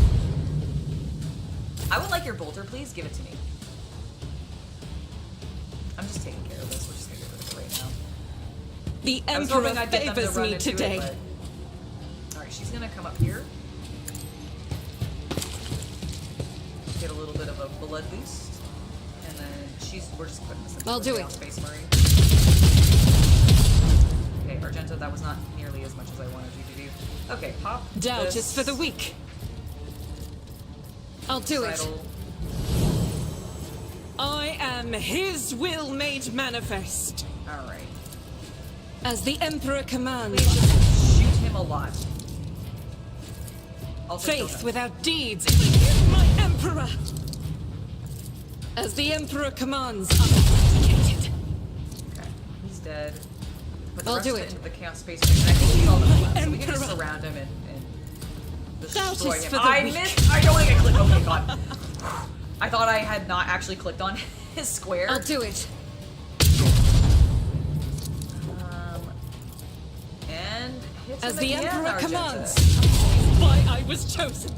I would like your bolter, please. Give it to me. I'm just taking care of this. We're just gonna get rid of it right now. The I was Emperor hoping I'd get them to favors run me into today. it, but... Alright, she's gonna come up here. Get a little bit of a blood boost. And then we're just putting this in I'll do the it. Space Marine. Okay, Argento, that was not nearly as much as I wanted you to do. Okay, pop. Doubt this is for the weak. I'll do it. recital. I am his will made manifest. Alright. As the Emperor commands. Please just shoot him a lot. Also kill Faith him. without deeds is my Emperor. As the Emperor commands, unauthenticated. Okay, he's dead. Put the I'll rest do of it. into the Chaos Space Marine. And I think he's all the blood, so we can just Emperor. surround him and Doubt destroy is him. for the I weak. missed! I don't want to get clicked. Oh my god. I thought I had not actually clicked on his square. I'll do it. And hit him As the again, Emperor Argenta. commands. Why I was chosen.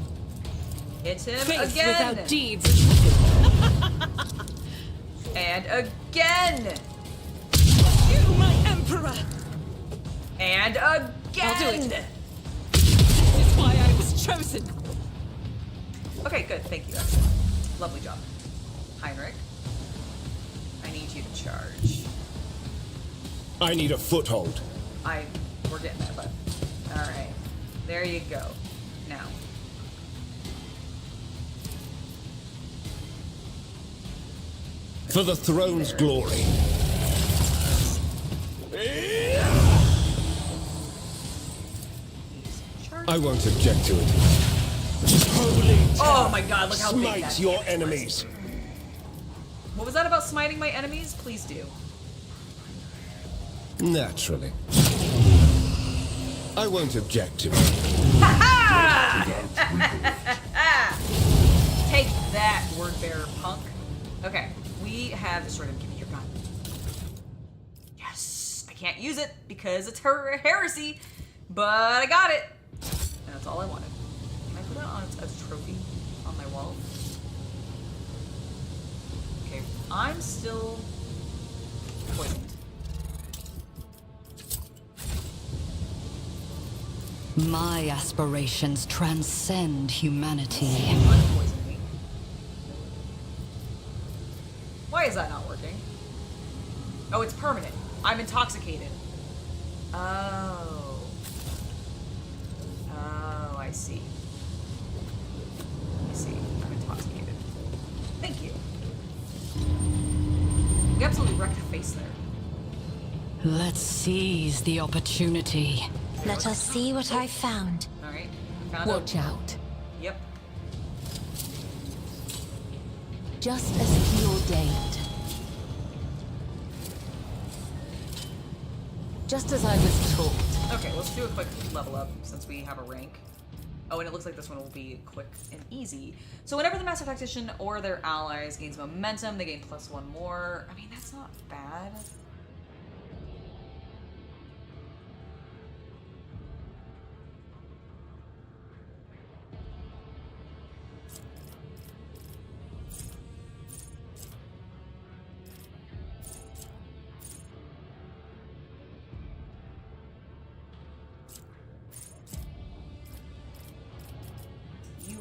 Hit him Faith again. without deeds. And again. You, my Emperor. And again. I'll do it. This is why I was chosen. Okay, good. Thank you. Excellent. Lovely job. Heinrich, I need you to charge. I need a foothold. We're getting there, bud. Alright. There you go. Now. For the throne's glory. I won't object to it. Holy Oh my god, look how big that smite your damage was. enemies. What was that about smiting my enemies? Please do. Naturally. I won't object to it. Take that, word bearer punk. Okay, we have destroyed him. Give me your gun. Yes! I can't use it because it's heresy, but I got it. And that's all I wanted. Can I put that on as a trophy on my wall? Okay, I'm still poisoned. My aspirations transcend humanity. Unpoison me. Why is that not working? Oh, it's permanent. I'm intoxicated. Oh. Oh, I see. I see. I'm intoxicated. Thank you. We absolutely wrecked the face there. Let's seize the opportunity. Let us see what I found. Alright. Found Watch out. Yep. Just as he ordained. Just as I was taught. Okay, let's do a quick level up since we have a rank. Oh, and it looks like this one will be quick and easy. So whenever the Master Tactician or their allies gains momentum, they gain +1 more. I mean, that's not bad.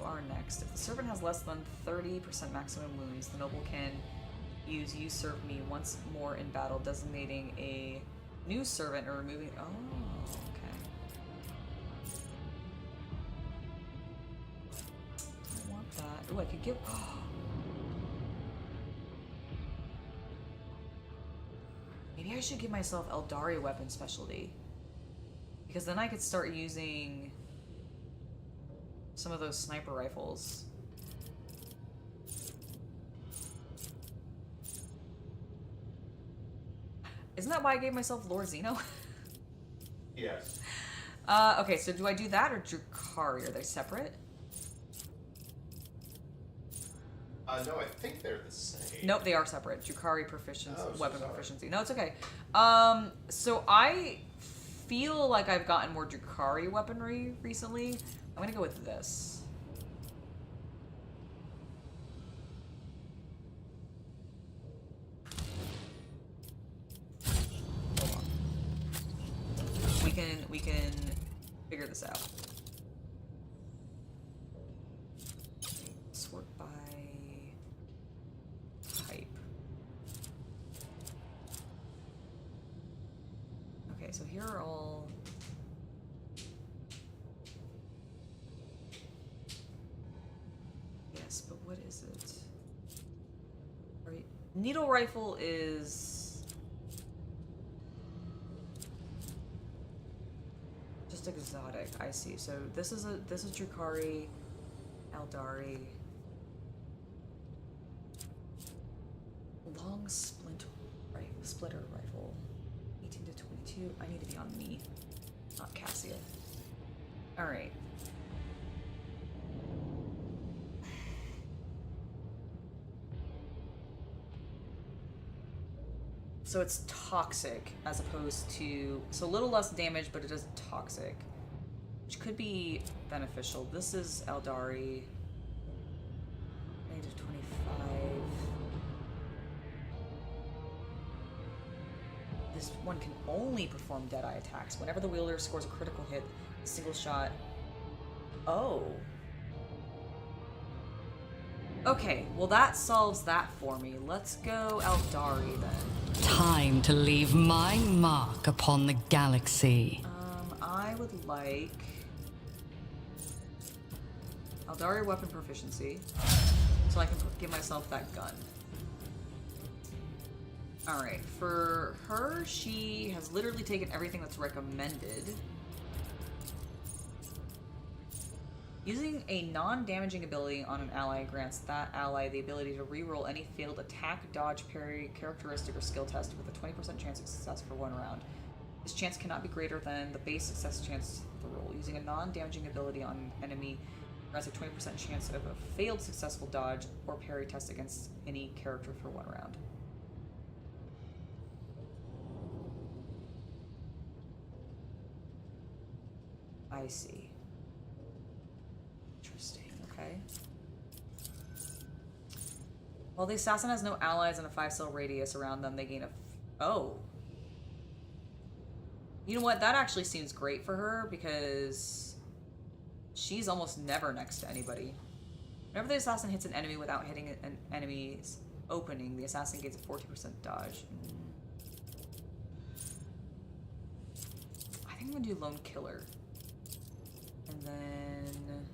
are next. If the servant has less than 30% maximum wounds, the noble can use "You Serve Me" once more in battle, designating a new servant or removing. Oh, okay. I want that. Oh, I could give. Maybe I should give myself Eldari weapon specialty. Because then I could start using some of those sniper rifles. Isn't that why I gave myself Lord Zeno? Yes. Okay, so do I do that or Drukhari? Are they separate? No, I think they're the same. Nope, they are separate. Drukhari proficiency, Oh, so weapon sorry. proficiency. No, it's okay. So I feel like I've gotten more Drukhari weaponry recently. I'm gonna go with this. Hold on. We can figure this out. Sort by type. Okay, so here are all. Yes, but what is it? Right. Needle rifle is just exotic. I see. So this is Drukhari, Eldari. Long splitter rifle. 18 to 22. I need to be on me, not Cassia. Alright. So it's toxic as opposed to... So a little less damage, but it is toxic. Which could be beneficial. This is Eldari. 20 to 25. This one can only perform Deadeye attacks. Whenever the wielder scores a critical hit, a single shot. Oh. Okay, well that solves that for me. Let's go Eldari then. Time to leave my mark upon the galaxy. I would like Eldari weapon proficiency, so I can give myself that gun. Alright, for her, she has literally taken everything that's recommended. Using a non-damaging ability on an ally grants that ally the ability to reroll any failed attack, dodge, parry, characteristic, or skill test with a 20% chance of success for one round. This chance cannot be greater than the base success chance of the roll. Using a non-damaging ability on an enemy grants a 20% chance of a failed successful dodge or parry test against any character for one round. I see. Interesting, okay. While the assassin has no allies and a 5-cell radius around them, they gain a... Oh. You know what? That actually seems great for her because she's almost never next to anybody. Whenever the assassin hits an enemy without hitting an enemy's opening, the assassin gains a 40% dodge. I think I'm gonna do Lone Killer. And then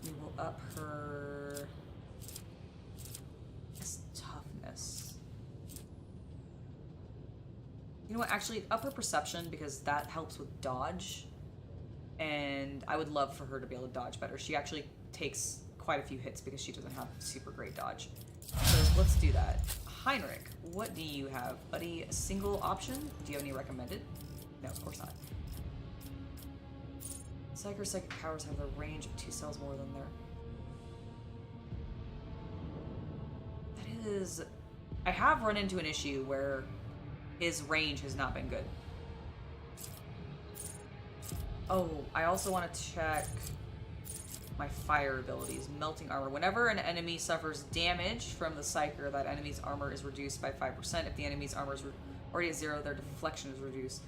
we will up her toughness. You know what, actually up her perception because that helps with dodge. And I would love for her to be able to dodge better. She actually takes quite a few hits because she doesn't have super great dodge. So let's do that. Heinrich, what do you have? Buddy, a single option? Do you have any recommended? No, of course not. Psychic powers have the range of 2 cells more than their... That is... I have run into an issue where his range has not been good. Oh, I also want to check my fire abilities. Melting armor. Whenever an enemy suffers damage from the Psyker, that enemy's armor is reduced by 5%. If the enemy's armor is already at 0, their deflection is reduced.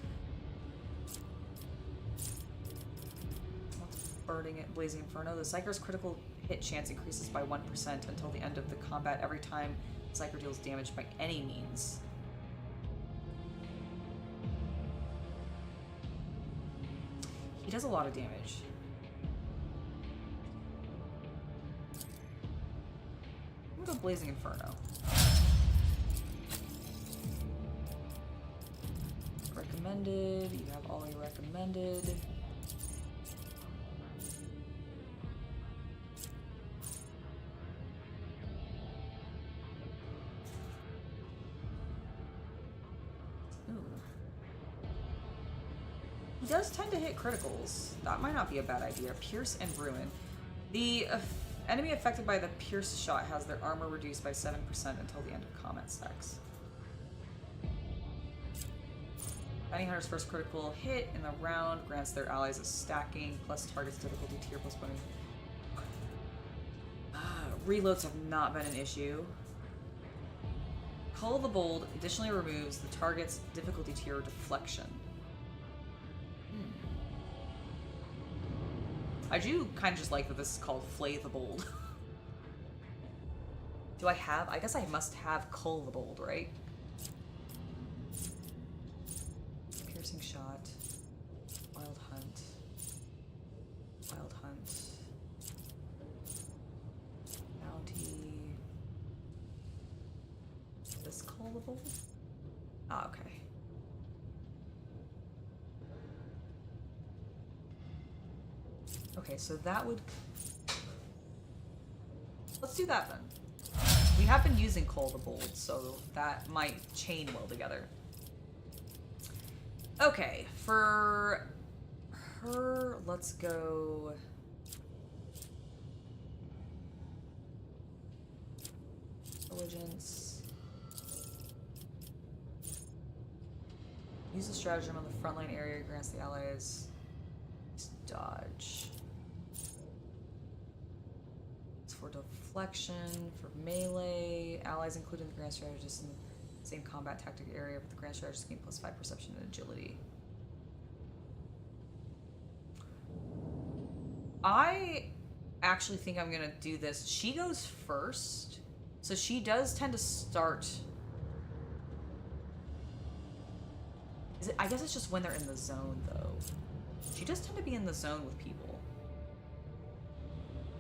Burning it, Blazing Inferno. The Psyker's critical hit chance increases by 1% until the end of the combat every time the Psyker deals damage by any means. He does a lot of damage. I'm gonna go Blazing Inferno. Recommended. You have all your recommended. Ooh. He does tend to hit criticals. That might not be a bad idea. Pierce and Ruin. The enemy affected by the Pierce shot has their armor reduced by 7% until the end of combat stacks. Bounty Hunter's first critical hit in the round grants their allies a stacking plus target's difficulty tier plus 1. Reloads have not been an issue. Call of the Bold additionally removes the target's difficulty tier deflection. I do kind of just like that this is called Flay the Bold. Do I have? I guess I must have Cull the Bold, right? Piercing Shot. Wild Hunt. Wild Hunt. Bounty. This Cull the Bold? Ah, okay. Okay, so that would... Let's do that then. We have been using Cull the Bold, so that might chain well together. Okay, for her, let's go... Intelligence. Use the stratagem on the frontline area, grants the allies dodge. It's for deflection, for melee. Allies including the Grand Strategist in the same combat tactic area, but the Grand Strategist gain +5 perception and agility. I actually think I'm gonna do this. She goes first, so she does tend to start. I guess it's just when they're in the zone, though. She does tend to be in the zone with people.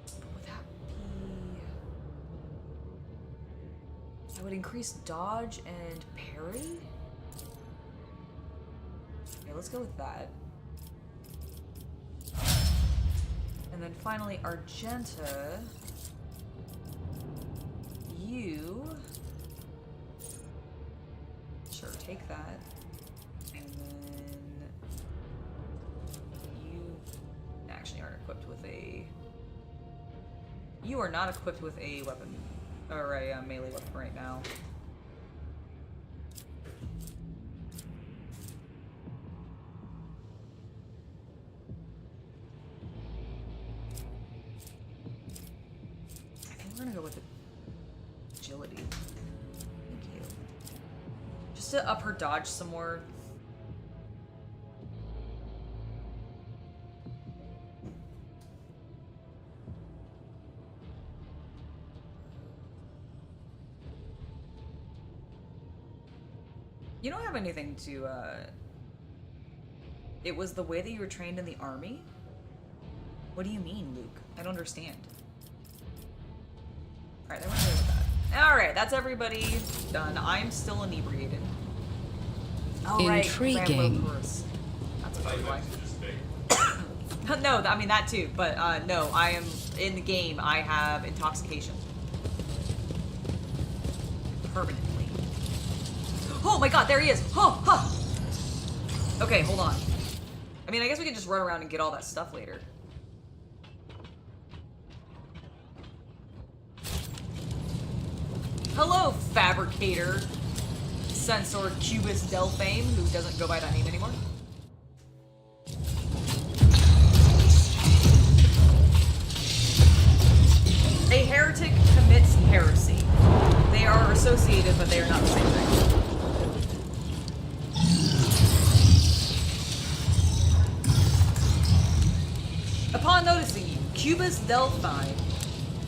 But would that be... That would increase dodge and parry? Okay, let's go with that. And then finally, Argenta. You... Sure, take that. And then... Actually aren't equipped with a... You are not equipped with a weapon, or a melee weapon right now. I think we're gonna go with agility. Thank you. Just to up her dodge some more. You don't have anything to, It was the way that you were trained in the army? What do you mean, Luke? I don't understand. Alright, then we're gonna go with that. Alright, that's everybody done. I'm still inebriated. Oh, Intriguing. Right, that's a funny one. No, I mean that too, but no, I am in the game. I have intoxication. Permanently. Oh my god, there he is! Oh, huh. Okay, hold on. I mean, I guess we can just run around and get all that stuff later. Hello, fabricator. Censor Cubis Delphim, who doesn't go by that name anymore. A heretic commits heresy. They are associated, but they are not the same thing. Upon upon noticing you, Cubis Delphim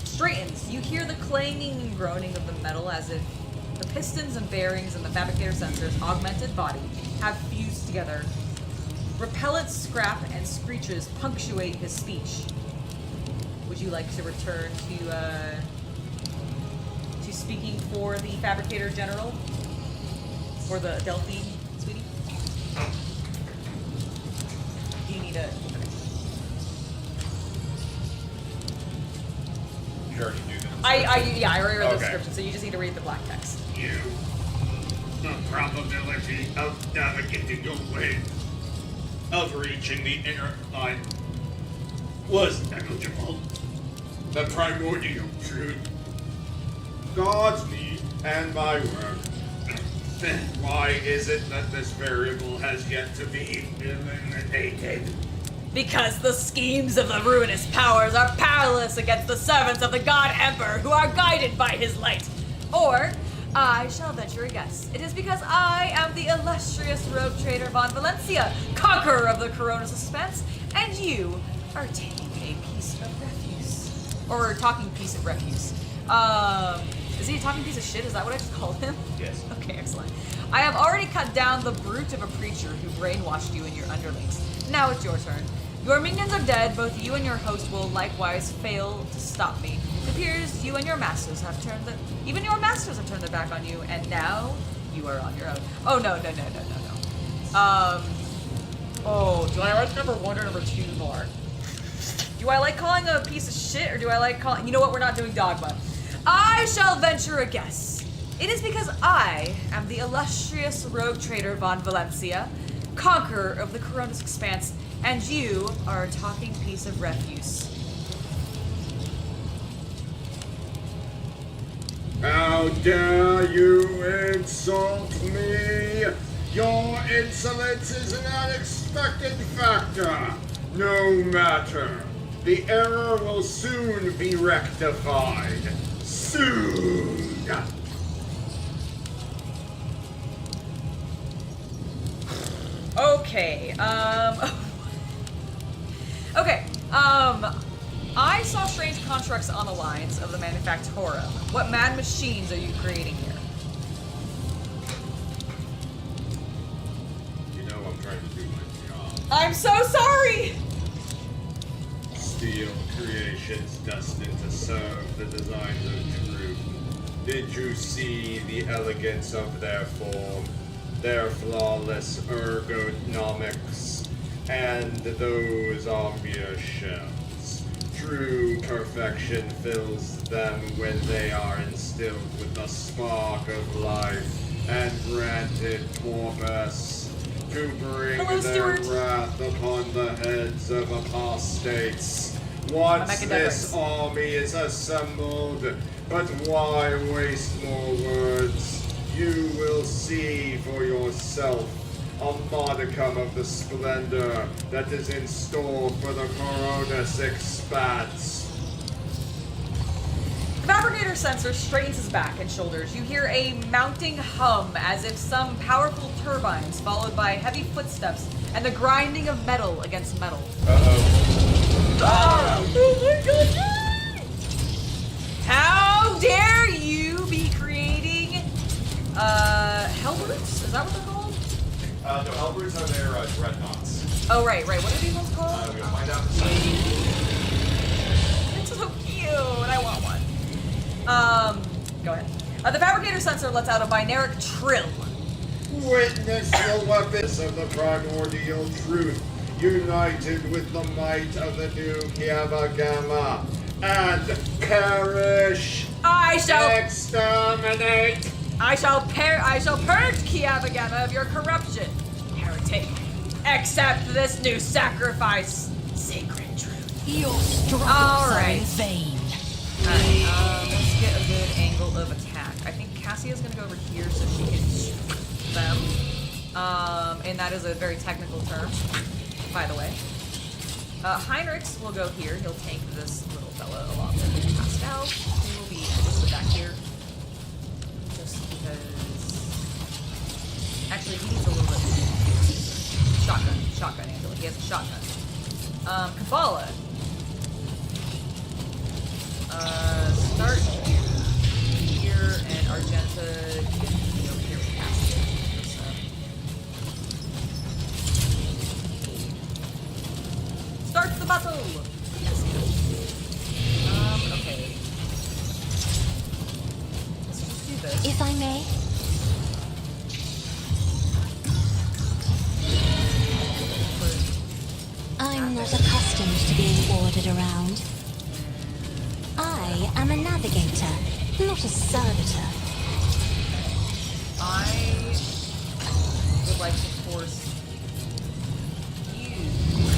straightens. You hear the clanging and groaning of the metal as if the pistons and bearings in the fabricator sensor's augmented body have fused together. Repellent scrap and screeches punctuate his speech. Would you like to return to speaking for the fabricator general? For the Delphim, sweetie? Do you need a... You already do this. I already read the description, so you just need to read the black text. The probability of navigating your way of reaching the inner line was negligible. The primordial truth guards me and my work. Why is it that this variable has yet to be eliminated? Because the schemes of the ruinous powers are powerless against the servants of the God Emperor who are guided by his light. Or, I shall venture a guess. It is because I am the illustrious rogue trader Von Valencia, conqueror of the Kronus expanse, and you are taking a piece of refuse. Or talking piece of refuse. Is he a talking piece of shit? Is that what I just called him? Yes. Okay, excellent. I have already cut down the brute of a preacher who brainwashed you and your underlings. Now it's your turn. Your minions are dead. Both you and your host will likewise fail to stop me. It appears you and your masters have turned even your masters have turned their back on you, and now you are on your own. Oh no. Oh, do I like number 1 or number 2 more? Do I like calling a piece of shit, or do I like calling... You know what? We're not doing dogma. I shall venture a guess. It is because I am the illustrious rogue trader Von Valencia, conqueror of the Kronus expanse, and you are a talking piece of refuse. How dare you insult me? Your insolence is an unexpected factor. No matter. The error will soon be rectified. Soon. Okay, okay, I saw strange constructs on the lines of the manufactorum. What mad machines are you creating here? You know I'm trying to do my job. I'm so sorry! Steel creations destined to serve the designs of truth. Did you see the elegance of their form, their flawless ergonomics, and those are mere shells? True perfection fills them when they are instilled with the spark of life and granted purpose to bring their wrath upon the heads of apostates. Once this army is assembled, but why waste more words? You will see for yourself a modicum of the splendor that is in store for the Kronus expanse. The fabricator sensor straightens his back and shoulders. You hear a mounting hum as if some powerful turbines, followed by heavy footsteps and the grinding of metal against metal. Oh my god! How dare you be creating Hellbrutes? Is that what they're called? No, Hellbrutes are their dreadnoughts. Oh right. What are these ones called? We'll find out in a second. It's so cute. I want one. Go ahead. The fabricator sensor lets out a binaric trill. Witness the weapons of the primordial truth, united with the might of the new Kiava Gamma, and perish. I shall exterminate. I shall purge Kiava Gamma of your corruption, heretic. Accept this new sacrifice, sacred truth. Your struggles are in vain. Alright, let's get a good angle of attack. I think Cassia's gonna go over here so she can shoot them. And that is a very technical term, by the way. Heinrichs will go here. He'll tank this little fella along with Pascal. He will be a little bit back here. Just because... Actually, he needs a little bit... Shotgun, Angela. He has a shotgun. Kabbalah. Start here, and Argenta can be over here with Cassie. Start the battle! Okay. Let's just do this. If I may. I'm not accustomed to being ordered around. I am a navigator, not a servitor. I would like to force you.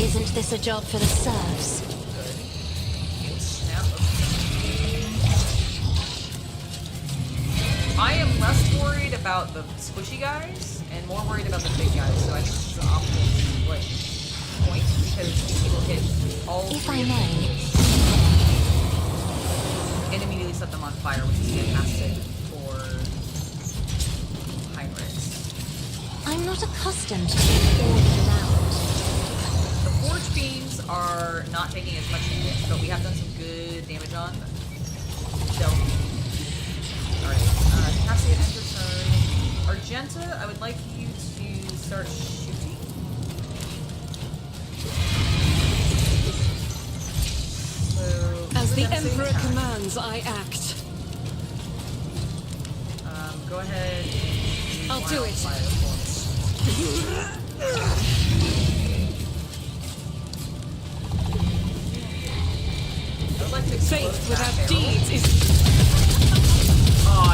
Isn't this a job for the serfs? Good. Snap. I am less worried about the squishy guys and more worried about the big guys, so I think this is an optimal like point because these people hit all If three I of may. them and immediately set them on fire, which is fantastic for Heinrichs. I'm not accustomed to being ordered around. The forge beams are not taking as much hit, but we have done some good damage on Delphim. Alright, Cassia ends your turn. Argenta, I would like you to start shooting. So, As the with that same Emperor attack, commands, I act. go ahead and I'll do it. Fire for me. I would like to explode Faith that without barrel. deeds is... Oh,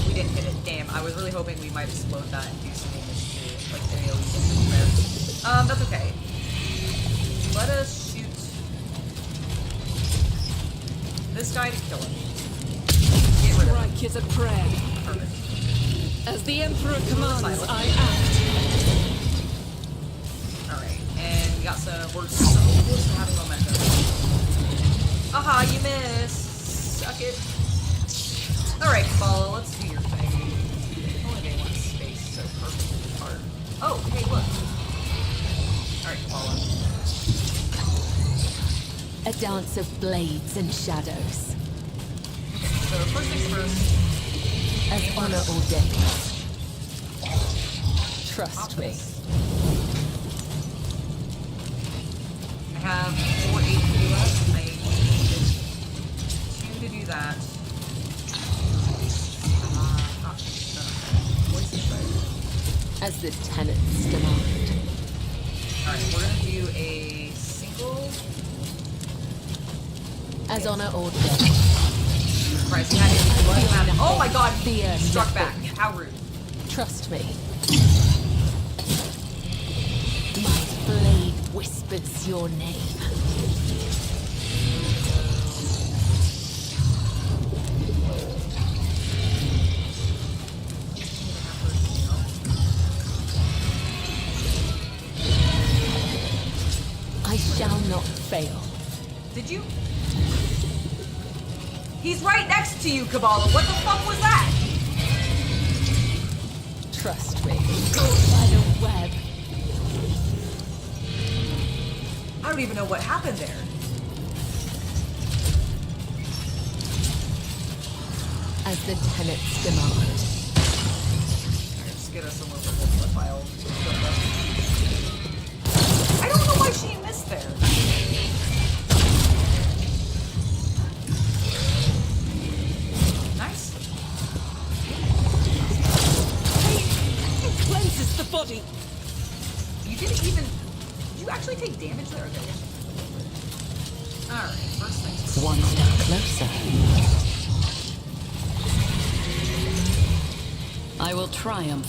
we didn't hit it. Damn, I was really hoping we might explode that and do some damage to like AoE damage there. That's okay. Let us shoot this guy to kill him. Get rid of him. Strike is a prayer. Perfect. As the Emperor commands, Silent. I act. Alright, and we got some. We're so close to having momentum. Aha, you missed. Suck it. Alright, Kabbalah, let's do your thing. Only they want space, so perfect part. Oh, hey, look. Alright, Kabbalah. A dance of blades and shadows. So, first things first. As honor ordains. Trust me. I have 4 HP left. I needed 2 to do that. As the tenants demand. Alright, we're gonna do a single. As honor ordains. Christ, he had it. Oh my god, he Fear struck back. nothing. How rude. Trust me. My blade whispers your name. I shall not fail. Did you? He's right next to you, Kabbalah. What the fuck was that? Trust me. Go by the web. I don't even know what happened there. As the tenants demand. Just get us a little bit of the file. I don't know why she missed there. Nice. It cleanses the body. You didn't even. Did you actually take damage there? Okay. Alright, first things. One step closer. I will triumph.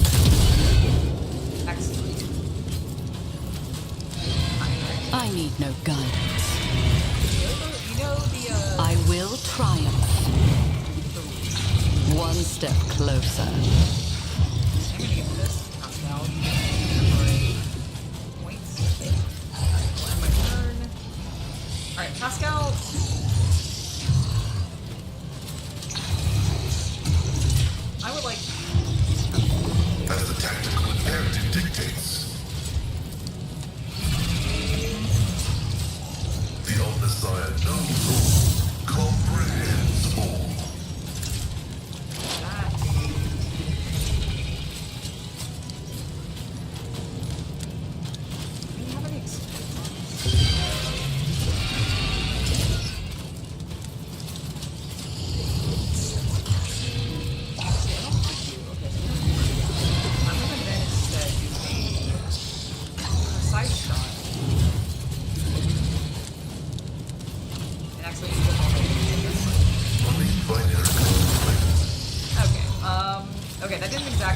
Excellent. I need no guidance. You know the I will triumph. One step closer. I'm gonna give this Pascal. Temporary points. I'll end my turn. Alright, Pascal. I would like. As the tactical imperative dictates. The old Messiah knows all, comprehends.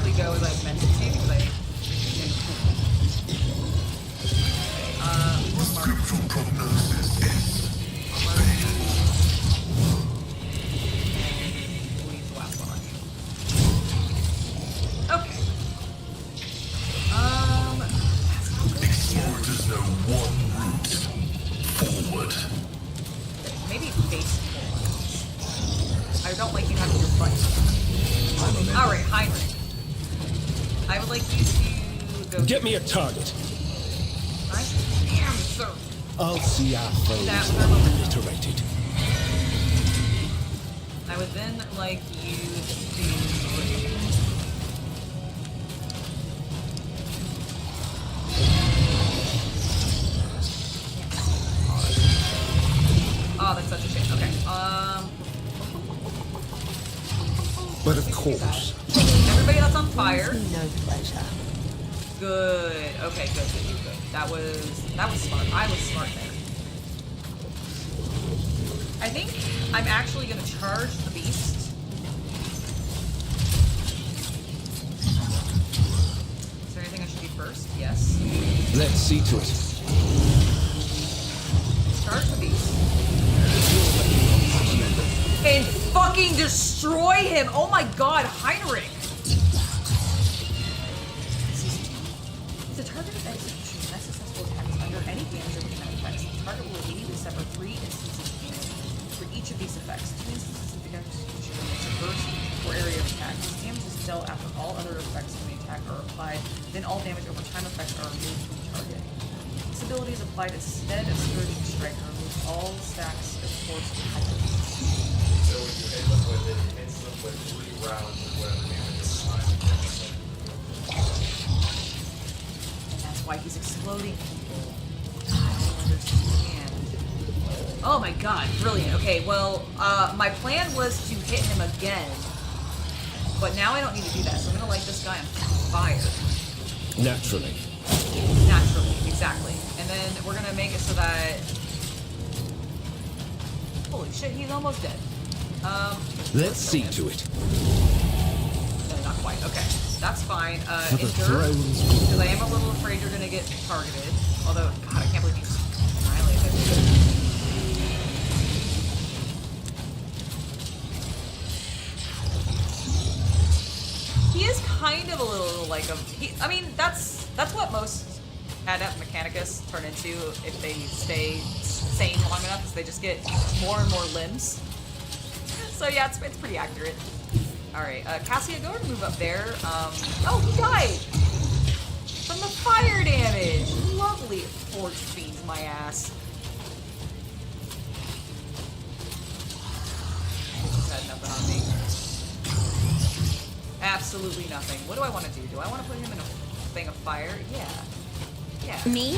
exactly go as I meant it to because I. The scriptural prognosis is Okay. Explorers know one route forward. Maybe face forward. I don't like you having your butt. Alright, Heinrich. I would like you to go. Get me a target. I am, sir. I'll see our foes That- obliterated. I would then like you to. Oh, that's such a shame. Okay. But of course. Everybody that's on fire. No pleasure. Good. Okay, good. That was smart. I was smart there. I think I'm actually gonna charge the beast. Is there anything I should do first? Yes. Let's see to it. Charge the beast. And fucking destroy him! Oh my god, Heinrich! The target of execution and successful attacks under any damage or weapon effects. The target will immediately suffer 3 instances of damage. For each of these effects, 2 instances of the execution remains a burst or area of attack. This damage is dealt after all other effects from the attack are applied, then all damage over time effects are removed from the target. This ability is applied instead of Scourging Strike and removes all stacks of force attacks. So when you hit them with it, it hits them with 3 rounds of whatever damage is assigned. And that's why he's exploding people. I don't understand. Oh my god, brilliant. Okay, well, my plan was to hit him again. But now I don't need to do that, so I'm gonna light this guy on fire. Naturally. Naturally, exactly. And then we're gonna make it so that... Holy shit, he's almost dead. Let's see to it. No, not quite. Okay, that's fine. For the Endure, thrones. because I am a little afraid you're gonna get targeted. Although, God, I can't believe you just annihilated him. He is kind of a little like a. I mean, that's what most Adept Mechanicus turn into if they stay sane long enough, is they just get more and more limbs. So yeah, it's pretty accurate. Alright, Cassia, go ahead and move up there. Oh, he died! From the fire damage! Lovely. Forge fiends my ass. He's had nothing on me. Absolutely nothing. What do I want to do? Do I want to put him in a thing of fire? Yeah. Yeah. Me?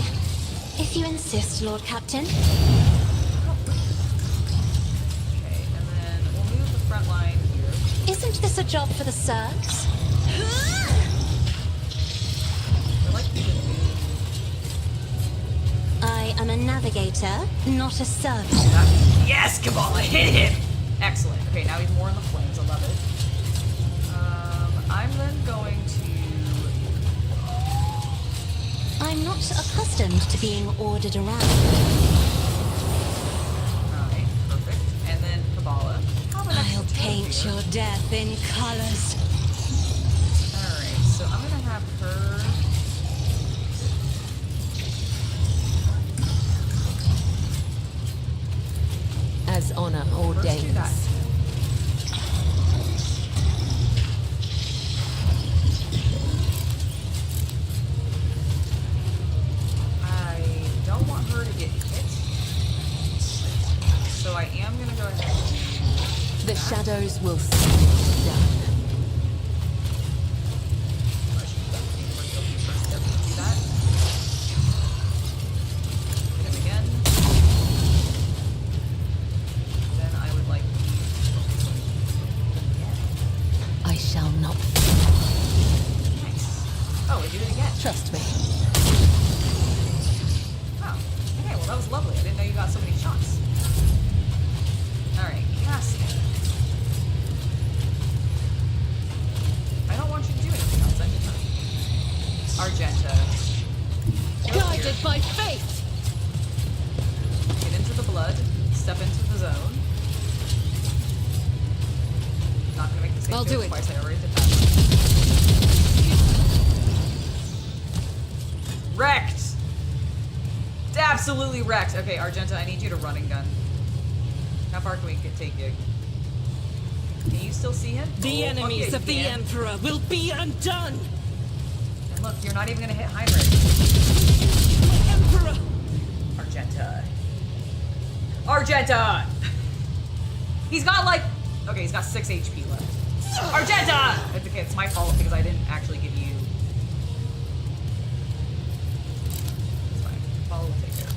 If you insist, Lord Captain. Okay, and then we'll move the front line here. Isn't this a job for the serfs? I like you to move. I am a navigator, not a servant. Yes, Kabbalah, hit him! Excellent. Okay, now he's more in the flames. I love it. I'm then going to... I'm not accustomed to being ordered around. Alright, perfect. And then Kabbalah. I'll paint your death in colors. Alright, so I'm gonna have her... As honor ordains. Let's do that. I don't want her to get hit. So I am gonna go ahead and do The that. shadows will see it done. Do that. Hit him again. Then I would like I shall not. nice. Oh, we do it again. Trust me. Oh, okay, well that was lovely. I didn't know you got so many shots. Alright, Cassia. I don't want you to do anything else. blood. Step into the zone. Not gonna make the same I'll do joke it. twice. I already did that. Wrecked! Absolutely wrecked. Okay, Argenta, I need you to run and gun. How far can we take you? Can you still see him? The enemies of the Emperor will be undone! And look, you're not even gonna hit Heinrich. Emperor! Argenta. Argenta! He's got like... Okay, he's got 6 HP left. Argenta! It's okay, it's my fault because I didn't actually give you... It's fine. Paul will take care of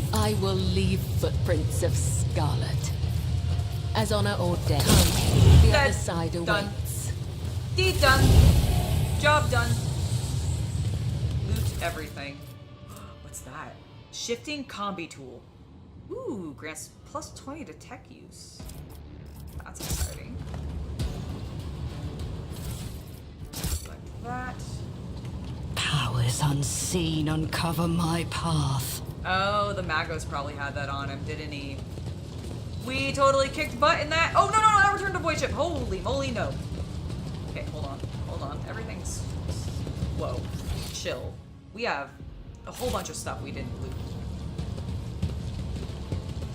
it. I will leave footprints of scarlet. As honor or death, the other side awaits. Deed done. Job done. Loot everything. What's that? Shifting combi tool. Ooh, grants plus 20 to tech use. That's exciting. Like that. Powers unseen uncover my path. Oh, the Magos probably had that on him, didn't he? We totally kicked butt in that. Oh, no, no, no, that returned to void ship. Holy moly, no. Okay, hold on. Hold on. Everything's... Whoa. Chill. We have a whole bunch of stuff we didn't loot.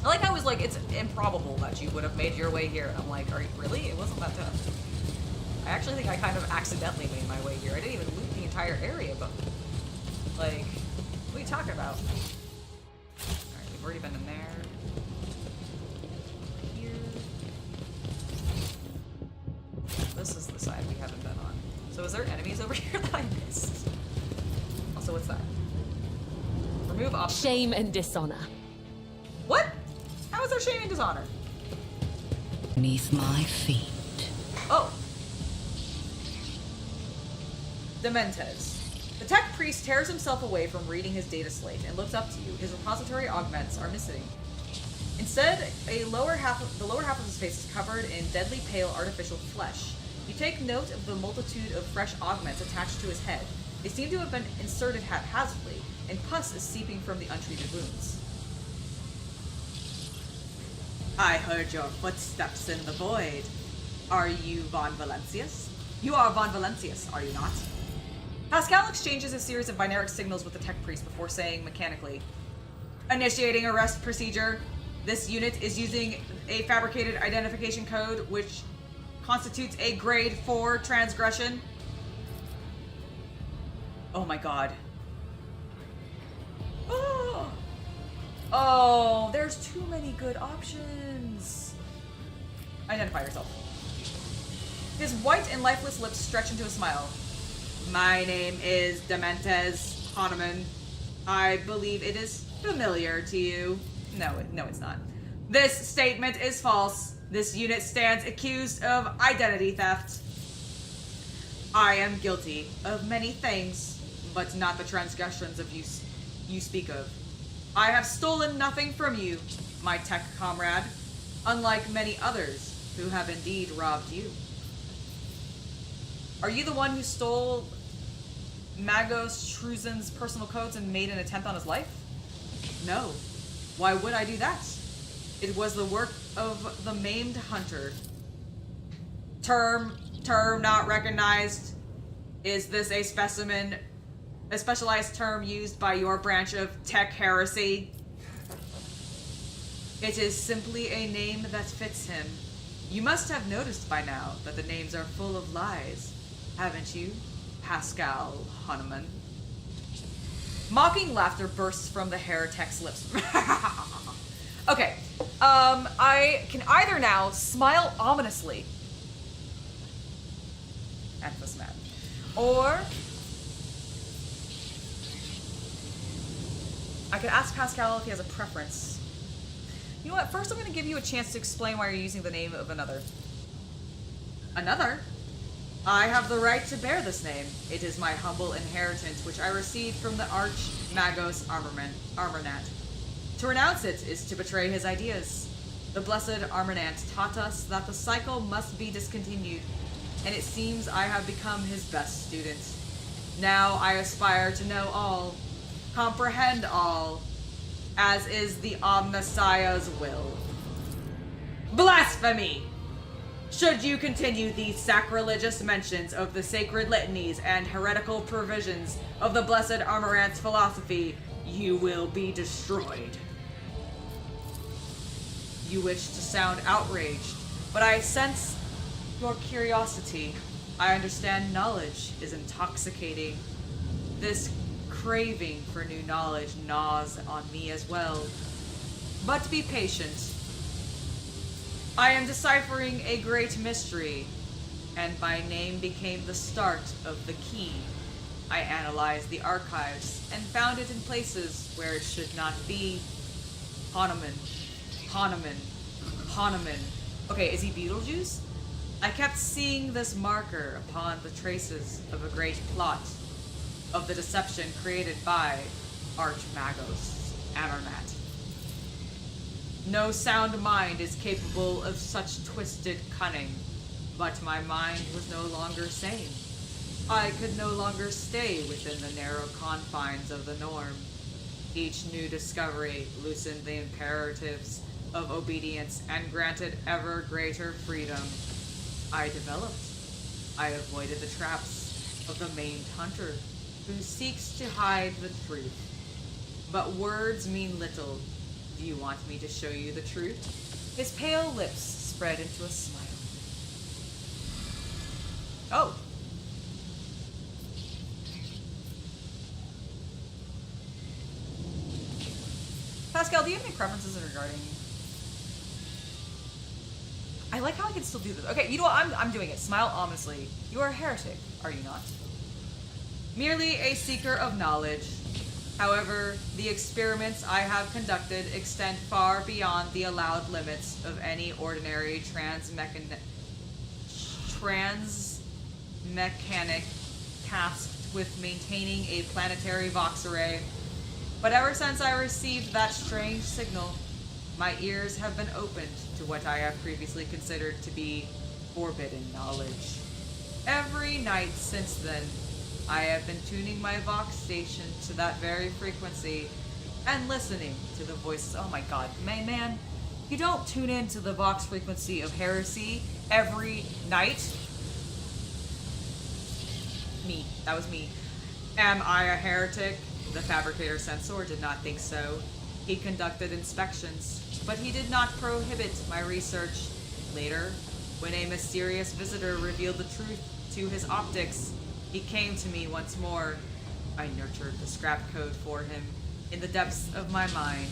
I like how it was like, it's improbable that you would have made your way here. And I'm like, are you really? It wasn't that tough. I actually think I kind of accidentally made my way here. I didn't even loot the entire area, but... Like, what are you talking about? Alright, we've already been in there. This is the side we haven't been on. So is there enemies over here that I missed? Also, what's that? Remove obstacle. Shame and dishonor. What? How is there shame and dishonor? Beneath my feet. Oh. Dementes. The tech priest tears himself away from reading his data slate and looks up to you. His repository augments are missing. Instead, the lower half of his face is covered in deadly pale artificial flesh. You take note of the multitude of fresh augments attached to his head. They seem to have been inserted haphazardly, and pus is seeping from the untreated wounds. I heard your footsteps in the void. Are you Von Valencius? You are Von Valencius, are you not? Pascal exchanges a series of binaric signals with the tech priest before saying mechanically, initiating arrest procedure. This unit is using a fabricated identification code which constitutes a grade 4 transgression. Oh my god. Oh, there's too many good options. Identify yourself. His white and lifeless lips stretch into a smile. My name is Dementes Hahnemann. I believe it is familiar to you. No, it's not. This statement is false. This unit stands accused of identity theft. I am guilty of many things, but not the transgressions of you speak of. I have stolen nothing from you, my tech comrade, unlike many others who have indeed robbed you. Are you the one who stole Magos Truzen's personal codes and made an attempt on his life? No. Why would I do that? It was the work of the maimed hunter. Term not recognized. Is this a specialized term used by your branch of tech heresy? It is simply a name that fits him. You must have noticed by now that the names are full of lies, haven't you, Pascal Hahnemann? Mocking laughter bursts from the heretic's lips. Okay, I can either now smile ominously at this man, or I could ask Pascal if he has a preference. You know what? First, I'm going to give you a chance to explain why you're using the name of another. Another? I have the right to bear this name. It is my humble inheritance, which I received from the Arch Magos Armornat. To renounce it is to betray his ideas. The blessed Armornat taught us that the cycle must be discontinued, and it seems I have become his best student. Now I aspire to know all, comprehend all, as is the Omnissiah's will. Blasphemy! Should you continue these sacrilegious mentions of the sacred litanies and heretical provisions of the blessed Amaranth's philosophy, you will be destroyed. You wish to sound outraged, but I sense your curiosity. I understand knowledge is intoxicating. This craving for new knowledge gnaws on me as well. But be patient. I am deciphering a great mystery, and my name became the start of the key. I analyzed the archives and found it in places where it should not be. Hahnemann. Okay, is he Beetlejuice? I kept seeing this marker upon the traces of a great plot of the deception created by Archmagos Amarnat. No sound mind is capable of such twisted cunning, but my mind was no longer sane. I could no longer stay within the narrow confines of the norm. Each new discovery loosened the imperatives of obedience and granted ever greater freedom. I developed. I avoided the traps of the maimed hunter who seeks to hide the truth. But words mean little. Do you want me to show you the truth? His pale lips spread into a smile. Oh. Pascal, do you have any preferences regarding... I like how I can still do this. Okay, you know what? I'm doing it. Smile ominously. You are a heretic, are you not? Merely a seeker of knowledge. However, the experiments I have conducted extend far beyond the allowed limits of any ordinary transmechanic tasked with maintaining a planetary Vox array. But ever since I received that strange signal, my ears have been opened to what I have previously considered to be forbidden knowledge. Every night since then, I have been tuning my Vox station to that very frequency and listening to the voices. Oh my god, man, you don't tune in to the Vox frequency of heresy every night? Me. That was me. Am I a heretic? The fabricator censor did not think so. He conducted inspections, but he did not prohibit my research. Later, when a mysterious visitor revealed the truth to his optics, he came to me once more. I nurtured the scrap code for him in the depths of my mind.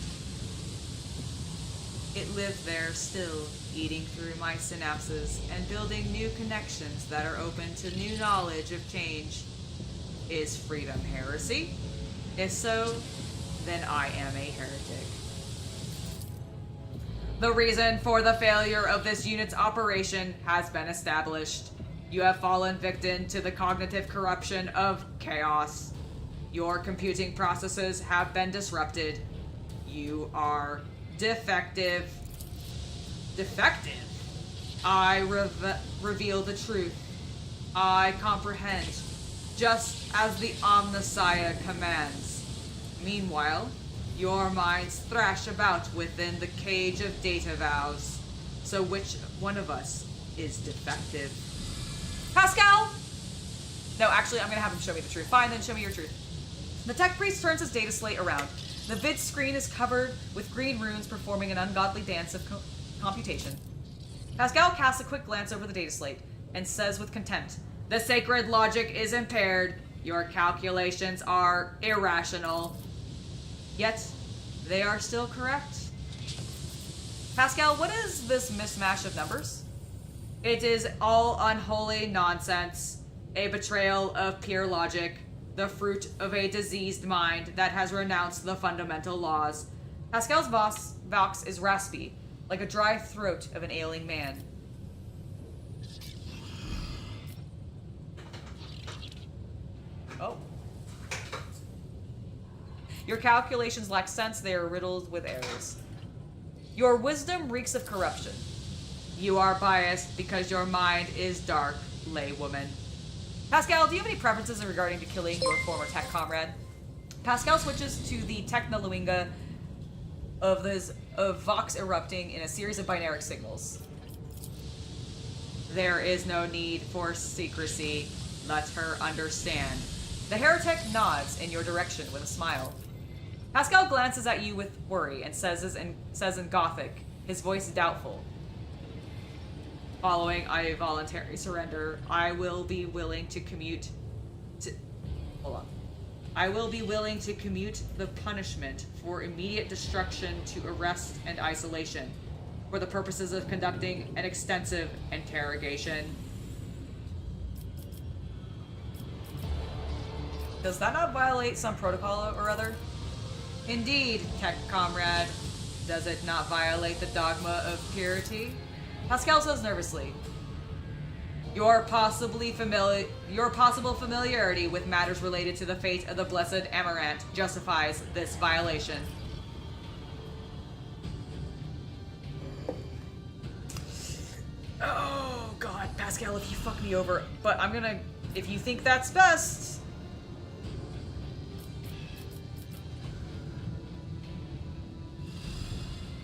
It lived there still, eating through my synapses and building new connections that are open to new knowledge of change. Is freedom heresy? If so, then I am a heretic. The reason for the failure of this unit's operation has been established. You have fallen victim to the cognitive corruption of chaos. Your computing processes have been disrupted. You are defective. Defective? I reveal the truth. I comprehend, just as the Omnissiah commands. Meanwhile, your minds thrash about within the cage of data vows. So which one of us is defective? Pascal? No, actually, I'm gonna have him show me the truth. Fine, then show me your truth. The tech priest turns his data slate around. The vid screen is covered with green runes performing an ungodly dance of computation. Pascal casts a quick glance over the data slate and says with contempt, "The sacred logic is impaired. Your calculations are irrational. Yet, they are still correct." Pascal, what is this mismatch of numbers? It is all unholy nonsense, a betrayal of pure logic, the fruit of a diseased mind that has renounced the fundamental laws. Pascal's vox is raspy, like a dry throat of an ailing man. Oh. Your calculations lack sense, they are riddled with errors. Your wisdom reeks of corruption. You are biased because your mind is dark, laywoman. Pascal, do you have any preferences regarding to killing your former tech comrade? Pascal switches to the Technaluinga of Vox erupting in a series of binary signals. There is no need for secrecy. Let her understand. The heretic nods in your direction with a smile. Pascal glances at you with worry and says in Gothic, his voice doubtful. Following a voluntary surrender, I will be willing to commute the punishment for immediate destruction to arrest and isolation for the purposes of conducting an extensive interrogation. Does that not violate some protocol or other? Indeed, tech comrade. Does it not violate the dogma of purity? Pascal says nervously. Your possible familiarity with matters related to the fate of the blessed Amaranth justifies this violation. Oh god, Pascal, if you fuck me over, but I'm gonna, if you think that's best.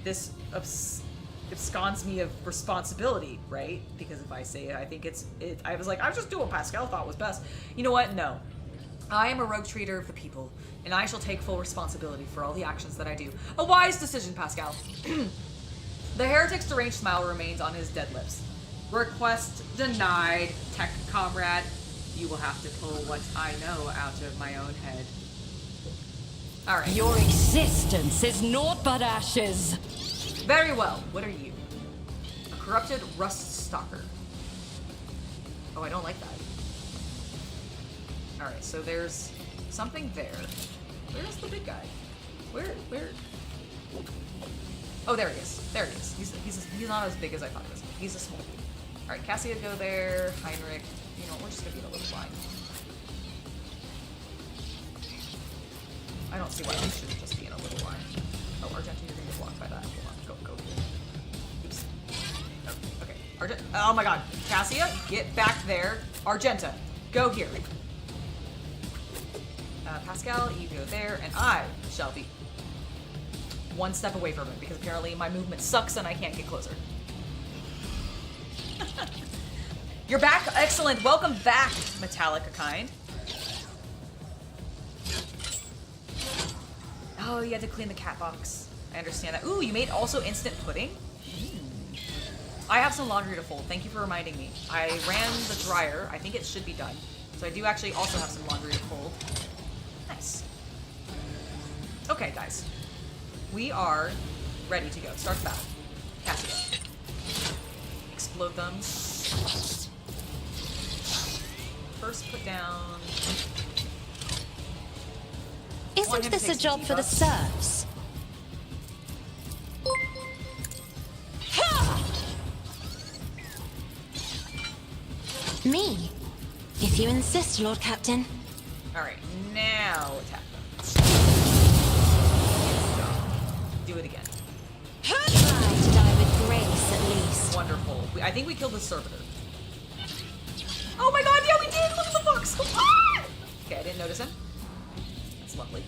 This absconds me of responsibility, right? Because if I say it, I think I was like, I was just doing what Pascal thought was best. You know what? No. I am a rogue trader of the people, and I shall take full responsibility for all the actions that I do. A wise decision, Pascal. The heretic's deranged smile remains on his dead lips. Request denied, tech comrade. You will have to pull what I know out of my own head. Alright. Your existence is naught but ashes. Very well. What are you? A corrupted rust stalker. Oh, I don't like that. Alright, so there's something there. Where's the big guy? Where? Oh, there he is. There he is. He's not as big as I thought he was. He's a small dude. Alright, Cassia, go there. Heinrich. You know, we're just gonna be in a little line. I don't see why we shouldn't just be in a little line. Oh, Argento, you're gonna get blocked by that. Hold on, go. Oops. Oh, okay. Oh my god. Cassia, get back there. Argenta, go here. Pascal, you go there, and I shall be one step away from it, because apparently my movement sucks and I can't get closer. You're back? Excellent. Welcome back, Metallica kind. Oh, you had to clean the cat box. I understand that. Ooh, you made also instant pudding? I have some laundry to fold. Thank you for reminding me. I ran the dryer. I think it should be done. So I do actually also have some laundry to fold. Nice. Okay, guys. We are ready to go. Start the battle. Cassia. Explode them. First put down... Isn't this a job for the serfs? Me? If you insist, Lord Captain. Alright, now attack them. Do it again. Try to die with grace, at least. Wonderful. I think we killed the servitor. Oh my god, yeah, we did! Look at the box! Ah! Okay, I didn't notice him. That's lovely.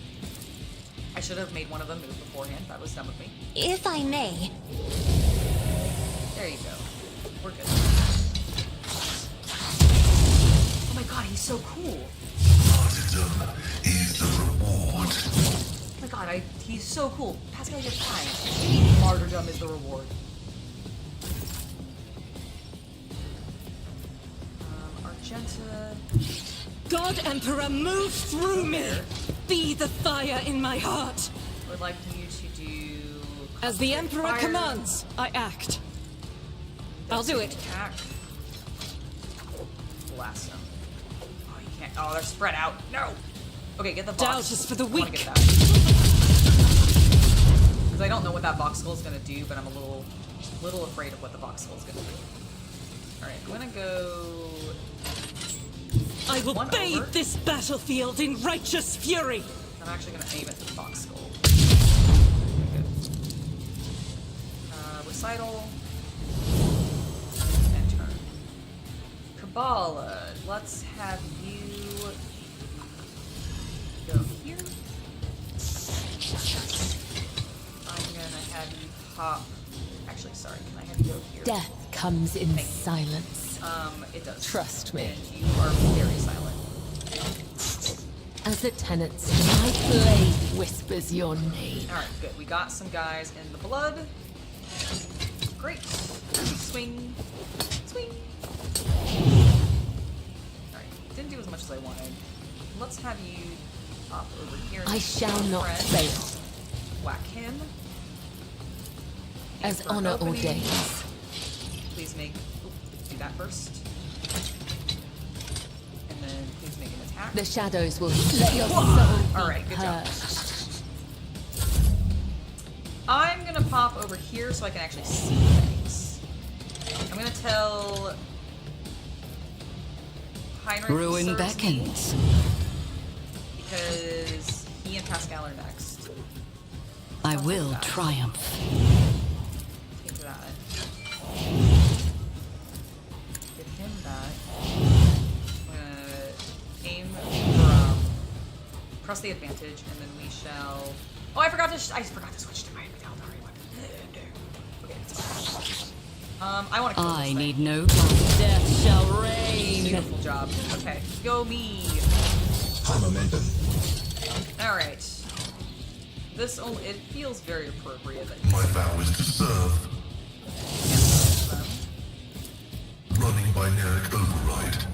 I should have made one of them move beforehand. That was dumb of me. If I may. There you go. We're good. Oh my god, he's so cool. Martyrdom is the reward. Oh my god, he's so cool. Pascal, you're fine. Martyrdom is the reward. Argenta. God Emperor, move through me! Be the fire in my heart! I would like you to do... As the Emperor fire. commands, I act. I'll do it. Attack. Blast them. Oh, you can't... Oh, they're spread out. No! Okay, get the box. Doubt is for the weak. Because I don't know what that box skull is going to do, but I'm a little afraid of what the box skull is going to do. Alright, I'm going to go... I will bathe this battlefield in righteous fury. I'm actually going to aim at the box skull. Okay, good. Recital. And turn. Kabbalah. Let's have you go here. I'm going pop. Actually, sorry, can I have you go here? Death comes in silence. It does. Trust me. And you are very silent. As the tenants, my blade whispers your name. Alright, good. We got some guys in the blood. Great. Swing. Swing. Alright, didn't do as much as I wanted. Let's have you pop over here. I shall not fail. Whack him. As honor ordains. Please make... do that first. And then please make an attack. The shadows will let your soul be Alright, good job. purged. I'm gonna pop over here so I can actually see things. I'm gonna tell Heinrich Ruin serves beckons. me, because he and Pascal are next. I will triumph. Take that. Give him that. I'm gonna aim for press the advantage, and then we shall. Oh, I forgot to switch to my retaliatory weapon. Okay, it's fine. I want to kill this thing. need no death shall reign. Beautiful job. Okay, go me. All right. This only it feels very appropriate. That My vow is to serve. Running binaric override.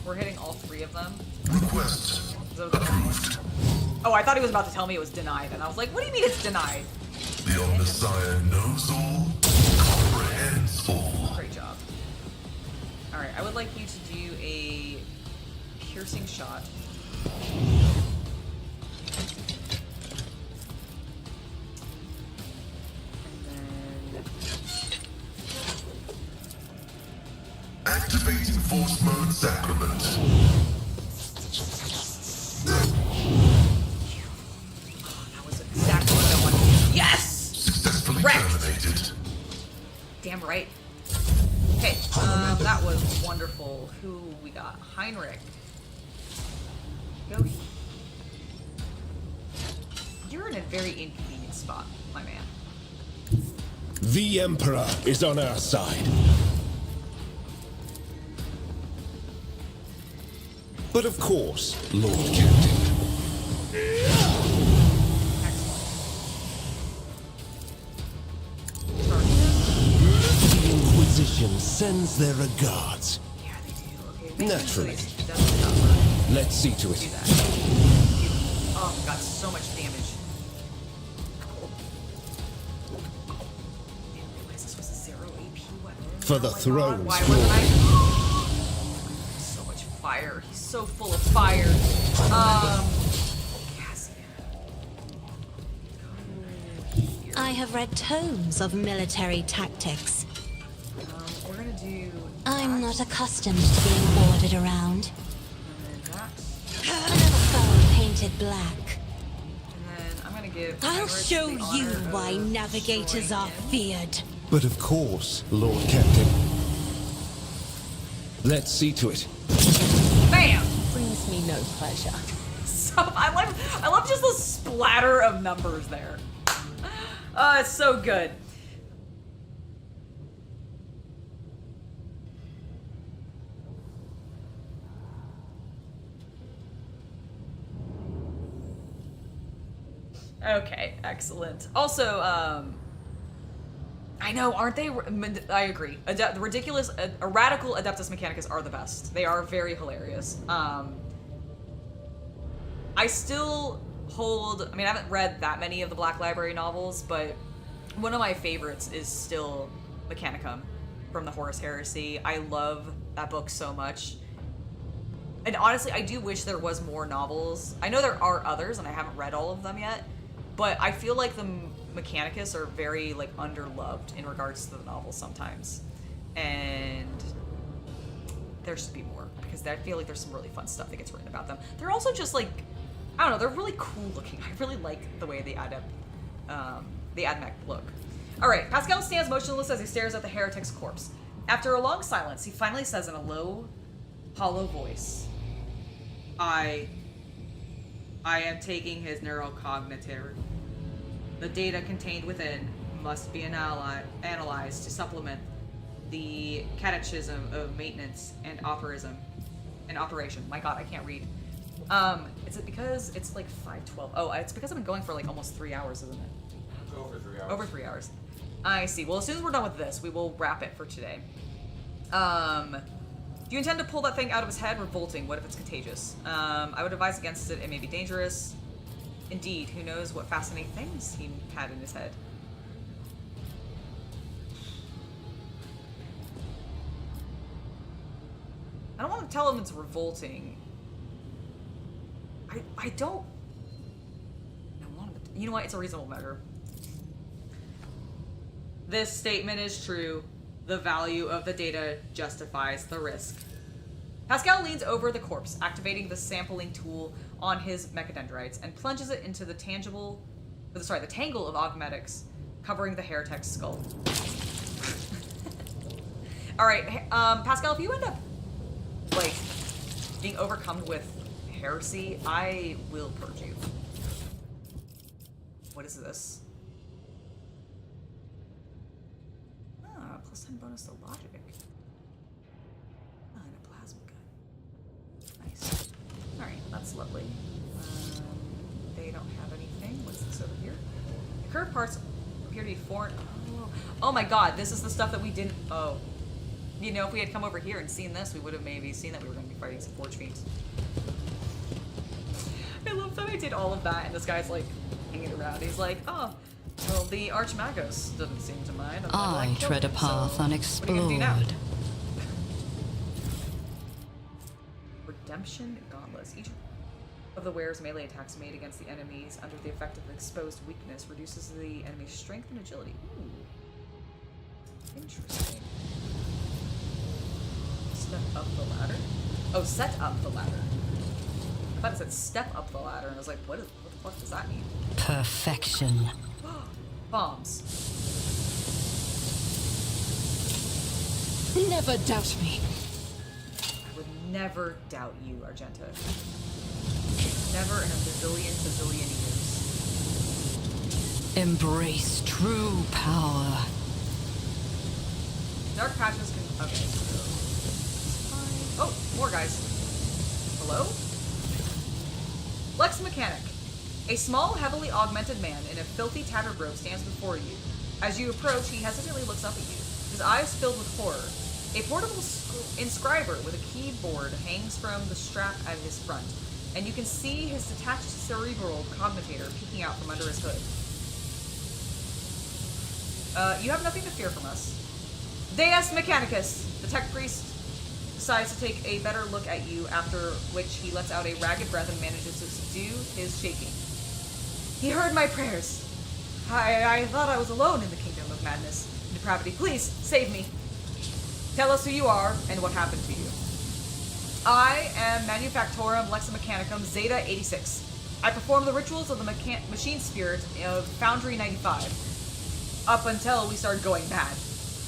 We're hitting all three of them. Request approved. Oh, I thought he was about to tell me it was denied, and I was like, what do you mean it's denied? The Omnissiah knows all, comprehends all. Great job. Alright, I would like you to do a piercing shot. And then... Activating force mode sacrament. That was exactly what I wanted. Yes! Successfully terminated. Damn right. Okay, that was wonderful. Who we got? Heinrich. Go. You're in a very inconvenient spot, my man. The Emperor is on our side. But of course, Lord Captain. The Inquisition sends their regards. Yeah, they do. Okay, Naturally. doesn't cover. Let's see to Do it. that. Oh, got so much damage. Didn't realize this was a 0 AP weapon. For the Oh my God, throne's why glory. wasn't I? So much fire. He's so full of fire. I have read tomes of military tactics. We're gonna do. I'm not accustomed to being ordered around. And then that. Another foe painted black. And then I'm gonna give. I'll Heinrich show the you honor why of navigators destroying are him. feared. But of course, Lord Captain. Let's see to it. Bam! Brings me no pleasure. So I love just the splatter of numbers there. It's so good. Okay, excellent. Also, I know, aren't they? I agree. The ridiculous, radical Adeptus Mechanicus are the best. They are very hilarious. I still hold. I mean, I haven't read that many of the Black Library novels, but one of my favorites is still Mechanicum from the Horus Heresy. I love that book so much. And honestly, I do wish there was more novels. I know there are others, and I haven't read all of them yet. But I feel like the Mechanicus are very, like, underloved in regards to the novels sometimes. And there should be more, because I feel like there's some really fun stuff that gets written about them. They're also just, like, I don't know, they're really cool looking. I really like the way the Admech look. Alright, Pascal stands motionless as he stares at the heretic's corpse. After a long silence, he finally says in a low, hollow voice. I am taking his neurocognitive. The data contained within must be analyzed to supplement the catechism of maintenance and operation. My god, I can't read. Is it because it's like 5:12? Oh, it's because I've been going for like almost 3 hours, isn't it? Over 3 hours. Over 3 hours. I see. Well, as soon as we're done with this, we will wrap it for today. Do you intend to pull that thing out of his head? Revolting. What if it's contagious? I would advise against it. It may be dangerous. Indeed. Who knows what fascinating things he had in his head. I don't want to tell him it's revolting. I don't want him to, you know what? It's a reasonable measure. This statement is true. The value of the data justifies the risk. Pascal leans over the corpse, activating the sampling tool on his mechadendrites, and plunges it into the tangle of augmetics covering the heretic's skull. All right, Pascal, if you end up like being overcome with heresy, I will purge you. What is this? Plus 10 bonus to logic. Oh, and a plasma gun. Nice. Alright, that's lovely. They don't have anything. What's this over here? The curved parts appear to be foreign. Oh my god, this is the stuff that we didn't. Oh. You know, if we had come over here and seen this, we would have maybe seen that we were going to be fighting some Forge Fiends. I love that I did all of that, and this guy's like hanging around. He's like, oh. Well, the Archmagos doesn't seem to mind. I tread a path unexplored. Redemption gauntlets. Each of the wearer's melee attacks made against the enemies under the effect of exposed weakness reduces the enemy's strength and agility. Ooh. Interesting. Step up the ladder? Oh, set up the ladder. I thought it said step up the ladder, and I was like, what the fuck does that mean? Perfection. Bombs. Never doubt me. I would never doubt you, Argenta. Never in a bazillion years. Embrace true power. Dark patches can. Okay, so. Fine. Oh, more guys. Hello? Lex Mechanic. A small, heavily augmented man in a filthy, tattered robe stands before you. As you approach, he hesitantly looks up at you, his eyes filled with horror. A portable inscriber with a keyboard hangs from the strap at his front, and you can see his detached cerebral cognitator peeking out from under his hood. You have nothing to fear from us. Deus Mechanicus! The tech priest decides to take a better look at you, after which he lets out a ragged breath and manages to subdue his shaking. He heard my prayers. I thought I was alone in the kingdom of madness and depravity. Please, save me. Tell us who you are and what happened to you. I am manufactorum mechanicum Zeta 86. I perform the rituals of the machine spirit of Foundry 95. Up until we started going mad.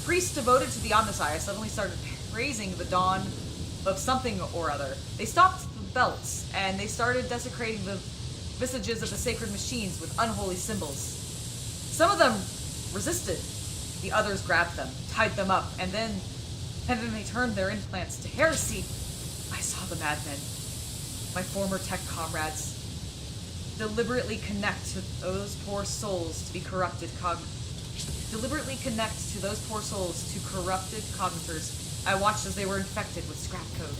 Priests devoted to the Omnissiah suddenly started praising the dawn of something or other. They stopped the belts, and they started desecrating the visages of the sacred machines with unholy symbols. Some of them resisted. The others grabbed them, tied them up, and then they turned their implants to heresy. I saw the madmen, my former tech comrades, deliberately connect to those poor souls to be corrupted corrupted cognitors. I watched as they were infected with scrap code.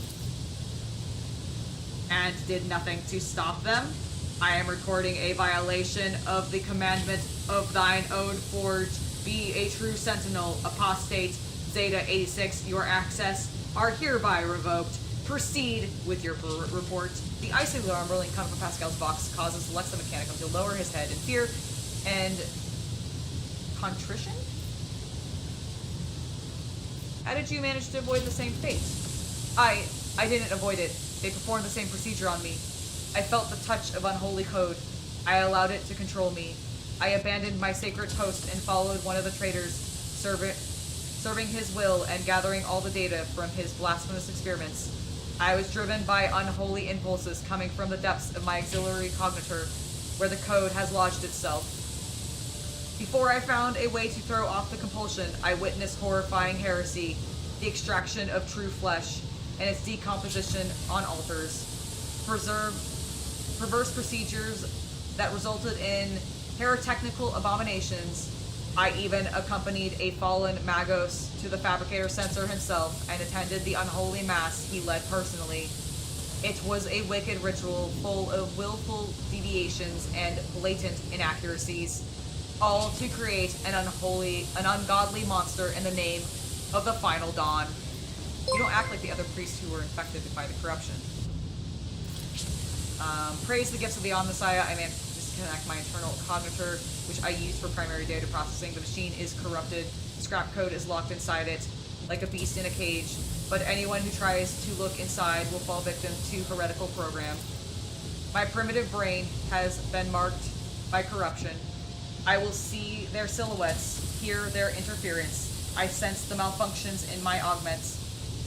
And did nothing to stop them. I am recording a violation of the commandment of thine own forge. Be a true sentinel, apostate, Zeta 86. Your access are hereby revoked. Proceed with your report. The icy alarm rolling coming from Pascal's box causes Lex the Mechanicum to lower his head in fear and contrition? How did you manage to avoid the same fate? I didn't avoid it. They performed the same procedure on me. I felt the touch of unholy code. I allowed it to control me. I abandoned my sacred post and followed one of the traitors, serving his will and gathering all the data from his blasphemous experiments. I was driven by unholy impulses coming from the depths of my auxiliary cognitor, where the code has lodged itself. Before I found a way to throw off the compulsion, I witnessed horrifying heresy, the extraction of true flesh, and its decomposition on altars. Perverse procedures that resulted in herotechnical abominations. I even accompanied a fallen Magos to the Fabricator Censor himself and attended the unholy mass he led personally. It was a wicked ritual full of willful deviations and blatant inaccuracies, all to create an ungodly monster in the name of the final dawn. You don't act like the other priests who were infected by the corruption. Praise the gifts of the Omnissiah. I managed to disconnect my internal cognitor, which I use for primary data processing. The machine is corrupted. Scrap code is locked inside it, like a beast in a cage. But anyone who tries to look inside will fall victim to heretical program. My primitive brain has been marked by corruption. I will see their silhouettes, hear their interference. I sense the malfunctions in my augments,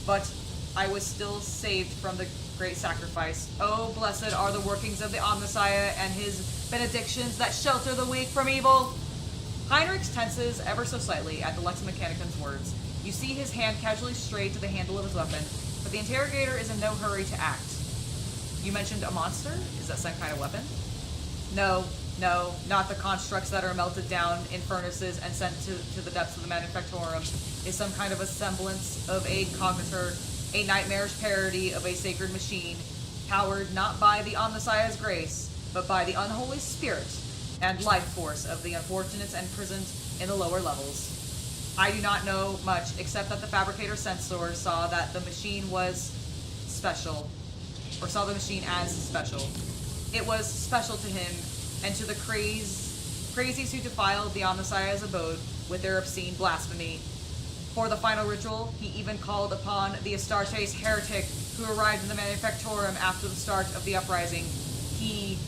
but I was still saved from the great sacrifice. Oh, blessed are the workings of the Omnissiah and his benedictions that shelter the weak from evil. Heinrich tenses ever so slightly at the Lex Mechanicum's words. You see his hand casually strayed to the handle of his weapon, but the interrogator is in no hurry to act. You mentioned a monster? Is that some kind of weapon? No, not the constructs that are melted down in furnaces and sent to the depths of the manufactorum. Is some kind of a semblance of a cognitor, a nightmarish parody of a sacred machine, powered not by the Omnissiah's grace, but by the unholy spirit and life force of the unfortunates imprisoned in the lower levels. I do not know much, except that the Fabricator Censor saw that the machine was special, or saw the machine as special. It was special to him, and to the crazies who defiled the Omnissiah's abode with their obscene blasphemy. For the final ritual, he even called upon the Astartes heretic who arrived in the manufactorum after the start of the uprising. He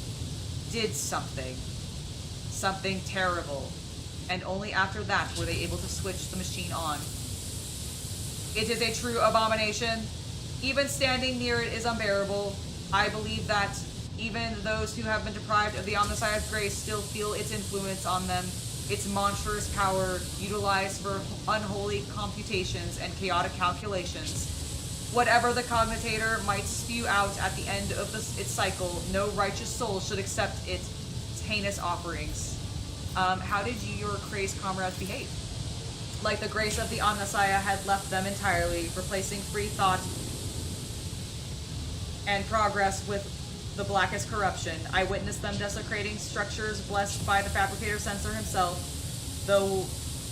did something terrible, and only after that were they able to switch the machine on. It is a true abomination. Even standing near it is unbearable. I believe that even those who have been deprived of the Omnissiah's grace still feel its influence on them, its monstrous power utilized for unholy computations and chaotic calculations. Whatever the cogitator might spew out at the end of its cycle, no righteous soul should accept its heinous offerings. How did you, your crazed comrades, behave? Like the grace of the Omnissiah had left them entirely, replacing free thought and progress with the blackest corruption. I witnessed them desecrating structures blessed by the Fabricator Censor himself, though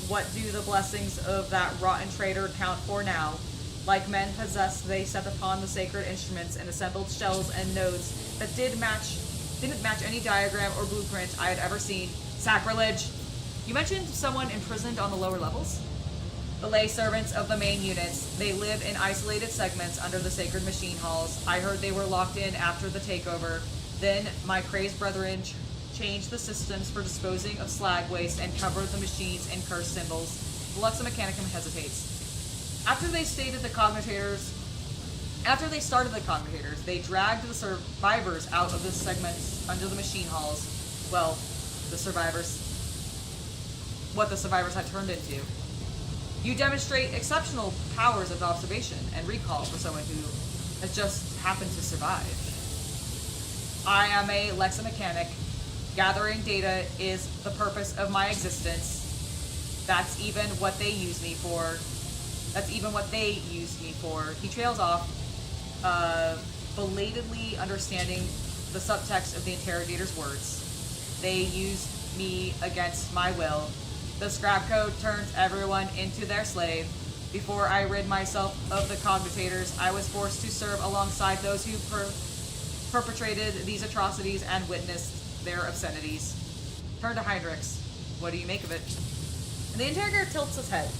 what do the blessings of that rotten traitor count for now? Like men possessed, they set upon the sacred instruments and assembled shells and nodes that didn't match any diagram or blueprint I had ever seen. Sacrilege! You mentioned someone imprisoned on the lower levels? The lay servants of the main units. They live in isolated segments under the sacred machine halls. I heard they were locked in after the takeover. Then my crazed brethren changed the systems for disposing of slag waste and covered the machines in cursed symbols. The Lux Mechanicum hesitates. After they started the cognitators, they dragged the survivors out of the segments under the machine halls. Well, what the survivors had turned into. You demonstrate exceptional powers of observation and recall for someone who has just happened to survive. I am a leximechanic. Gathering data is the purpose of my existence. That's even what they use me for. He trails off, belatedly understanding the subtext of the interrogator's words. They used me against my will. The scrap code turns everyone into their slave. Before I rid myself of the cognitators, I was forced to serve alongside those who perpetrated these atrocities and witnessed their obscenities. Turn to Heinrichs. What do you make of it? And the interrogator tilts his head.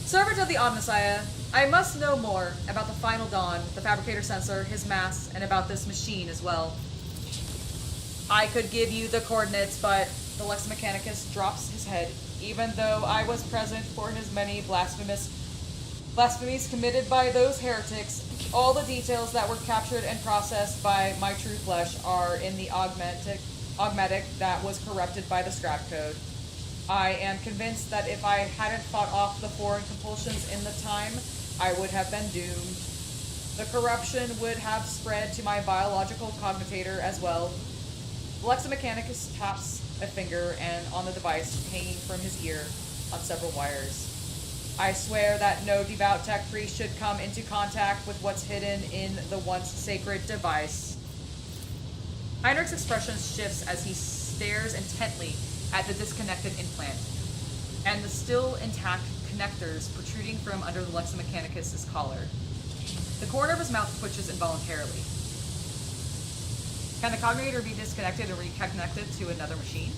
Servant of the Omnissiah, I must know more about the final dawn, the Fabricator Censor, his mass, and about this machine as well. I could give you the coordinates, but the Lex Mechanicus drops his head. Even though I was present for his many blasphemies committed by those heretics, All the details that were captured and processed by my true flesh are in the augmetic that was corrupted by the scrap code. I am convinced that if I hadn't fought off the foreign compulsions in the time, I would have been doomed. The corruption would have spread to my biological cogitator as well. Lexa Mechanicus taps a finger and on the device hanging from his ear on several wires. I swear that no devout tech priest should come into contact with what's hidden in the once sacred device. Heinrich's expression shifts as he stares intently at the disconnected implant, and the still intact connectors protruding from under the Lexa Mechanicus' collar. The corner of his mouth twitches involuntarily. Can the cognitor be disconnected and reconnected to another machine?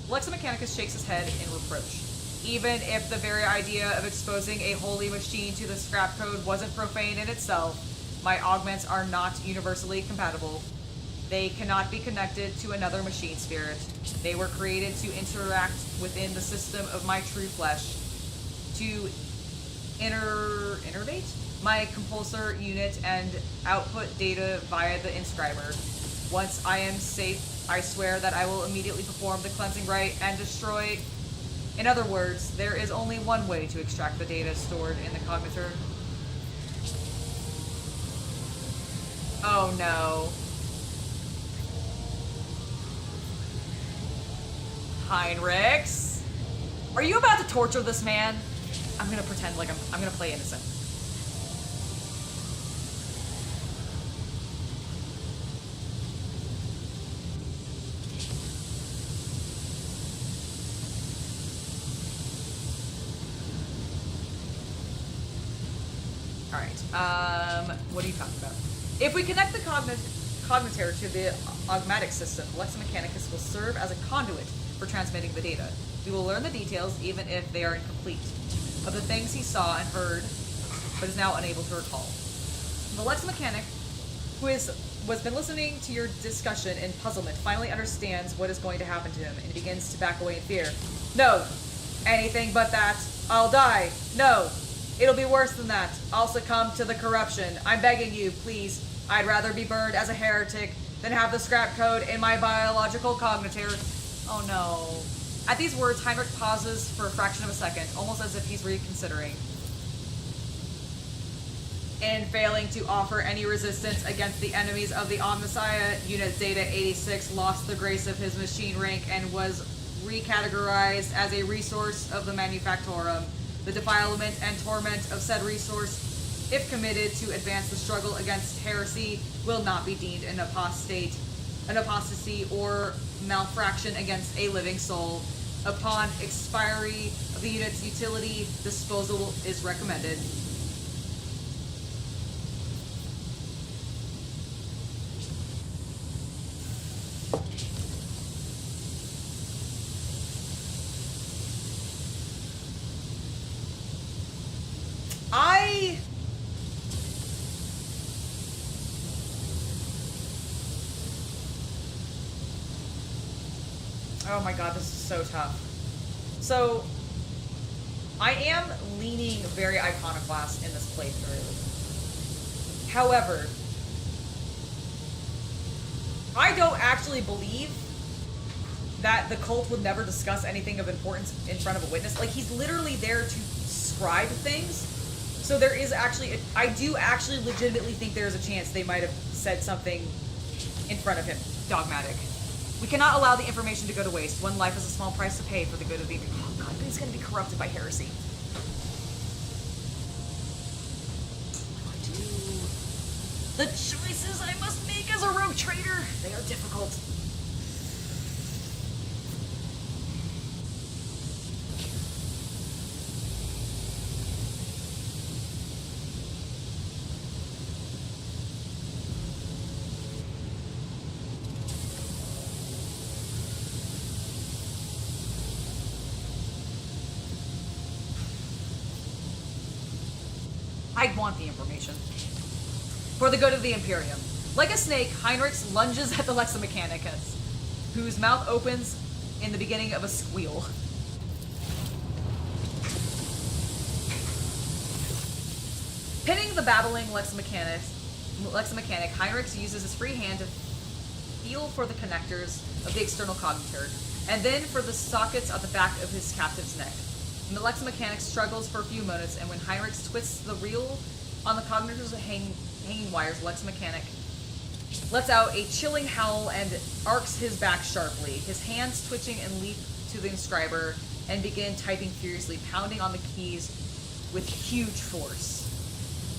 Lexa Mechanicus shakes his head in reproach. Even if the very idea of exposing a holy machine to the scrap code wasn't profane in itself, my augments are not universally compatible. They cannot be connected to another machine spirit. They were created to interact within the system of my true flesh, to innervate my compulsor unit and output data via the inscriber. Once I am safe, I swear that I will immediately perform the cleansing rite and destroy. In other words, there is only one way to extract the data stored in the cognitor. Oh no. Heinrichs? Are you about to torture this man? I'm gonna pretend like I'm gonna play innocent. Alright, what are you talking about? If we connect the cognitor to the augmatic system, Lexa Mechanicus will serve as a conduit for transmitting the data. We will learn the details, even if they are incomplete, of the things he saw and heard, but is now unable to recall. The Lexa Mechanic, who has been listening to your discussion in puzzlement, finally understands what is going to happen to him, and begins to back away in fear. No! Anything but that. I'll die. No! It'll be worse than that. I'll succumb to the corruption. I'm begging you, please. I'd rather be burned as a heretic than have the scrap code in my biological cognitor. Oh no. At these words, Heinrich pauses for a fraction of a second, almost as if he's reconsidering. In failing to offer any resistance against the enemies of the Omnissiah, Unit Zeta 86 lost the grace of his machine rank and was recategorized as a resource of the manufactorum. The defilement and torment of said resource, if committed to advance the struggle against heresy, will not be deemed an apostasy or malfraction against a living soul. Upon expiry of the unit's utility, disposal is recommended. Oh my god, this is so tough. So, I am leaning very iconoclast in this playthrough. However, I don't actually believe that the cult would never discuss anything of importance in front of a witness. Like, he's literally there to scribe things. So there is actually, I do actually legitimately think there is a chance they might have said something in front of him. Dogmatic. We cannot allow the information to go to waste. One life is a small price to pay for the good of the... Oh god, but he's going to be corrupted by heresy. What do I do? The choices I must make as a rogue trader, they are difficult. I want the information. For the good of the Imperium. Like a snake, Heinrich lunges at the Lexa Mechanicus, whose mouth opens in the beginning of a squeal. Pinning the babbling Lexomechanic, Heinrich uses his free hand to feel for the connectors of the external cognitor, and then for the sockets at the back of his captive's neck. The Lexomechanic struggles for a few moments, and when Heinrich twists the reel on the cognitor's hanging wires, Lexomechanic lets out a chilling howl and arcs his back sharply. His hands twitching and leap to the inscriber and begin typing furiously, pounding on the keys with huge force.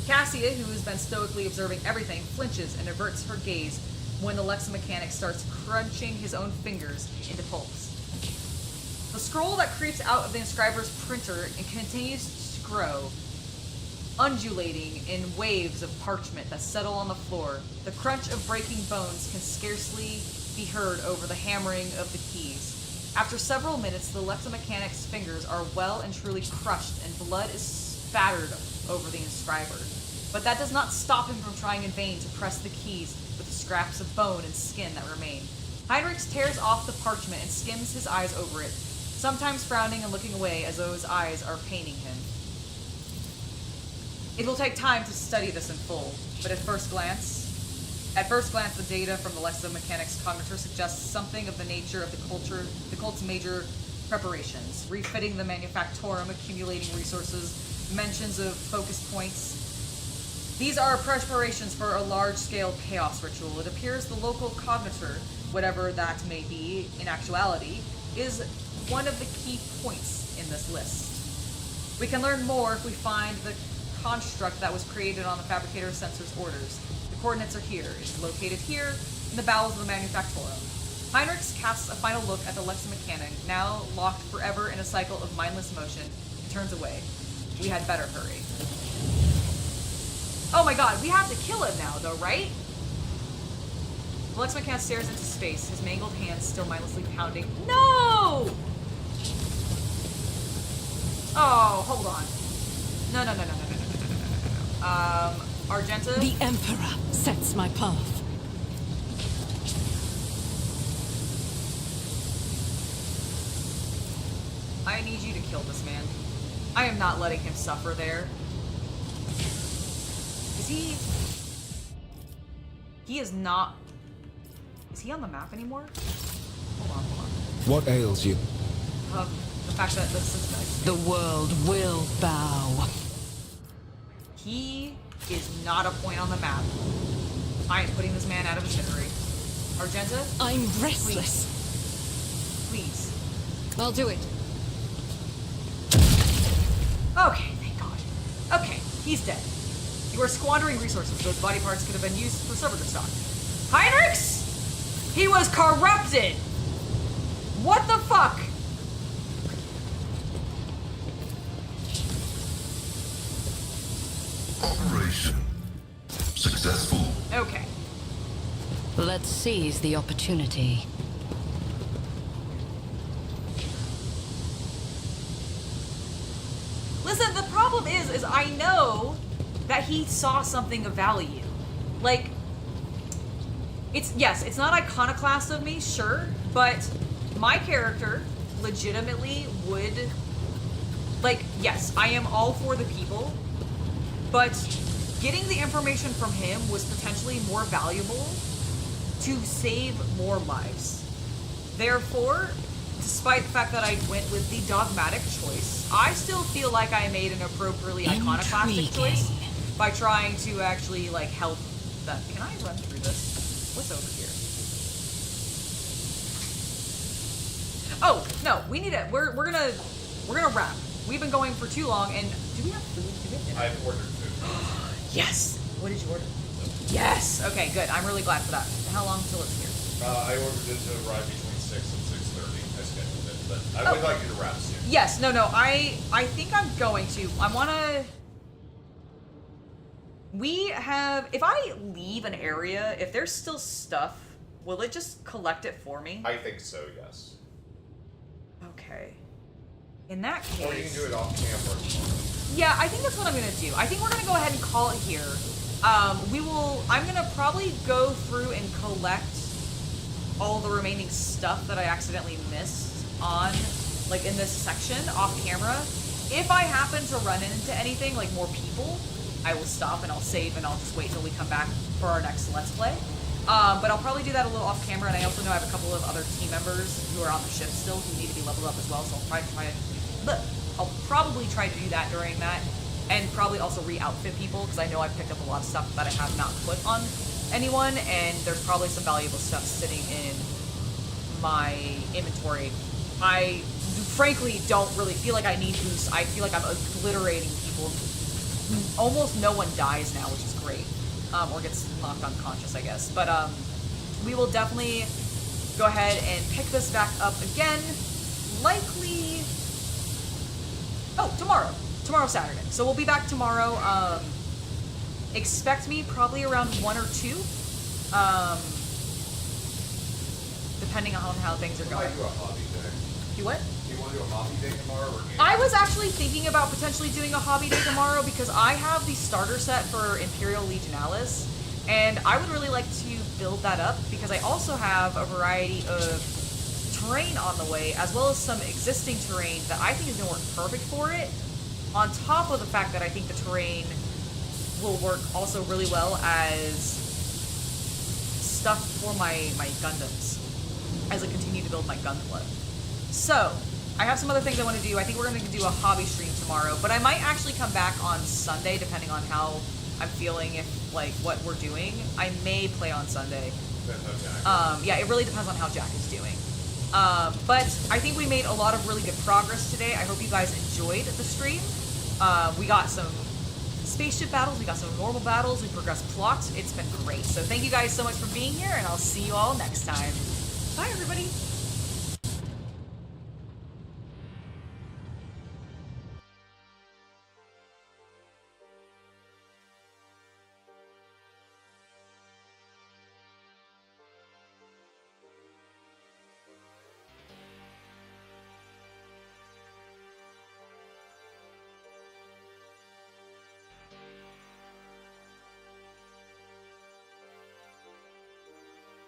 Cassia, who has been stoically observing everything, flinches and averts her gaze when the Lexomechanic starts crunching his own fingers into pulps. The scroll that creeps out of the inscriber's printer and continues to grow, undulating in waves of parchment that settle on the floor. The crunch of breaking bones can scarcely be heard over the hammering of the keys. After several minutes, the Lexomechanic's fingers are well and truly crushed, and blood is spattered over the inscriber. But that does not stop him from trying in vain to press the keys with the scraps of bone and skin that remain. Heinrich tears off the parchment and skims his eyes over it, sometimes frowning and looking away as though his eyes are paining him. It will take time to study this in full, but at first glance, the data from the Lexomechanic's cognitor suggests something of the nature of the cult's major preparations: refitting the manufactorum, accumulating resources, mentions of focus points. These are preparations for a large-scale chaos ritual. It appears the local cognitor, whatever that may be in actuality, is one of the key points in this list. We can learn more if we find the construct that was created on the fabricator sensor's orders. The coordinates are here. It's located here in the bowels of the manufactorum. Heinrich casts a final look at the Lexomechanic, now locked forever in a cycle of mindless motion, and turns away. We had better hurry. Oh my god, we have to kill him now, though, right? The Lexomechanic stares into space, his mangled hands still mindlessly pounding. No! Oh, hold on. No. Argenta? The Emperor sets my path. I need you to kill this man. I am not letting him suffer there. Is he... He is not... Is he on the map anymore? Hold on. What ails you? The fact that this is... The world will bow. He is not a point on the map. I am putting this man out of his misery. Argenta? I'm restless. Please. I'll do it. Okay, thank God. Okay, he's dead. You are squandering resources. Those body parts could have been used for servitor stock. Heinrichs? He was corrupted! What the fuck? Operation successful. Okay. Let's seize the opportunity. Listen, the problem is I know that he saw something of value. Like, it's not iconoclast of me, sure, but my character legitimately would, like, yes, I am all for the people, but getting the information from him was potentially more valuable to save more lives. Therefore, despite the fact that I went with the dogmatic choice, I still feel like I made an appropriately iconoclastic choice by trying to actually, like, help them. Can I run through this? What's over here? Oh, no, we need to, we're gonna wrap. We've been going for too long, and do we have food? Do we have dinner? I've ordered food. Yes! What did you order? Yes! Okay, good. I'm really glad for that. How long till it's here? I ordered it to arrive between 6 and 6:30. I scheduled it, but I would like you to wrap soon. Yes, no, I think I'm going to. I wanna... We have... If I leave an area, if there's still stuff, will it just collect it for me? I think so, yes. Okay. In that case... Or you can do it off camera tomorrow. Yeah, I think that's what I'm gonna do. I think we're gonna go ahead and call it here. I'm gonna probably go through and collect all the remaining stuff that I accidentally missed on, like, in this section off camera. If I happen to run into anything, like more people, I will stop and I'll save and I'll just wait till we come back for our next Let's Play. But I'll probably do that a little off camera, and I also know I have a couple of other team members who are on the ship still who need to be leveled up as well, so I'll probably try to do that during that, and probably also re-outfit people, because I know I've picked up a lot of stuff that I have not put on anyone, and there's probably some valuable stuff sitting in my inventory. I frankly don't really feel like I need boosts. I feel like I'm obliterating people. Almost no one dies now, which is great. Or gets knocked unconscious, I guess. But we will definitely go ahead and pick this back up again. Likely... Oh, tomorrow. Tomorrow, Saturday. So we'll be back tomorrow. Expect me probably around 1 or 2. Depending on how things are going. I might do a hobby day. You what? Do you want to do a hobby day tomorrow? Or I was actually thinking about potentially doing a hobby day tomorrow because I have the starter set for Imperial Legionalis, and I would really like to build that up because I also have a variety of terrain on the way, as well as some existing terrain that I think is going to work perfect for it, on top of the fact that I think the terrain will work also really well as stuff for my Gundams as I continue to build my gun club. So, I have some other things I want to do. I think we're going to do a hobby stream tomorrow, but I might actually come back on Sunday, depending on how I'm feeling, if, like, what we're doing. I may play on Sunday. Yeah, it really depends on how Jack is doing. But I think we made a lot of really good progress today. I hope you guys enjoyed the stream. We got some spaceship battles, we got some normal battles, we progressed plots. It's been great. So thank you guys so much for being here, and I'll see you all next time. Bye, everybody.